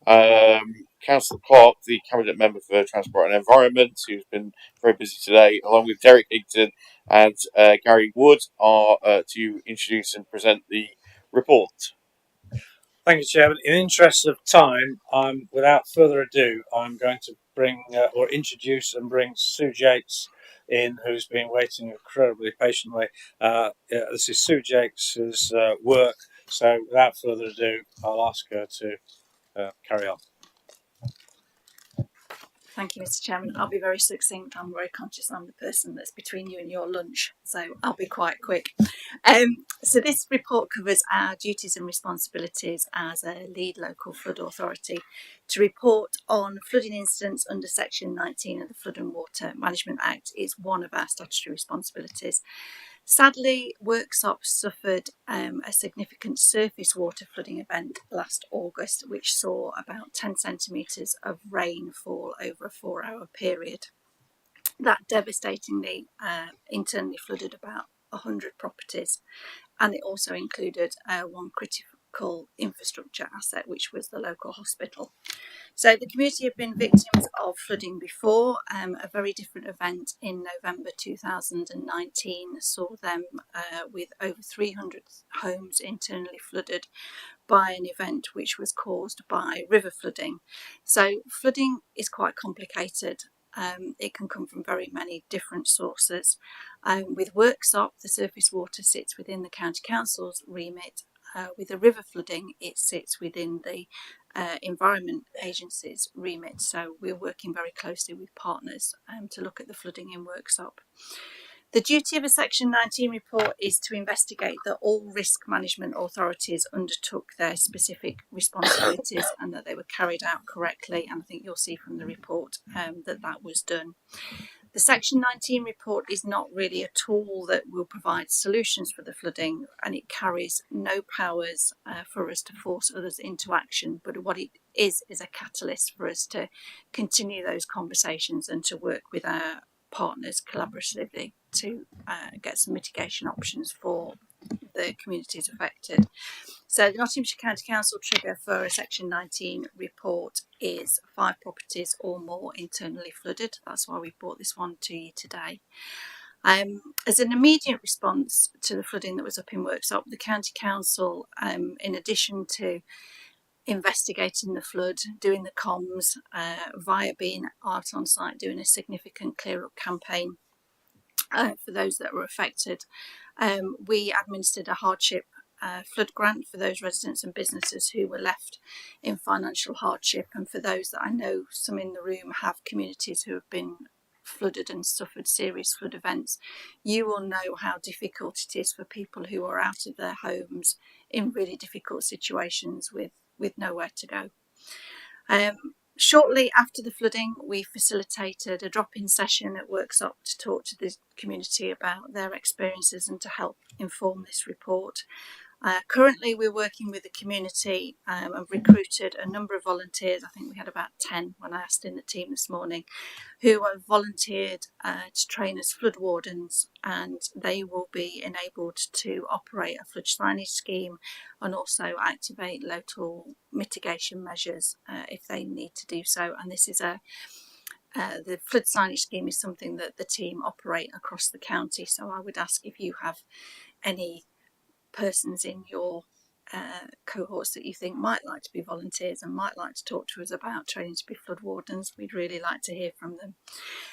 Councillor Clark, the Cabinet Member for Transport and Environment, who's been very busy today, along with Derek Higton and Gary Wood, are to introduce and present the report. Thank you, Chairman. In the interest of time, without further ado, I'm going to bring or introduce and bring Sue Jakes in, who's been waiting incredibly patiently. This is Sue Jakes' work, so without further ado, I'll ask her to carry on. Thank you, Mr. Chairman. I'll be very succinct. I'm very conscious I'm the person that's between you and your lunch, so I'll be quite quick. So this report covers our duties and responsibilities as a lead local flood authority to report on flooding incidents under Section 19 of the Flood and Water Management Act. Is one of our statutory responsibilities. Sadly, Worksop suffered a significant surface water flooding event last August, which saw about 10 centimetres of rain fall over a 4-hour period. That devastatingly internally flooded about 100 properties, and it also included one critical infrastructure asset, which was the local hospital. So the community have been victims of flooding before. A very different event in November 2019 saw them with over 300 homes internally flooded by an event which was caused by river flooding. So flooding is quite complicated. It can come from very many different sources. With Worksop, the surface water sits within the County Council's remit. With the river flooding, it sits within the Environment Agency's remit. So we're working very closely with partners to look at the flooding in Worksop. The duty of a Section 19 report is to investigate that all risk management authorities undertook their specific responsibilities and that they were carried out correctly. And I think you'll see from the report that was done. The Section 19 report is not really a tool that will provide solutions for the flooding, and it carries no powers for us to force others into action. But what it is a catalyst for us to continue those conversations and to work with our partners collaboratively to get some mitigation options for the communities affected. So the Nottinghamshire County Council trigger for a Section 19 report is 5 properties or more internally flooded. That's why we brought this one to you today. As an immediate response to the flooding that was up in Worksop, the County Council, in addition to investigating the flood, doing the comms, via being out on site, doing a significant clear up campaign for those that were affected, we administered a hardship flood grant for those residents and businesses who were left in financial hardship. And for those that I know, some in the room have communities who have been flooded and suffered serious flood events, you will know how difficult it is for people who are out of their homes in really difficult situations with nowhere to go. Shortly after the flooding, we facilitated a drop-in session at Worksop to talk to the community about their experiences and to help inform this report. Currently, we're working with the community and recruited a number of volunteers. I think we had about 10 when I asked in the team this morning, who have volunteered to train as flood wardens, and they will be enabled to operate a flood signage scheme and also activate local mitigation measures if they need to do so. And this is the flood signage scheme is something that the team operate across the county. So I would ask if you have any persons in your cohorts that you think might like to be volunteers and might like to talk to us about training to be flood wardens. We'd really like to hear from them.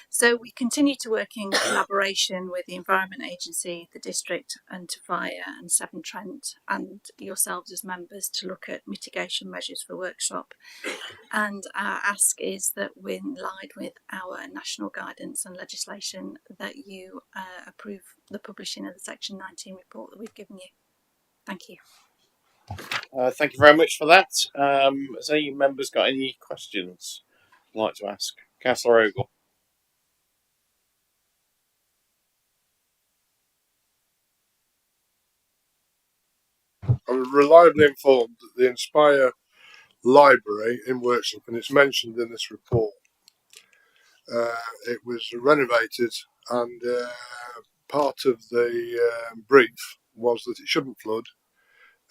So we continue to work in collaboration with the Environment Agency, the District, and Fire and Severn Trent, and yourselves as members to look at mitigation measures for Worksop. And our ask is that we're in line with our national guidance and legislation, that you approve the publishing of the Section 19 report that we've given you. Thank you. Thank you very much for that. Has any members got any questions they'd like to ask? Councillor Ogle. I was reliably informed that the Inspire Library in Worksop, and it's mentioned in this report, it was renovated, and part of the brief was that it shouldn't flood.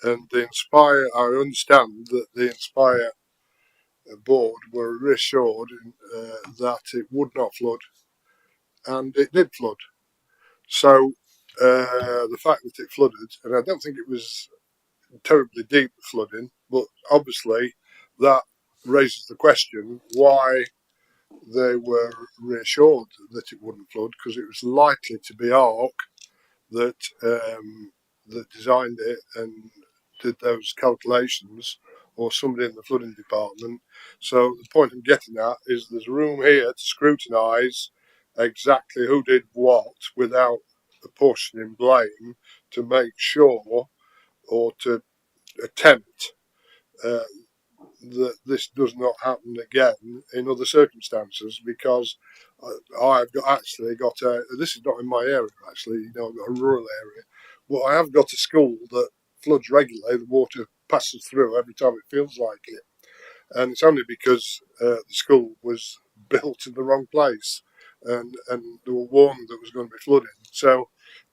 And the Inspire, I understand that the Inspire board were reassured that it would not flood, and it did flood. So the fact that it flooded, and I don't think it was terribly deep flooding, but obviously that raises the question why they were reassured that it wouldn't flood, because it was likely to be ARC that designed it and did those calculations, or somebody in the flooding department. So the point I'm getting at is there's room here to scrutinise exactly who did what without apportioning blame, to make sure, or to attempt that this does not happen again in other circumstances, because I've actually got a, this is not in my area actually, you know, I've got a rural area, but I have got a school that floods regularly. The water passes through every time it feels like it, and it's only because the school was built in the wrong place, and they were warned that it was going to be flooding. So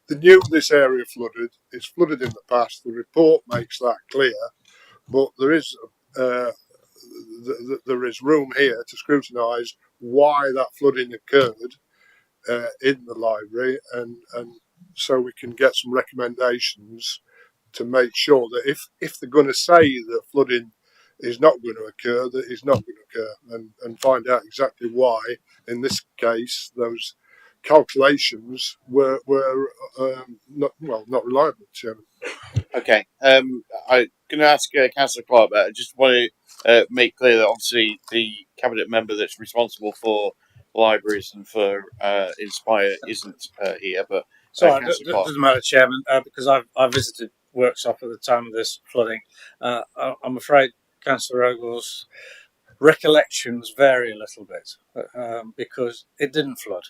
they knew this area flooded. It's flooded in the past. The report makes that clear, but there is there is room here to scrutinise why that flooding occurred in the library, and so we can get some recommendations to make sure that if they're going to say that flooding is not going to occur, that it's not going to occur, and find out exactly why. In this case, those calculations were not reliable, Chairman. Okay, I'm going to ask Councillor Clark, but I just want to make clear that obviously the cabinet member that's responsible for libraries and for Inspire isn't here, but Sorry, Councillor Clark. doesn't matter, Chairman, because I visited Worksop at the time of this flooding. I'm afraid Councillor Ogle's recollections vary a little bit because it didn't flood.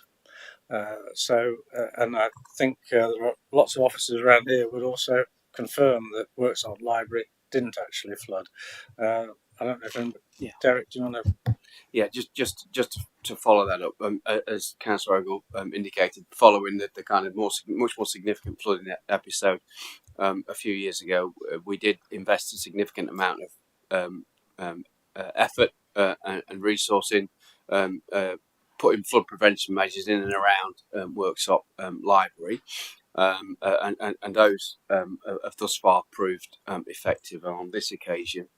And I think there are lots of officers around here would also confirm that Worksop Library didn't actually flood. I don't know if Derek, do you want to? Yeah, just to follow that up, as Councillor Ogle indicated, following the kind of much more significant flooding episode a few years ago, we did invest a significant amount of effort and resourcing putting flood prevention measures in and around Worksop Library. And those have thus far proved effective. And on this occasion,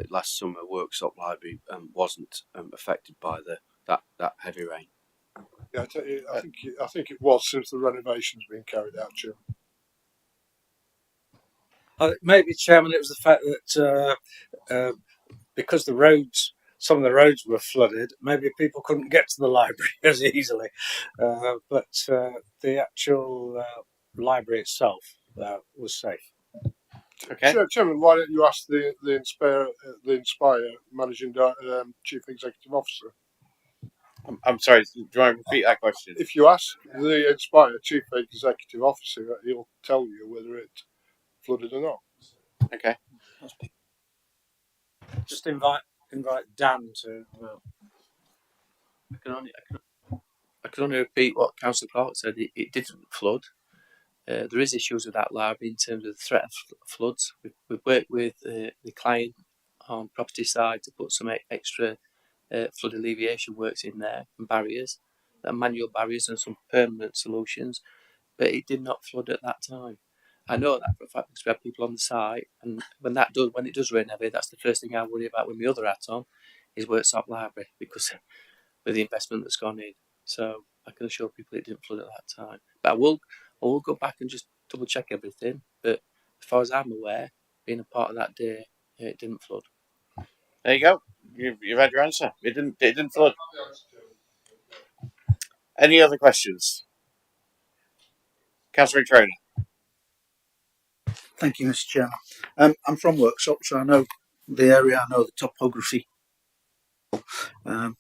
last summer, Worksop Library wasn't affected by that heavy rain. Yeah, I think it was since the renovation's been carried out, Chairman. Maybe, Chairman, it was the fact that because some of the roads were flooded, maybe people couldn't get to the library as easily. But the actual library itself was safe. Okay. Chairman, why don't you ask the Inspire Managing Chief Executive Officer? I'm sorry, do you want to repeat that question? If you ask the Inspire Chief Executive Officer, he'll tell you whether it flooded or not. Okay. Just invite Dan to. I can only repeat what Councillor Clark said. It didn't flood. There is issues with that library in terms of the threat of floods. We've worked with the client on property side to put some extra flood alleviation works in there and barriers, manual barriers and some permanent solutions, but it did not flood at that time. I know that for a fact because we have people on the site, and when it does rain heavy, that's the first thing I worry about with my other hat on, is Worksop Library, because with the investment that's gone in. So I can assure people it didn't flood at that time. But I will go back and just double check everything. But as far as I'm aware, being a part of that day, it didn't flood. There you go. You've had your answer. It didn't flood. Any other questions? Councillor Trainer. Thank you, Mr. Chairman. I'm from Worksop, so I know the area, I know the topography. And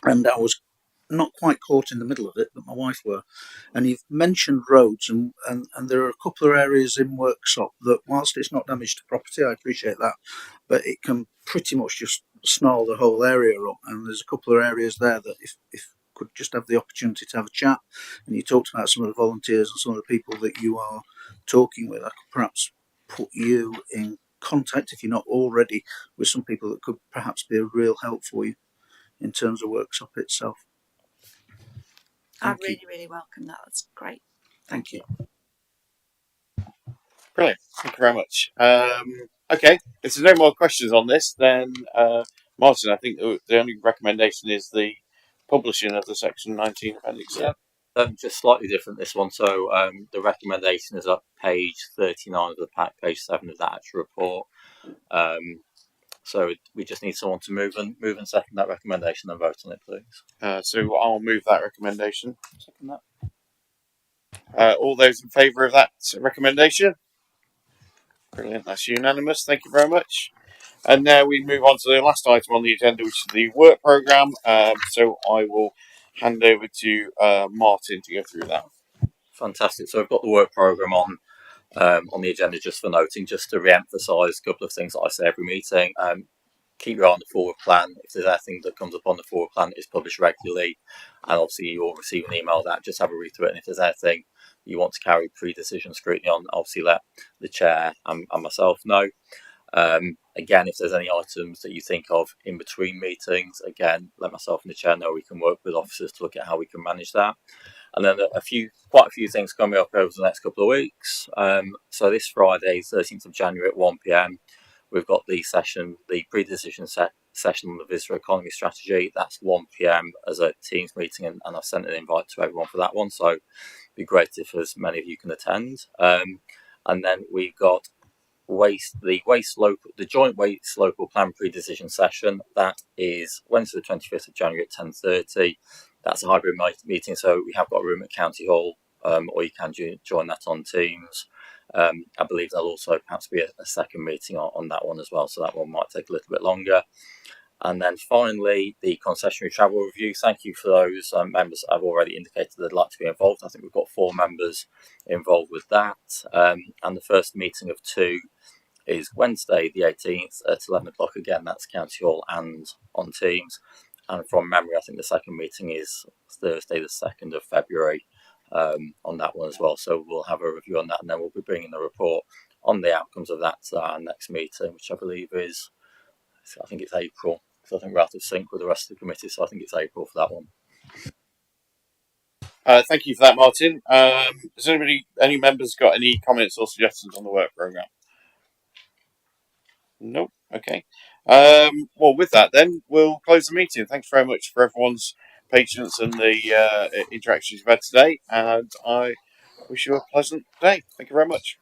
I was not quite caught in the middle of it, but my wife were. And you've mentioned roads, and there are a couple of areas in Worksop that, whilst it's not damage to property, I appreciate that, but it can pretty much just snarl the whole area up. And there's a couple of areas there that if could just have the opportunity to have a chat, and you talked about some of the volunteers and some of the people that you are talking with, I could perhaps put you in contact, if you're not already, with some people that could perhaps be a real help for you in terms of Worksop itself. I really welcome that. That's great. Thank you. Brilliant. Thank you very much. Okay, if there's no more questions on this, then Martin, I think the only recommendation is the publishing of the Section 19 appendix. Yeah. Just slightly different this one. So the recommendation is at page 39 of the pack, page 7 of that actual report. So we just need someone to move and second that recommendation and vote on it, please. So I'll move that recommendation. Second that. All those in favour of that recommendation? Brilliant, that's unanimous. Thank you very much. And now we move on to the last item on the agenda, which is the work programme. So I will hand over to Martin to go through that. Fantastic. So I've got the work programme on the agenda just for noting, just to re-emphasise a couple of things that I say every meeting. Keep your eye on the forward plan. If there's anything that comes up on the forward plan, it's published regularly, and obviously you will receive an email that just have a read through it. And if there's anything you want to carry pre-decision scrutiny on, obviously let the chair and myself know. Again, if there's any items that you think of in between meetings, again, let myself and the chair know. We can work with officers to look at how we can manage that. And then quite a few things coming up over the next couple of weeks. So this Friday, 13th of January at 1 p.m, we've got the pre-decision session on the visitor economy strategy. That's 1 p.m. as a Teams meeting, and I've sent an invite to everyone for that one. So it'd be great if as many of you can attend. And then we've got the joint waste local plan pre-decision session. That is Wednesday the 25th of January at 10:30. That's a hybrid meeting, so we have got a room at County Hall, or you can join that on Teams. I believe there'll also perhaps be a second meeting on that one as well, so that one might take a little bit longer. And then finally, the concessionary travel review. Thank you for those members that have already indicated they'd like to be involved. I think we've got 4 members involved with that. And the first meeting of 2 is Wednesday the 18th at 11 o'clock. Again, that's County Hall and on Teams. And from memory, I think the second meeting is Thursday the 2nd of February on that one as well. So we'll have a review on that, and then we'll be bringing the report on the outcomes of that to our next meeting, which I believe is, I think it's April. So I think we're out of sync with the rest of the committee, so I think it's April for that one. Thank you for that, Martin. Has any members got any comments or suggestions on the work programme? Nope. Okay. Well, with that, then we'll close the meeting. Thanks very much for everyone's patience and the interactions you've had today, and I wish you a pleasant day. Thank you very much.